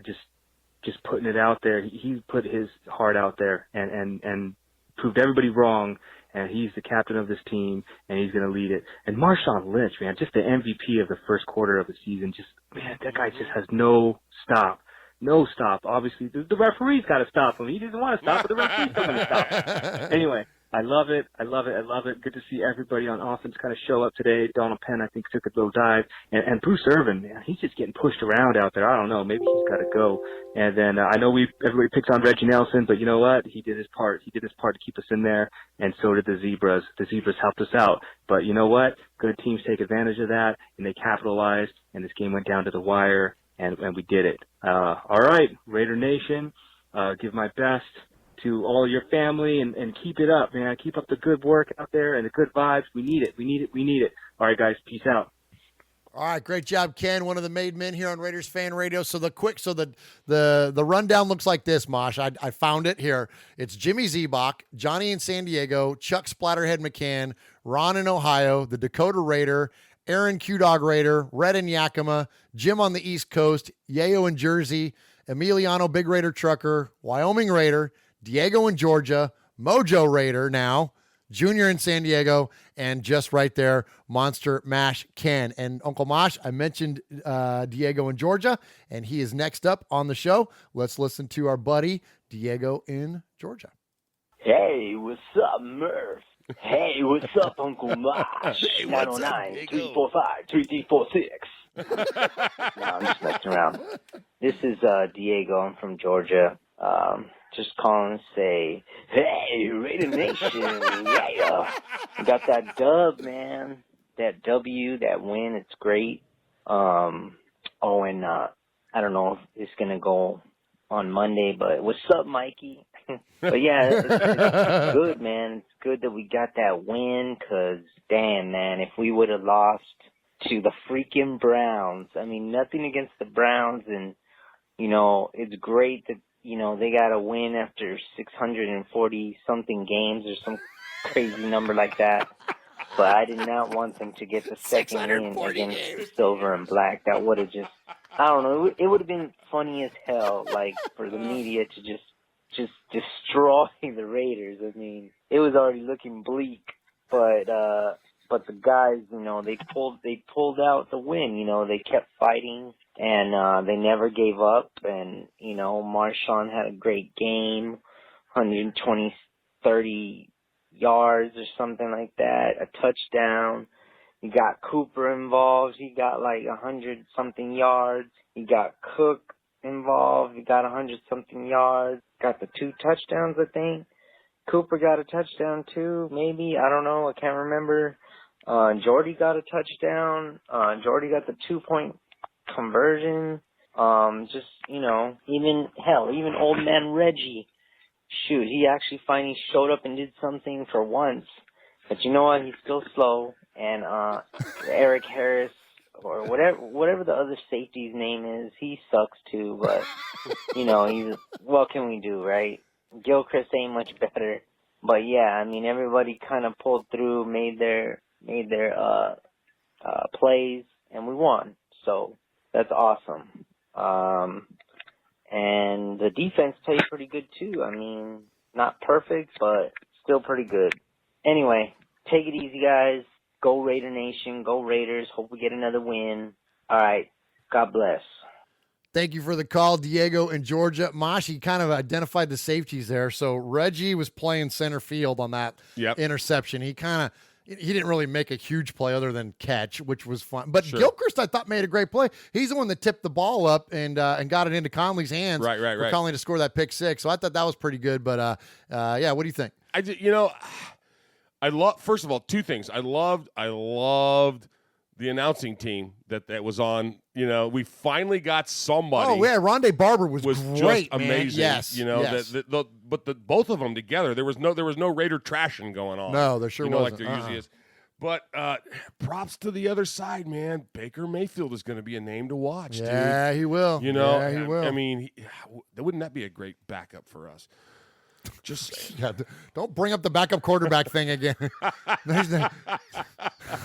[SPEAKER 7] just putting it out there. He put his heart out there and proved everybody wrong, and he's the captain of this team, and he's going to lead it. And Marshawn Lynch, man, just the MVP of the first quarter of the season. That guy just has no stop. No stop. Obviously, the referee's got to stop him. He doesn't want to stop, but the referee's still going to stop him. Anyway, I love it. I love it. I love it. Good to see everybody on offense kind of show up today. Donald Penn, I think, took a little dive. And Bruce Irvin, man, he's just getting pushed around out there. I don't know. Maybe he's got to go. And then I know everybody picks on Reggie Nelson, but you know what? He did his part. He did his part to keep us in there, and so did the Zebras. The Zebras helped us out. But you know what? Good teams take advantage of that, and they capitalized, and this game went down to the wire, and we did it. All right, Raider Nation, give my best to all your family and keep it up, man. Keep up the good work out there and the good vibes. We need it. We need it. We need it. All right, guys. Peace out.
[SPEAKER 5] All right, great job, Ken. One of the made men here on Raiders Fan Radio. So the rundown looks like this, Mosh. I found it here. It's Jimmy Zebach, Johnny in San Diego, Chuck Splatterhead McCann, Ron in Ohio, the Dakota Raider, Aaron Q-Dog Raider, Red in Yakima, Jim on the East Coast, Yayo in Jersey, Emiliano Big Raider Trucker, Wyoming Raider, Diego in Georgia, Mojo Raider now, Junior in San Diego, and just right there, Monster Mash Ken. And Uncle Mosh, I mentioned Diego in Georgia, and he is next up on the show. Let's listen to our buddy Diego in Georgia.
[SPEAKER 9] Hey, what's up, Murph? Hey, what's up, Uncle Mosh?
[SPEAKER 5] Hey, what's up,
[SPEAKER 9] 909-345-3346. No, I'm just messing around. This is Diego. I'm from Georgia. Just calling to say, hey, Raider Nation, yeah. Got that dub, man. That W, that win, it's great. I don't know if it's going to go on Monday, but what's up, Mikey? But yeah, it's good, man. It's good that we got that win, because, damn, man, if we would have lost to the freaking Browns, I mean, nothing against the Browns, and, it's great that, they got a win after 640-something games or some crazy number like that. But I did not want them to get the second win against the Silver and Black. That would have just, I don't know, it would have been funny as hell, like, for the media to just destroy the Raiders. I mean, it was already looking bleak, but the guys, they pulled out the win. They kept fighting, and they never gave up. And Marshawn had a great game, 120, 30 yards or something like that, a touchdown. You got Cooper involved. He got like 100-something yards. You got Cook involved. He got 100-something yards. Got the 2 touchdowns, I think. Cooper got a touchdown too, maybe. I don't know. I can't remember. Jordy got a touchdown. Jordy got the 2-point conversion. Even old man Reggie. Shoot, he actually finally showed up and did something for once. But you know what? He's still slow. And Eric Harris, or whatever the other safety's name is, he sucks too. But what can we do, right? Gilchrist ain't much better. But yeah, I mean, everybody kind of pulled through, made their plays, and we won. So that's awesome. And the defense played pretty good too. I mean, not perfect, but still pretty good. Anyway, take it easy, guys. Go Raider Nation. Go Raiders. Hope we get another win. All right. God bless.
[SPEAKER 5] Thank you for the call, Diego in Georgia. Moshi kind of identified the safeties there. So Reggie was playing center field on that interception. He didn't really make a huge play other than catch, which was fun. But sure. Gilchrist, I thought, made a great play. He's the one that tipped the ball up and got it into Conley's hands for Conley to score that pick six. So I thought that was pretty good. But yeah, what do you think?
[SPEAKER 4] I love. First of all, 2 things. I loved the announcing team that was on. We finally got somebody.
[SPEAKER 5] Oh yeah, Rondé Barber was
[SPEAKER 4] just
[SPEAKER 5] great, man.
[SPEAKER 4] amazing.
[SPEAKER 5] Yes, yes.
[SPEAKER 4] But both of them together, there was no Raider trashing going on.
[SPEAKER 5] No, there sure wasn't.
[SPEAKER 4] Like there usually is. But props to the other side, man. Baker Mayfield is going to be a name to watch, dude.
[SPEAKER 5] Yeah, he will. Yeah, he will.
[SPEAKER 4] I mean, wouldn't that be a great backup for us? Just
[SPEAKER 5] don't bring up the backup quarterback thing again.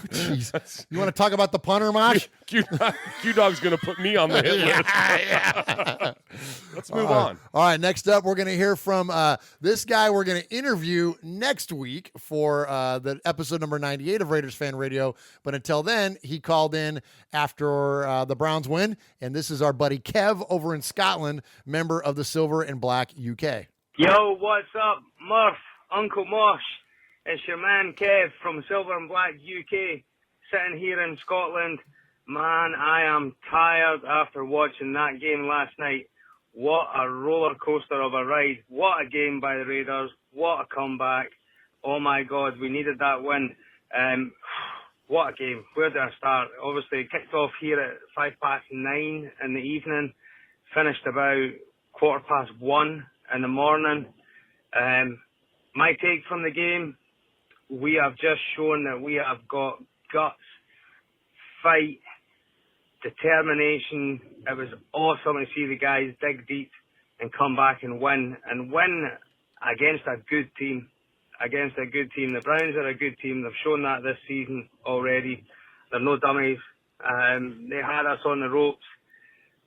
[SPEAKER 5] Jeez. You want to talk about the punter, Mosh?
[SPEAKER 4] Q-Dog's going to put me on the hit list. Let's move on.
[SPEAKER 5] All right, next up, we're going to hear from this guy we're going to interview next week for the episode number 98 of Raiders Fan Radio. But until then, he called in after the Browns win, and this is our buddy Kev over in Scotland, member of the Silver and Black UK.
[SPEAKER 10] Yo, what's up, Murph, Uncle Mosh? It's your man Kev from Silver and Black UK, sitting here in Scotland. Man, I am tired after watching that game last night. What a roller coaster of a ride. What a game by the Raiders. What a comeback. Oh my God, we needed that win. What a game. Where did I start? Obviously, kicked off here at 9:05 in the evening, finished about 1:15 in the morning. My take from the game, we have just shown that we have got guts, fight, determination. It was awesome to see the guys dig deep and come back and win against a good team. The Browns are a good team. They've shown that this season already. They're no dummies. They had us on the ropes.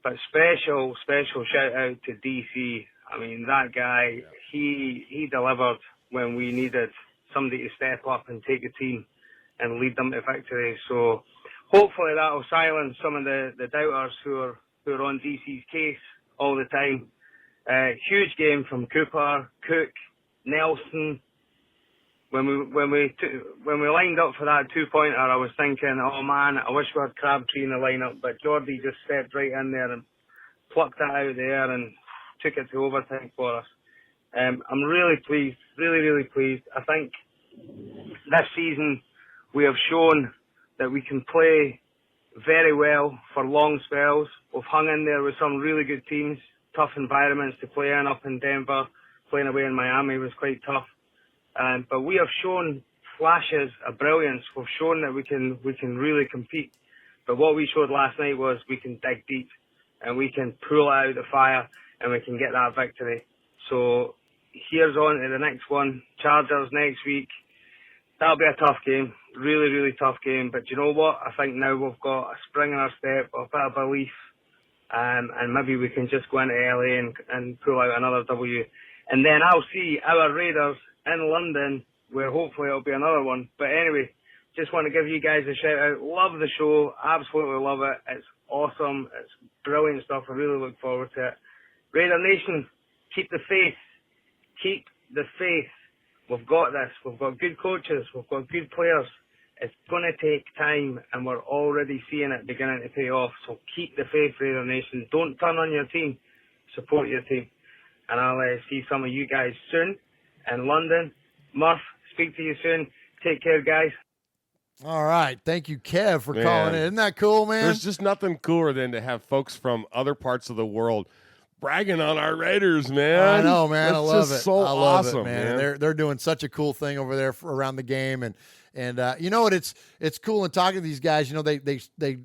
[SPEAKER 10] But special shout out to DC. I mean, that guy, he delivered when we needed somebody to step up and take the team and lead them to victory. So hopefully that will silence some of the doubters who are on DC's case all the time. Huge game from Cooper, Cook, Nelson. When we lined up for that 2-pointer, I was thinking, oh man, I wish we had Crabtree in the lineup, but Jordy just stepped right in there and plucked that out of the air and took it to overtime for us. I'm really pleased, really pleased. I think this season we have shown that we can play very well for long spells. We've hung in there with some really good teams, tough environments to play in up in Denver. Playing away in Miami was quite tough. But we have shown flashes of brilliance. We've shown that we can really compete. But what we showed last night was we can dig deep and we can pull out the fire and we can get that victory. So here's on to the next one. Chargers next week. That'll be a tough game. Really tough game. But you know what? I think now we've got a spring in our step, a bit of belief. And maybe we can just go into LA and pull out another W. And then I'll see our Raiders in London, where hopefully it'll be another one. But anyway, just want to give you guys a shout out. Love the show. Absolutely love it. It's awesome. It's brilliant stuff. I really look forward to it. Raider Nation, keep the faith. Keep the faith. We've got this. We've got good coaches. We've got good players. It's going to take time, and we're already seeing it beginning to pay off. So keep the faith, Raider Nation. Don't turn on your team. Support your team. And I'll see some of you guys soon in London. Murph, speak to you soon. Take care, guys.
[SPEAKER 5] All right. Thank you, Kev, for calling in. Isn't that cool, man?
[SPEAKER 4] There's just nothing cooler than to have folks from other parts of the world bragging on our Raiders, man.
[SPEAKER 5] I know, man.
[SPEAKER 4] That's
[SPEAKER 5] I love
[SPEAKER 4] just
[SPEAKER 5] it.
[SPEAKER 4] so
[SPEAKER 5] I love
[SPEAKER 4] awesome,
[SPEAKER 5] it, man.
[SPEAKER 4] man.
[SPEAKER 5] They're doing such a cool thing over there around the game, and you know what? It's cool in talking to these guys. You know, they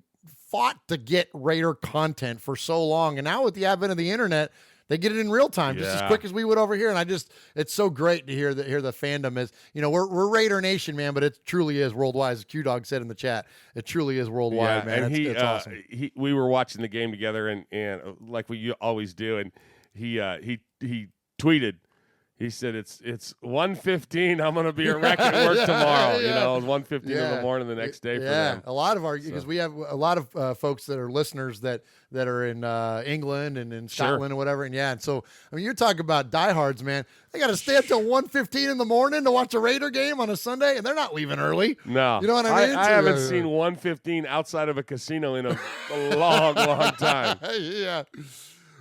[SPEAKER 5] fought to get Raider content for so long, and now with the advent of the internet, they get it in real time just as quick as we would over here. And it's so great to hear the fandom is, you know, we're Raider Nation, man, but it truly is worldwide. As Q-Dog said in the chat, it trually is worldwide, man.
[SPEAKER 4] And
[SPEAKER 5] it's awesome.
[SPEAKER 4] We were watching the game together and like we always do. And he tweeted, he said, it's 1:15. I'm going to be a wreck at work tomorrow. You know, it's 1:15 in the morning the next day for them.
[SPEAKER 5] A lot of because we have a lot of folks that are listeners that are in England and in Scotland and whatever. And so, I mean, you're talking about diehards, man. They got to stay up till 1:15 in the morning to watch a Raider game on a Sunday, and they're not leaving early.
[SPEAKER 4] No.
[SPEAKER 5] You know what I mean?
[SPEAKER 4] I haven't seen 1:15 outside of a casino in a long time.
[SPEAKER 5] Yeah.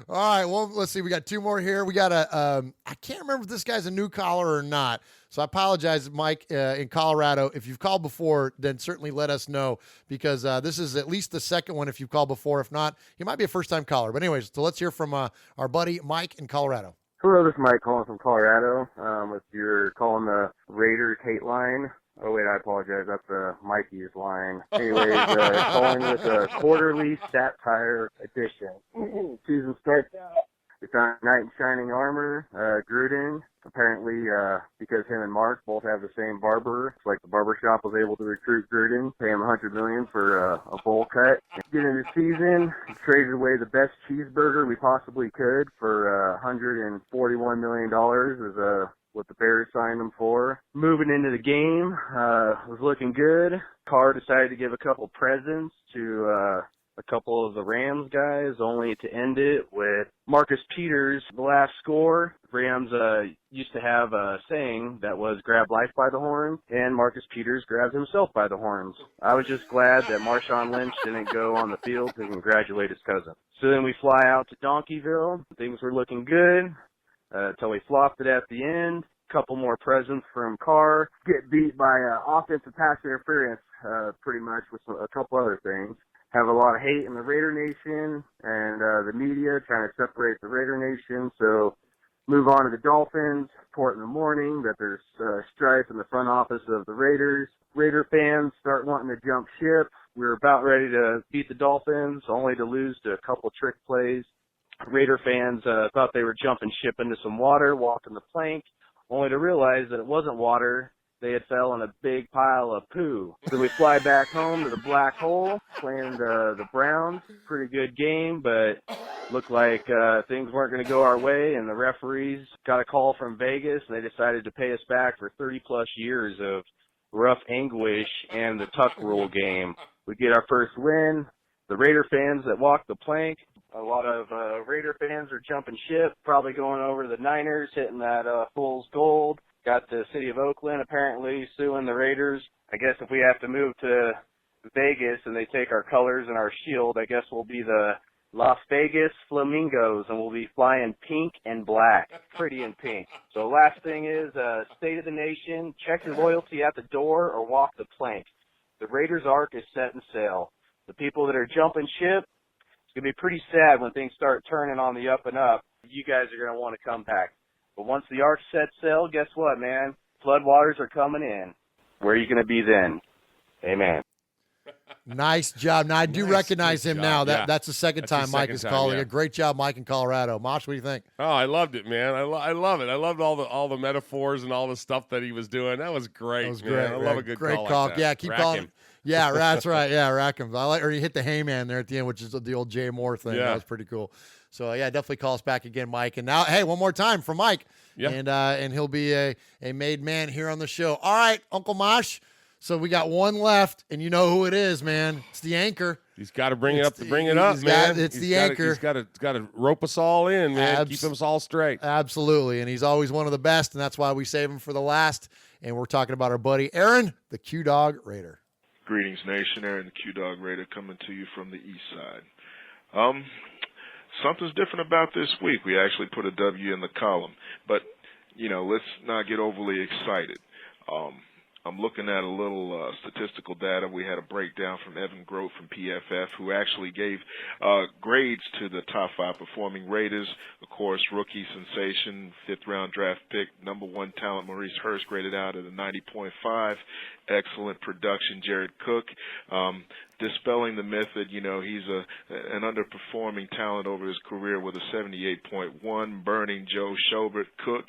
[SPEAKER 5] All right, well, let's see. We got two more here. We got I can't remember if this guy's a new caller or not. So I apologize, Mike, in Colorado. If you've called before, then certainly let us know, because this is at least the second one if you've called before. If not, you might be a first-time caller. But anyways, so let's hear from our buddy Mike in Colorado.
[SPEAKER 11] Hello, this is Mike calling from Colorado. If you're calling the Raiders hate line, oh wait, I apologize, that's Mikey's line. Anyways, calling with a quarterly satire edition. Season starts out. We found Knight in Shining Armor, Gruden. Apparently, because him and Mark both have the same barber, it's like the barber shop was able to recruit Gruden, pay him $100 million for a bowl cut. Get into the season, traded away the best cheeseburger we possibly could for $141 million is what the Bears signed him for. Moving into the game, was looking good. Carr decided to give a couple presents to a couple of the Rams guys, only to end it with Marcus Peters, the last score. Rams used to have a saying that was grab life by the horns, and Marcus Peters grabbed himself by the horns. I was just glad that Marshawn Lynch didn't go on the field to congratulate his cousin. So then we fly out to Donkeyville. Things were looking good until we flopped it at the end. Couple more presents from Carr. Get beat by offensive pass interference, pretty much, with a couple other things. Have a lot of hate in the Raider Nation and the media trying to separate the Raider Nation. So move on to the Dolphins. Report in the morning that there's strife in the front office of the Raiders. Raider fans start wanting to jump ship. We were about ready to beat the Dolphins, only to lose to a couple trick plays. Raider fans thought they were jumping ship into some water, walking the plank, only to realize that it wasn't water. They had fell in a big pile of poo. So we fly back home to the black hole, playing the Browns. Pretty good game, but looked like things weren't going to go our way, and the referees got a call from Vegas, and they decided to pay us back for 30-plus years of rough anguish and the tuck rule game. We get our first win. The Raider fans that walked the plank, a lot of Raider fans are jumping ship, probably going over to the Niners, hitting that fool's gold. Got the city of Oakland apparently suing the Raiders. I guess if we have to move to Vegas and they take our colors and our shield, I guess we'll be the Las Vegas Flamingos, and we'll be flying pink and black, pretty in pink. So last thing is, state of the nation, check your loyalty at the door or walk the plank. The Raiders' arc is set and sail. The people that are jumping ship, it's going to be pretty sad when things start turning on the up and up. You guys are going to want to come back. But once the arc sets sail, guess what, man? Floodwaters are coming in. Where are you going to be then? Amen.
[SPEAKER 5] Nice job. Now, I do recognize him now. That's the second time Mike is calling.
[SPEAKER 4] Yeah.
[SPEAKER 5] A great job, Mike, in Colorado. Mosh, what do you think?
[SPEAKER 4] Oh, I loved it, man. I love it. I loved all the metaphors and all the stuff that he was doing. That was great,
[SPEAKER 5] That was
[SPEAKER 4] man.
[SPEAKER 5] great.
[SPEAKER 4] I love a good
[SPEAKER 5] great
[SPEAKER 4] call.
[SPEAKER 5] call.
[SPEAKER 4] Like that.
[SPEAKER 5] Yeah, keep
[SPEAKER 4] Rack
[SPEAKER 5] calling.
[SPEAKER 4] him.
[SPEAKER 5] Yeah, that's right. Yeah, rack him. Or you hit the Heyman there at the end, which is the old Jay Moore thing.
[SPEAKER 4] Yeah.
[SPEAKER 5] That was pretty cool. So, yeah, definitely call us back again, Mike. And now, hey, one more time from Mike.
[SPEAKER 4] Yeah.
[SPEAKER 5] And he'll be a made man here on the show. All right, Uncle Mosh. So we got one left, and you know who it is, man. It's the anchor.
[SPEAKER 4] He's got to bring it up to bring it up, man.
[SPEAKER 5] It's the anchor.
[SPEAKER 4] He's got to rope us all in, man. Keep us all straight.
[SPEAKER 5] Absolutely, and he's always one of the best, and that's why we save him for the last. And we're talking about our buddy Aaron, the Q-Dog Raider.
[SPEAKER 12] Greetings, nation. Aaron, the Q-Dog Raider, coming to you from the east side. Something's different about this week. We actually put a W in the column, but let's not get overly excited. I'm looking at a little statistical data. We had a breakdown from Evan Grote from PFF, who actually gave grades to the top 5 performing Raiders. Of course, rookie sensation, 5th-round draft pick, number 1 talent, Maurice Hurst, graded out at a 90.5. Excellent production, Jared Cook. Dispelling the myth that, he's an underperforming talent over his career with a 78.1, burning Joe Schobert. Cook,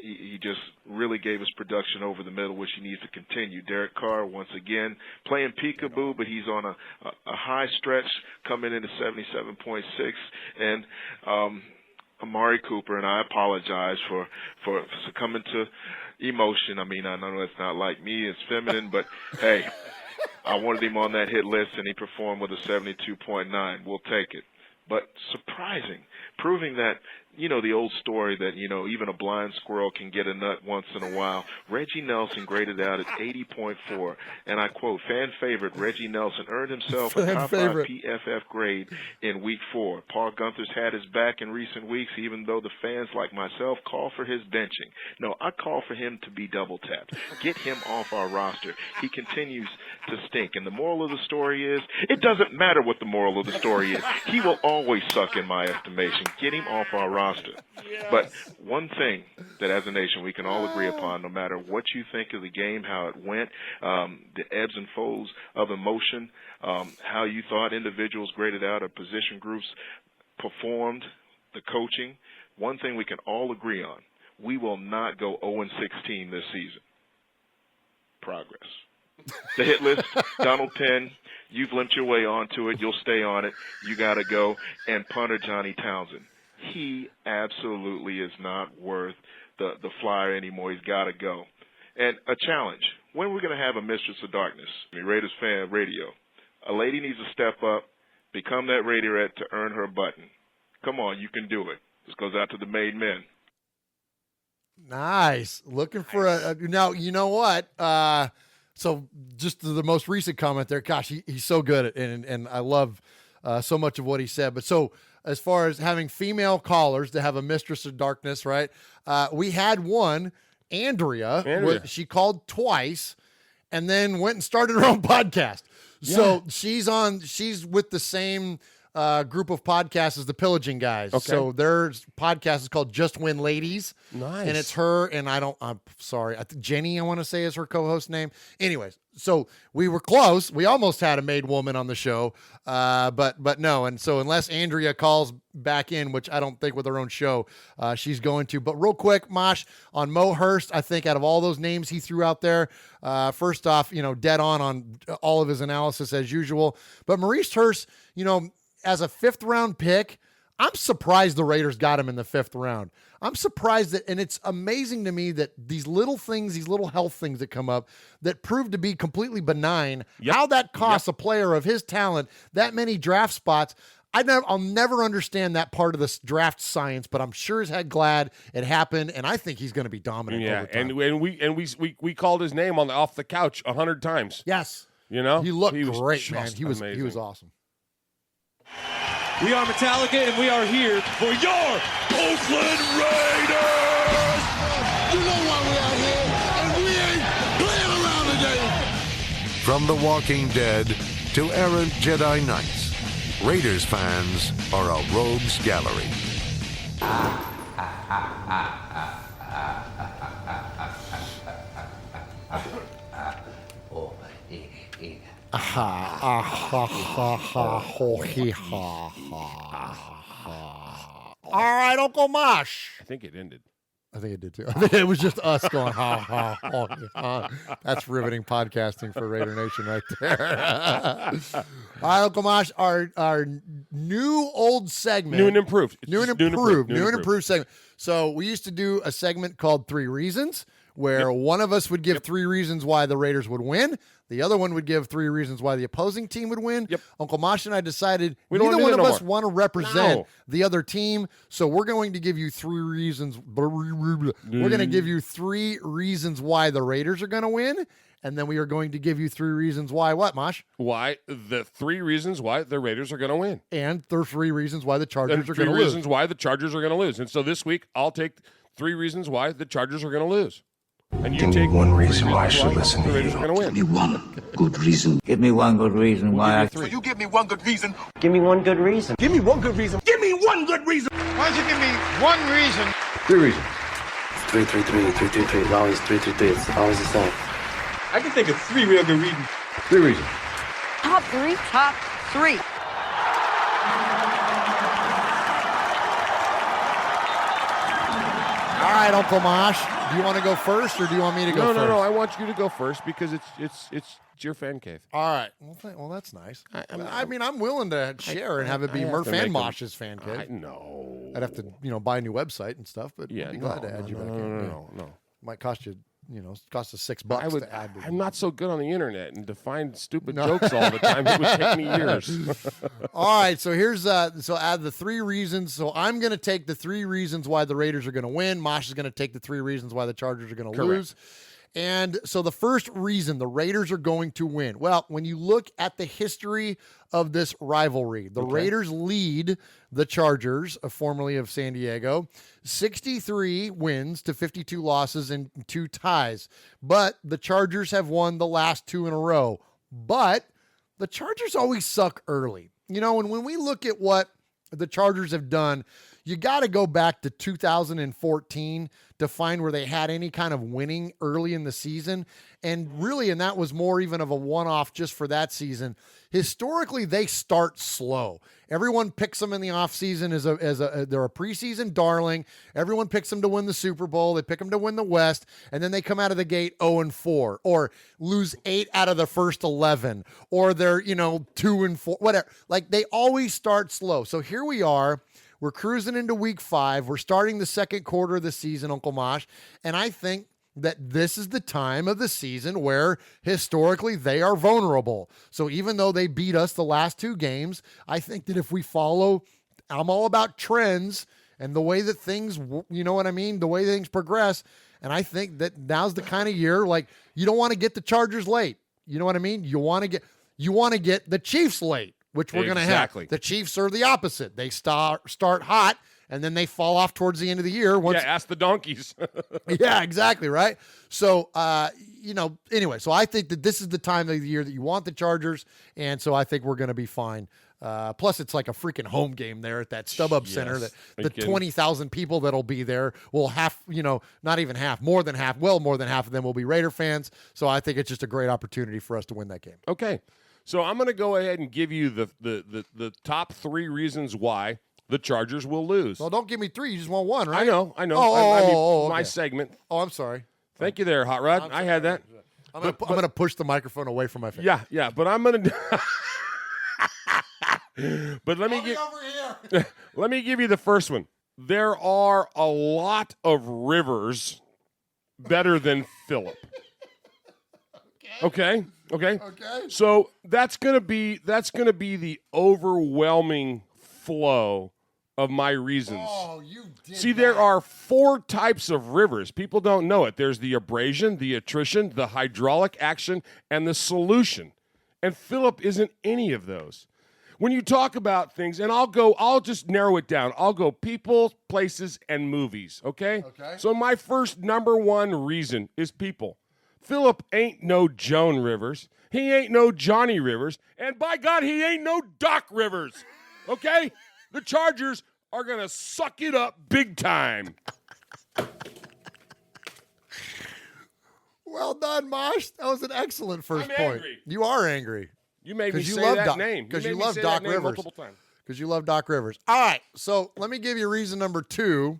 [SPEAKER 12] he just really gave us production over the middle, which he needs to continue. Derek Carr, once again, playing peekaboo, but he's on a high stretch, coming into 77.6. And Amari Cooper, and I apologize for succumbing to emotion. I know it's not like me, it's feminine, but hey, I wanted him on that hit list, and he performed with a 72.9. We'll take it. But surprising, proving that, the old story that, even a blind squirrel can get a nut once in a while. Reggie Nelson graded out at 80.4. And I quote, fan favorite Reggie Nelson earned himself a top 5 PFF grade in week 4. Paul Gunther's had his back in recent weeks, even though the fans like myself call for his benching. No, I call for him to be double tapped. Get him off our roster. He continues to stink. And the moral of the story is, it doesn't matter what the moral of the story is. He will always suck in my estimation. Get him off our roster. Yes. But one thing that as a nation we can all agree upon, no matter what you think of the game, how it went, the ebbs and flows of emotion, how you thought individuals graded out or position groups performed, the coaching, one thing we can all agree on, we will not go 0-16 this season. Progress. The hit list, Donald Penn, you've limped your way onto it. You'll stay on it. You got to go. And punter Johnny Townsend. He absolutely is not worth the flyer anymore. He's got to go. And a challenge. When are we going to have a Mistress of Darkness? Raiders Fan Radio. A lady needs to step up, become that Raiderette to earn her button. Come on, you can do it. This goes out to the made men.
[SPEAKER 5] Nice. Looking for a now, you know what? So just the most recent comment there, gosh, he's so good at it, and I love so much of what he said. But so as far as having female callers to have a Mistress of Darkness, right? We had one, Andrea. She called twice and then went and started her own podcast. Yeah. So she's with the same group of podcasts as the Pillaging guys. Okay. So their podcast is called Just Win Ladies. Nice. And it's her, and I'm sorry, Jenny, I want to say is her co-host name. Anyways, so we were close. We almost had a made woman on the show, but no. And so unless Andrea calls back in, which I don't think with her own show, she's going to. But real quick, Mosh, on Mo Hurst, I think out of all those names he threw out there, first off, dead on all of his analysis as usual. But Maurice Hurst, as a 5th round pick, I'm surprised the Raiders got him in the 5th round. I'm surprised that, and it's amazing to me that these little things, these little health things that come up that prove to be completely benign, how that costs a player of his talent that many draft spots. I'll never understand that part of this draft science, but I'm sure as heck glad it happened, and I think he's going to be dominant.
[SPEAKER 4] Yeah,
[SPEAKER 5] over time.
[SPEAKER 4] and we called his name off the couch 100 times.
[SPEAKER 5] Yes,
[SPEAKER 4] he looked
[SPEAKER 5] great, man. He was awesome.
[SPEAKER 13] We are Metallica, and we are here for your Oakland Raiders!
[SPEAKER 14] You know why we out here, and we ain't playing around today!
[SPEAKER 15] From The Walking Dead to errant Jedi Knights, Raiders fans are a rogues gallery.
[SPEAKER 5] All right, Uncle Mosh.
[SPEAKER 4] I think it ended.
[SPEAKER 5] I think it did too. I think it was just us going, ha, ha, ha, ha. That's riveting podcasting for Raider Nation right there. All right, Uncle Mosh, our new old segment.
[SPEAKER 4] New and improved.
[SPEAKER 5] New and improved segment. So we used to do a segment called 3 Reasons, where one of us would give 3 reasons why the Raiders would win. The other one would give 3 reasons why the opposing team would win. Uncle Mosh and I decided neither one of us want to represent the other team, so we're going to give you 3 reasons. We're going to give you 3 reasons why the Raiders are going to win, and then we are going to give you 3 reasons why what, Mosh?
[SPEAKER 4] Why the 3 reasons why the Raiders are going to win.
[SPEAKER 5] And there are 3 reasons why the Chargers are going to lose.
[SPEAKER 4] 3 reasons why the Chargers are going to lose. And so this week, I'll take 3 reasons why the Chargers are going to lose. And you
[SPEAKER 16] give me one reason why I should listen to you.
[SPEAKER 4] Give
[SPEAKER 16] me one good reason. Give me one good reason why.
[SPEAKER 14] So you give me one good reason.
[SPEAKER 16] Give me one good reason.
[SPEAKER 14] Give me one good reason. Give me one good reason. Why don't you give me one reason?
[SPEAKER 16] 3 reasons. 3, 3, 3, 3, 3, 3. It's always 3, 3, 3. It's always the same.
[SPEAKER 14] I can think of 3 real good reasons.
[SPEAKER 16] 3 reasons.
[SPEAKER 25] Top 3. Top 3.
[SPEAKER 5] All right, Uncle Mosh. Do you want to go first, or do you want me to go first?
[SPEAKER 4] No. I want you to go first because it's your fan cave.
[SPEAKER 5] All right. Well, that's nice. I mean, I'm willing to share and have it be Murph and Mosh's fan cave.
[SPEAKER 4] No.
[SPEAKER 5] I'd have to, buy a new website and stuff, but I'd be glad to add you back in.
[SPEAKER 4] No.
[SPEAKER 5] Might cost you cost us $6 to add.
[SPEAKER 4] I'm not so good on the internet and to find stupid jokes all the time. It would take me years.
[SPEAKER 5] All right, so here's so add the 3 reasons. So I'm going to take the 3 reasons why the Raiders are going to win. Mosh is going to take the 3 reasons why the Chargers are going to lose. And so the first reason the Raiders are going to win, well, when you look at the history of this rivalry, the Raiders lead the Chargers, formerly of San Diego, 63 wins to 52 losses and 2 ties. But the Chargers have won the last 2 in a row. But the Chargers always suck early. And when we look at what the Chargers have done, you got to go back to 2014 to find where they had any kind of winning early in the season. And that was more even of a one-off just for that season. Historically, they start slow. Everyone picks them in the offseason they're a preseason darling. Everyone picks them to win the Super Bowl. They pick them to win the West, and then they come out of the gate 0-4, or lose 8 out of the first 11, or they're 2-4, whatever. Like, they always start slow. So here we are. We're cruising into week 5. We're starting the second quarter of the season, Uncle Mosh, and I think that this is the time of the season where historically they are vulnerable. So even though they beat us the last 2 games, I think that if we follow, I'm all about trends and the way that things, the way things progress. And I think that now's the kind of year, like, you don't want to get the Chargers late. You know what I mean? You want to get the Chiefs late, which we're going to have. The Chiefs are the opposite. They start hot, and then they fall off towards the end of the year.
[SPEAKER 4] Ask the donkeys.
[SPEAKER 5] Yeah, exactly, right? So, anyway, so I think that this is the time of the year that you want the Chargers, and so I think we're going to be fine. Plus, it's like a freaking home game there at that StubHub Center. That the 20,000 people that'll be there will not even half, more than half of them will be Raider fans. So I think it's just a great opportunity for us to win that game.
[SPEAKER 4] Okay. So I'm going to go ahead and give you the top 3 reasons why the Chargers will lose.
[SPEAKER 5] Well, don't give me 3. You just want 1, right?
[SPEAKER 4] I know. My segment.
[SPEAKER 5] Oh, I'm sorry.
[SPEAKER 4] Thank you there, Hot Rod. I had that.
[SPEAKER 5] I'm going to push the microphone away from my face.
[SPEAKER 4] Yeah. But I'm going to But let me give you the first one. There are a lot of rivers better than Philip. Okay. So that's gonna be the overwhelming flow of my reasons.
[SPEAKER 5] Oh, you did.
[SPEAKER 4] See, there are 4 types of rivers. People don't know it. There's the abrasion, the attrition, the hydraulic action, and the solution. And Philip isn't any of those. When you talk about things, and I'll just narrow it down. I'll go people, places, and movies. Okay. So my first number 1 reason is people. Philip ain't no Joan Rivers. He ain't no Johnny Rivers. And by God, he ain't no Doc Rivers. Okay? The Chargers are going to suck it up big time.
[SPEAKER 5] Well done, Mosh. That was an excellent first point.
[SPEAKER 4] Angry.
[SPEAKER 5] You are angry.
[SPEAKER 4] You made me say that name.
[SPEAKER 5] Because you love Doc Rivers.
[SPEAKER 4] Multiple times.
[SPEAKER 5] Because you love Doc Rivers. All right, so let me give you reason number 2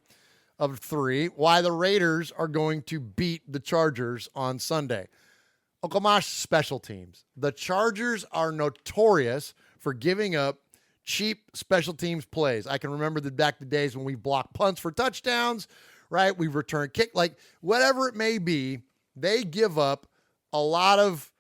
[SPEAKER 5] of 3 why the Raiders are going to beat the Chargers on Sunday. Uncle Mosh, special teams. The Chargers are notorious for giving up cheap special teams plays. I can remember back the days when we blocked punts for touchdowns, right? We return kick, like whatever it may be, they give up a lot of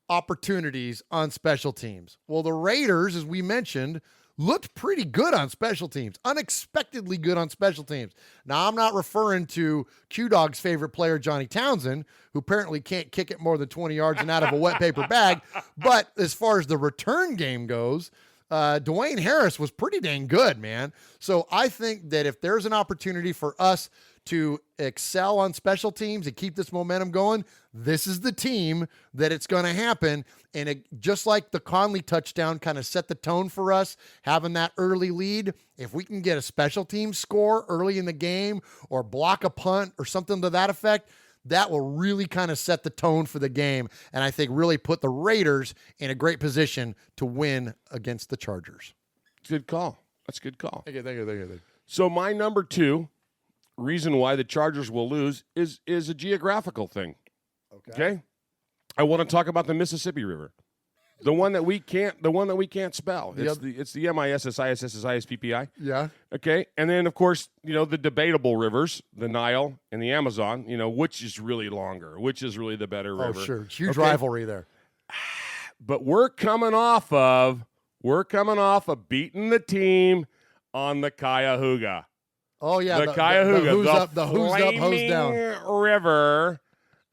[SPEAKER 5] opportunities on special teams. Well, the Raiders, as we mentioned, looked pretty good on special teams, unexpectedly good on special teams. Now, I'm not referring to Q-Dog's favorite player, Johnny Townsend, who apparently can't kick it more than 20 yards and out of a wet paper bag. But as far as the return game goes, Dwayne Harris was pretty dang good, man. So I think that if there's an opportunity for us to excel on special teams and keep this momentum going, this is the team that it's going to happen. And just like the Conley touchdown kind of set the tone for us, having that early lead, if we can get a special team score early in the game or block a punt or something to that effect, that will really kind of set the tone for the game. And I think really put the Raiders in a great position to win against the Chargers.
[SPEAKER 4] Good call. That's a good call.
[SPEAKER 5] Thank you.
[SPEAKER 4] So my number 2 reason why the Chargers will lose is a geographical thing. Okay? I want to talk about the Mississippi River. The one that we can't spell. It's the MISSISSISPPI.
[SPEAKER 5] Yeah.
[SPEAKER 4] Okay. And then of course, the debatable rivers, the Nile and the Amazon, which is really longer, which is really the better river.
[SPEAKER 5] Oh, sure. Huge rivalry there.
[SPEAKER 4] But we're coming off of beating the team on the Cuyahoga.
[SPEAKER 5] Oh yeah,
[SPEAKER 4] the Cuyahoga,
[SPEAKER 5] the who's up, who's down
[SPEAKER 4] river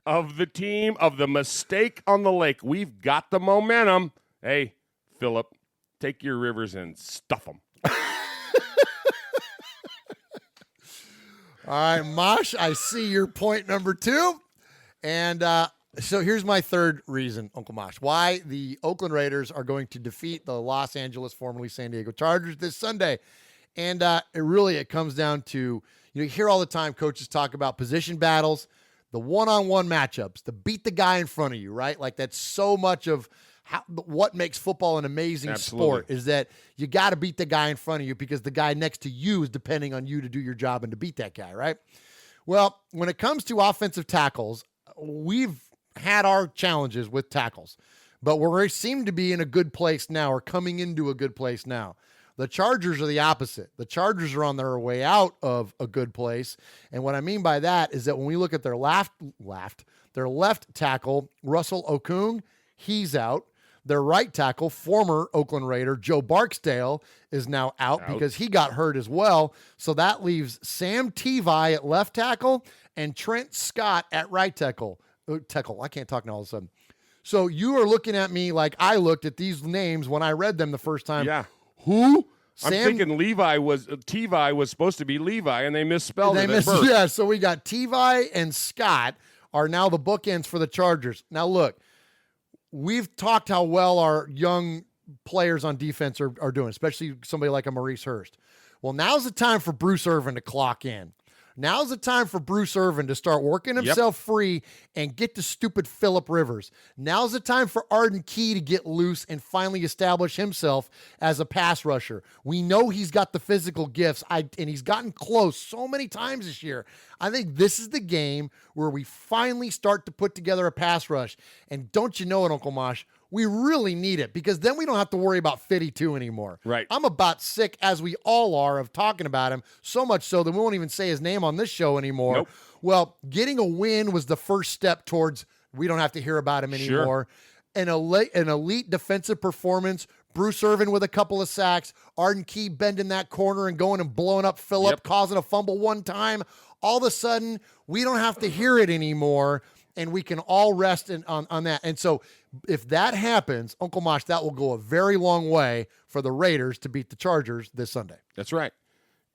[SPEAKER 4] of the team of the mistake on the lake. We've got the momentum. Hey, Philip, take your rivers and stuff them.
[SPEAKER 5] All right, Mosh, I see your point number 2. And so here's my third reason, Uncle Mosh, why the Oakland Raiders are going to defeat the Los Angeles, formerly San Diego Chargers this Sunday. And it comes down to, you hear all the time coaches talk about position battles, the one-on-one matchups, to beat the guy in front of you, right? Like that's so much of what makes football an amazing sport is that you got to beat the guy in front of you because the guy next to you is depending on you to do your job and to beat that guy, right? Well, when it comes to offensive tackles, we've had our challenges with tackles, but we seem to be in a good place now or coming into a good place now. The Chargers are the opposite. The Chargers are on their way out of a good place. And what I mean by that is that when we look at their left tackle, Russell Okung, he's out. Their right tackle, former Oakland Raider, Joe Barksdale, is now out because he got hurt as well. So that leaves Sam Tevi at left tackle and Trent Scott at right tackle. I can't talk now all of a sudden. So you are looking at me like I looked at these names when I read them the first time.
[SPEAKER 4] Yeah.
[SPEAKER 5] Who?
[SPEAKER 4] I'm thinking Tevi was supposed to be Levi, and they misspelled it at birth.
[SPEAKER 5] Yeah, so we got Tevi and Scott are now the bookends for the Chargers. Now, look, we've talked how well our young players on defense are doing, especially somebody like a Maurice Hurst. Well, now's the time for Bruce Irvin to clock in. Now's the time for Bruce Irvin to start working himself free and get to stupid Phillip Rivers. Now's the time for Arden Key to get loose and finally establish himself as a pass rusher. We know he's got the physical gifts, and he's gotten close so many times this year. I think this is the game where we finally start to put together a pass rush. And don't you know it, Uncle Mosh? We really need it because then we don't have to worry about 52 anymore.
[SPEAKER 4] Right.
[SPEAKER 5] I'm about sick, as we all are, of talking about him, so much so that we won't even say his name on this show anymore.
[SPEAKER 4] Nope.
[SPEAKER 5] Well, getting a win was the first step towards we don't have to hear about him anymore. Sure. An elite defensive performance, Bruce Irvin with a couple of sacks, Arden Key bending that corner and going and blowing up Phillip, causing a fumble one time. All of a sudden, we don't have to hear it anymore, and we can all rest on that. And so if that happens, Uncle Mosh, that will go a very long way for the Raiders to beat the Chargers this Sunday.
[SPEAKER 4] That's right.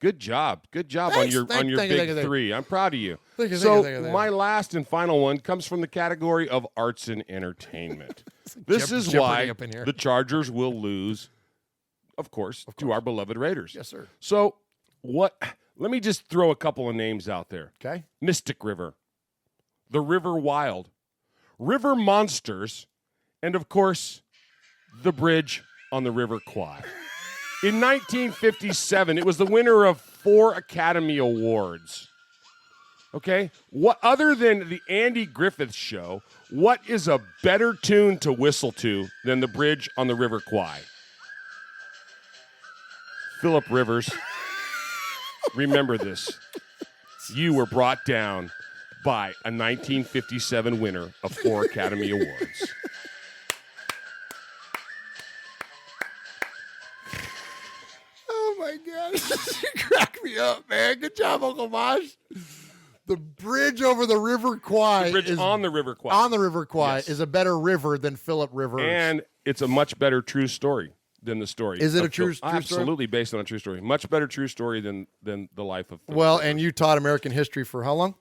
[SPEAKER 4] Good job. Good job
[SPEAKER 5] Thanks.
[SPEAKER 4] on your big three. I'm proud of you.
[SPEAKER 5] Thank you.
[SPEAKER 4] My last and final one comes from the category of arts and entertainment. This is why the Chargers will lose, of course, to our beloved Raiders.
[SPEAKER 5] Yes, sir.
[SPEAKER 4] So let me just throw a couple of names out there.
[SPEAKER 5] Okay.
[SPEAKER 4] Mystic River, the River Wild, River Monsters, and, of course, the bridge on the River Kwai. In 1957, it was the winner of 4 Academy Awards. Okay? What other than the Andy Griffith Show, what is a better tune to whistle to than the bridge on the River Kwai? Phillip Rivers, remember this. You were brought down by a 1957 winner of 4 Academy Awards.
[SPEAKER 5] Oh, my God. You crack me up, man. Good job, Uncle Mosh. The bridge over the River Kwai.
[SPEAKER 4] The bridge on the River Kwai.
[SPEAKER 5] On the River Kwai is a better river than Phillip Rivers.
[SPEAKER 4] And it's a much better true story than the story.
[SPEAKER 5] Is it a true story?
[SPEAKER 4] Absolutely based on a true story. Much better true story than the life of Phillip
[SPEAKER 5] Well,
[SPEAKER 4] Rivers.
[SPEAKER 5] and you taught American history for how long?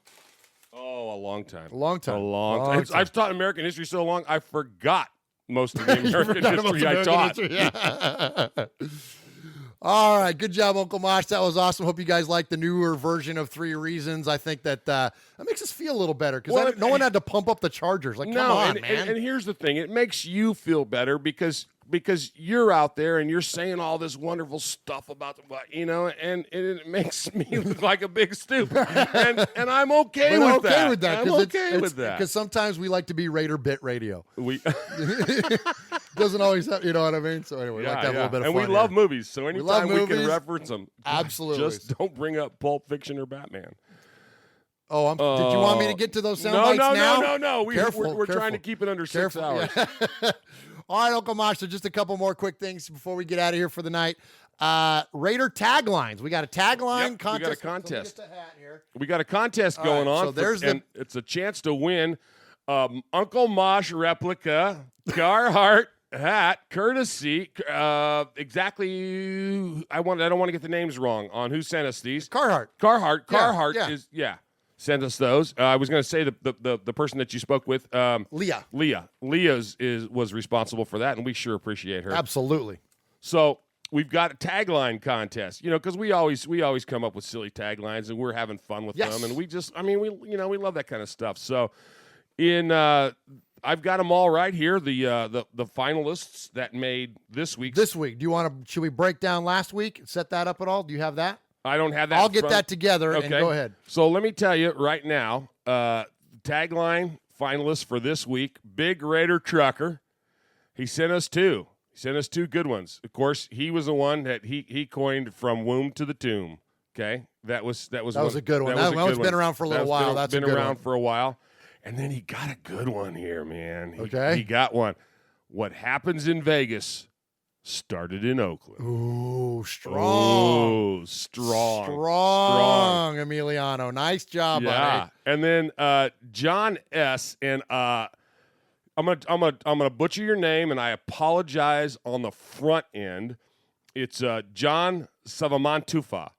[SPEAKER 4] Oh, a long time.
[SPEAKER 5] A long time.
[SPEAKER 4] A long time. I've taught American history so long, I forgot most of the American history I taught.
[SPEAKER 5] Yeah. All right. Good job, Uncle Mosh. That was awesome. Hope you guys like the newer version of 3 Reasons. I think that makes us feel a little better because no one had to pump up the Chargers. Like, come on, man.
[SPEAKER 4] And here's the thing. It makes you feel better because you're out there and you're saying all this wonderful stuff about and it makes me look like a big stupid. and I'm okay with that. I'm okay with that.
[SPEAKER 5] Because sometimes we like to be Raider Bit Radio. doesn't always have, you know what I mean? So anyway, we like to have a little bit of
[SPEAKER 4] and
[SPEAKER 5] fun.
[SPEAKER 4] we love
[SPEAKER 5] here.
[SPEAKER 4] movies, so anytime we can reference them,
[SPEAKER 5] absolutely.
[SPEAKER 4] Just don't bring up Pulp Fiction or Batman.
[SPEAKER 5] Oh, did you want me to get to those sound bites now?
[SPEAKER 4] No. We're
[SPEAKER 5] Careful.
[SPEAKER 4] trying to keep it under 6 hours.
[SPEAKER 5] All right, Uncle Mosh, so just a couple more quick things before we get out of here for the night. Raider taglines. We got a tagline contest.
[SPEAKER 4] We got a contest. We got a contest going on.
[SPEAKER 5] So there's
[SPEAKER 4] and it's a chance to win Uncle Mosh replica Carhartt hat, courtesy. Exactly. I don't want to get the names wrong on who sent us these. Carhartt is sent us those. I was going to say the person that you spoke with,
[SPEAKER 5] Leah.
[SPEAKER 4] Leah was responsible for that, and we sure appreciate her.
[SPEAKER 5] Absolutely.
[SPEAKER 4] So we've got a tagline contest, because we always come up with silly taglines, and we're having fun with them, and we love that kind of stuff. So I've got them all right here. The finalists that made this week.
[SPEAKER 5] This week, should we break down last week? Set that up at all? Do you have that?
[SPEAKER 4] I don't have that.
[SPEAKER 5] I'll get that together and go ahead.
[SPEAKER 4] So let me tell you right now, tagline finalists for this week, Big Raider Trucker. He sent us two. He sent us two good ones. Of course, he was the one that he coined From Womb to the Tomb. Okay, that was
[SPEAKER 5] a good one. That one's been around for a little while. That's
[SPEAKER 4] been
[SPEAKER 5] a good
[SPEAKER 4] around
[SPEAKER 5] one.
[SPEAKER 4] for a while. And then he got a good one here, man.
[SPEAKER 5] Okay.
[SPEAKER 4] He got one. What happens in Vegas started in Oakland.
[SPEAKER 5] Ooh, strong.
[SPEAKER 4] Ooh, strong.
[SPEAKER 5] Strong, Emiliano. Nice job, buddy.
[SPEAKER 4] And then John S. and I'm gonna butcher your name, and I apologize on the front end. It's John Savamantufa.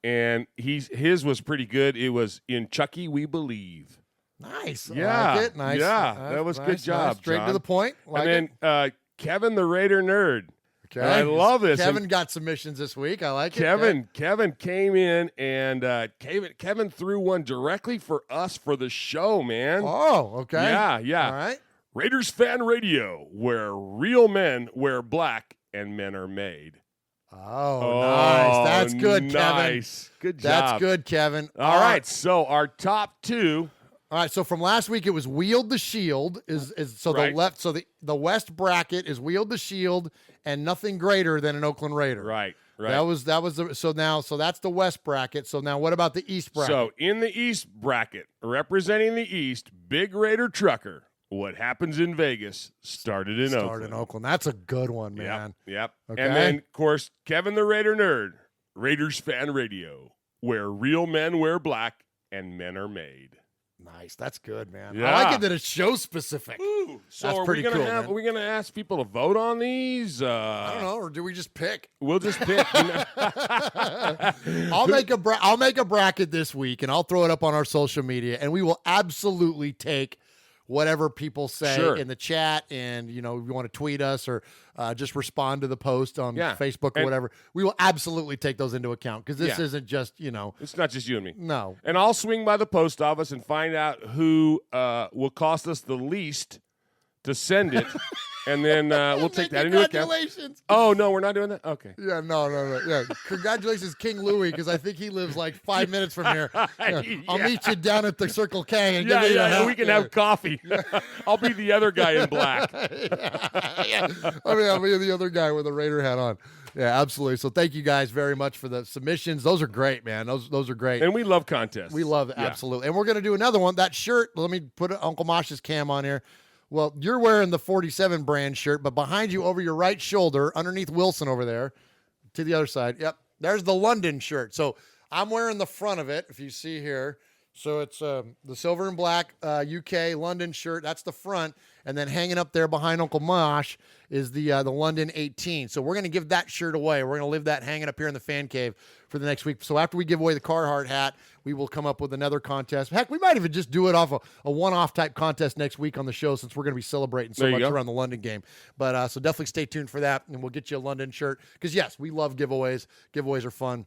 [SPEAKER 4] And his was pretty good. It was In Chucky We Believe.
[SPEAKER 5] Nice.
[SPEAKER 4] Yeah.
[SPEAKER 5] I like it. Nice.
[SPEAKER 4] Yeah.
[SPEAKER 5] Nice,
[SPEAKER 4] That was
[SPEAKER 5] nice,
[SPEAKER 4] good job.
[SPEAKER 5] nice. Straight
[SPEAKER 4] John.
[SPEAKER 5] to the point. Like
[SPEAKER 4] and then Kevin the Raider Nerd.
[SPEAKER 5] Okay.
[SPEAKER 4] I love this.
[SPEAKER 5] Kevin got submissions this week. I like it.
[SPEAKER 4] Kevin came in and Kevin threw one directly for us for the show, man.
[SPEAKER 5] Oh, okay.
[SPEAKER 4] Yeah.
[SPEAKER 5] All right.
[SPEAKER 4] Raiders Fan Radio, where real men wear black and men are made.
[SPEAKER 5] Oh, nice. That's good, Kevin.
[SPEAKER 4] Nice. Good job.
[SPEAKER 5] That's good, Kevin.
[SPEAKER 4] All right. So our top two.
[SPEAKER 5] All right, so from last week it was Wield the Shield
[SPEAKER 4] Right.
[SPEAKER 5] the left, so the West bracket is Wield the Shield and nothing greater than an Oakland Raider.
[SPEAKER 4] Right.
[SPEAKER 5] That was so that's the West bracket. So now what about the East bracket?
[SPEAKER 4] So in the East bracket, representing the East, Big Raider Trucker. What happens in Vegas started in Oakland.
[SPEAKER 5] That's a good one, man.
[SPEAKER 4] Yep.
[SPEAKER 5] Okay.
[SPEAKER 4] And then, of course, Kevin the Raider Nerd, Raiders Fan Radio, where real men wear black and men are made.
[SPEAKER 5] Nice. That's good, man.
[SPEAKER 4] Yeah.
[SPEAKER 5] I like it that it's show specific.
[SPEAKER 4] Ooh, so
[SPEAKER 5] that's
[SPEAKER 4] are
[SPEAKER 5] pretty
[SPEAKER 4] we gonna
[SPEAKER 5] cool.
[SPEAKER 4] Are we going to ask people to vote on these?
[SPEAKER 5] I don't know, or do we just pick?
[SPEAKER 4] We'll just pick.
[SPEAKER 5] I'll make a bracket this week, and I'll throw it up on our social media, and we will absolutely take whatever people say in the chat, and if you want to tweet us or just respond to the post on Facebook or whatever, we will absolutely take those into account because this isn't just
[SPEAKER 4] it's not just you and me.
[SPEAKER 5] No.
[SPEAKER 4] And I'll swing by the post office and find out who will cost us the least to send it, and then we'll take that into account.
[SPEAKER 5] Congratulations.
[SPEAKER 4] Oh no, we're not doing that. Okay.
[SPEAKER 5] Yeah, no. Yeah, congratulations, King Louie, because I think he lives like 5 minutes from here. Yeah. I'll meet you down at the Circle K and give you a hat.
[SPEAKER 4] We can have coffee. I'll be the other guy in black.
[SPEAKER 5] I'll be the other guy with a Raider hat on. Yeah, absolutely. So thank you guys very much for the submissions. Those are great, man. Those are great.
[SPEAKER 4] And we love contests.
[SPEAKER 5] We love it, absolutely. And we're going to do another one. That shirt, let me put Uncle Mosh's cam on here. Well, you're wearing the 47 brand shirt, but behind you over your right shoulder, underneath Wilson over there, to the other side, yep, there's the London shirt. So I'm wearing the front of it, if you see here. So it's the silver and black UK London shirt. That's the front. And then hanging up there behind Uncle Mosh is the London 18. So we're going to give that shirt away. We're going to leave that hanging up here in the fan cave for the next week. So after we give away the Carhartt hat, we will come up with another contest. Heck, we might even just do it off a one-off type contest next week on the show since we're going to be celebrating so much around the London game. But so definitely stay tuned for that, and we'll get you a London shirt. Because, yes, we love giveaways. Giveaways are fun.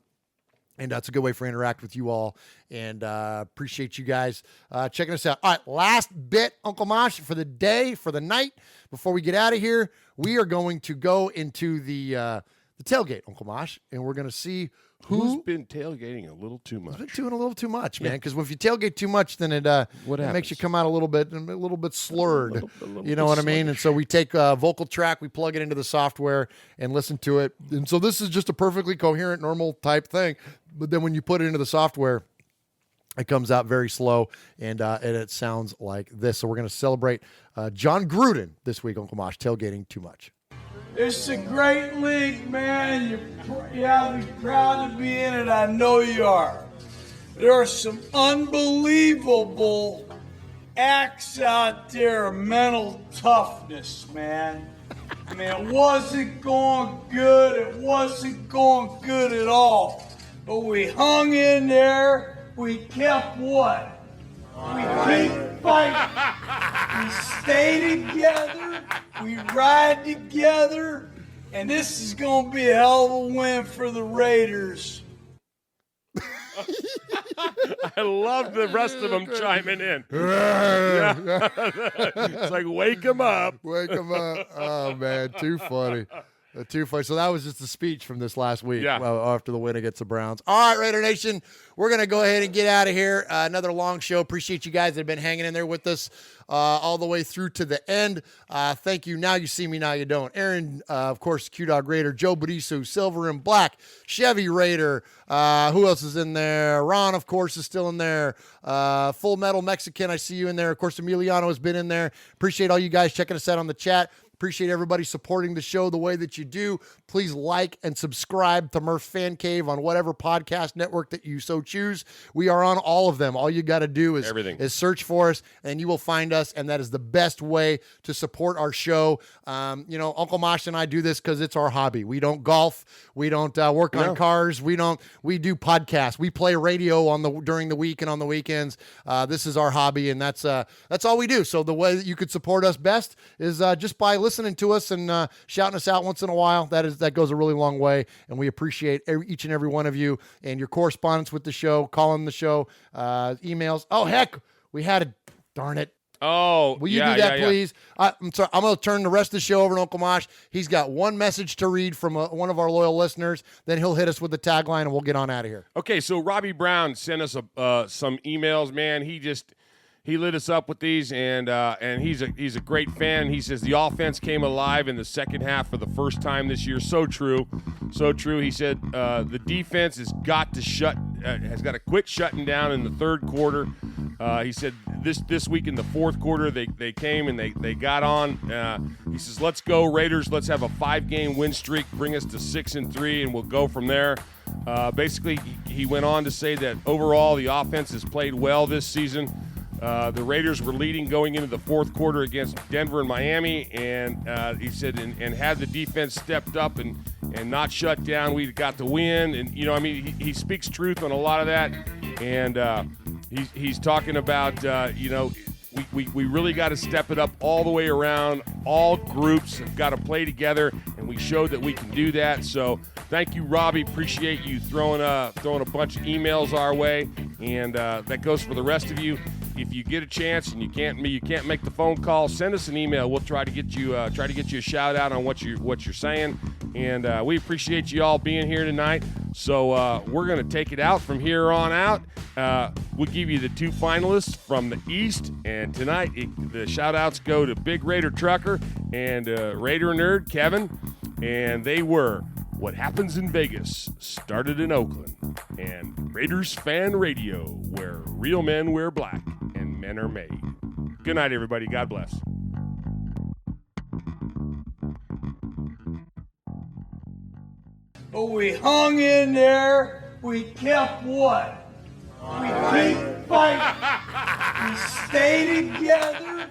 [SPEAKER 5] And that's a good way for interact with you all. And appreciate you guys checking us out. All right, last bit, Uncle Mosh, for the day, for the night. Before we get out of here, we are going to go into the the tailgate, Uncle Mosh, and we're going to see
[SPEAKER 4] who's been tailgating a little too much.
[SPEAKER 5] Been doing a little too much, man. Because if you tailgate too much, then it makes you come out a little bit slurred. You know what I mean? And so we take a vocal track, we plug it into the software, and listen to it. And so this is just a perfectly coherent, normal type thing. But then when you put it into the software, it comes out very slow, and it sounds like this. So we're going to celebrate John Gruden this week, Uncle Mosh, tailgating too much.
[SPEAKER 17] It's a great league, man. You ought to be proud to be in it. I know you are. There are some unbelievable acts out there of mental toughness, man. I mean, it wasn't going good. It wasn't going good at all. But we hung in there. We kept what? We keep fighting. We stay together. We ride together. And this is going to be a hell of a win for the Raiders.
[SPEAKER 4] I love the rest of them chiming in. Yeah. It's like, wake them up.
[SPEAKER 5] Wake them up. Oh, man, too funny. Too funny. So that was just a speech from this last week after the win against the Browns. All right, Raider Nation, we're going to go ahead and get out of here. Another long show. Appreciate you guys that have been hanging in there with us all the way through to the end. Thank you. Now you see me, now you don't. Aaron, of course, Q-Dog Raider, Joe Badisu, Silver and Black, Chevy Raider. Who else is in there? Ron, of course, is still in there. Full Metal Mexican, I see you in there. Of course, Emiliano has been in there. Appreciate all you guys checking us out on the chat. Appreciate everybody supporting the show the way that you do. Please like and subscribe to Murph Fan Cave on whatever podcast network that you so choose. We are on all of them. All you got to do is search for us, and you will find us, and that is the best way to support our show. Uncle Mosh and I do this because it's our hobby. We don't golf. We don't work on cars. We do podcasts. We play radio during the week and on the weekends. This is our hobby, and that's all we do. So the way that you could support us best is just by listening to us and shouting us out once in a while. That goes a really long way, and we appreciate each and every one of you and your correspondence with the show, calling the show, emails. Oh, heck, we had a darn it.
[SPEAKER 4] Oh,
[SPEAKER 5] will you do that, please? I'm sorry. I'm going to turn the rest of the show over to Uncle Mosh. He's got one message to read from one of our loyal listeners. Then he'll hit us with the tagline, and we'll get on out of here.
[SPEAKER 4] Okay, so Robbie Brown sent us some emails. Man, he lit us up with these, and he's a great fan. He says the offense came alive in the second half for the first time this year. So true, so true. He said the defense has got to quit shutting down in the third quarter. He said this week in the fourth quarter they came and they got on. He says, let's go Raiders. Let's have a 5-game win streak. Bring us to 6-3, and we'll go from there. Basically, he went on to say that overall the offense has played well this season. The Raiders were leading going into the fourth quarter against Denver and Miami, and he said, and had the defense stepped up and not shut down, we got the win. And he speaks truth on a lot of that, and he's talking about we really got to step it up all the way around. All groups have got to play together, and we showed that we can do that. So thank you, Robbie. Appreciate you throwing a bunch of emails our way, and that goes for the rest of you. If you get a chance and you can't make the phone call, send us an email. We'll try to get you a shout out on what you're saying, and we appreciate you all being here tonight. So we're gonna take it out from here on out. We'll give you the 2 finalists from the East, and tonight the shout outs go to Big Raider Trucker and Raider Nerd Kevin, and they were What Happens in Vegas started in Oakland, and Raiders Fan Radio, where real men wear black and men are made. Good night, everybody. God bless.
[SPEAKER 17] But we hung in there. We kept what? We keep fighting. We stay together.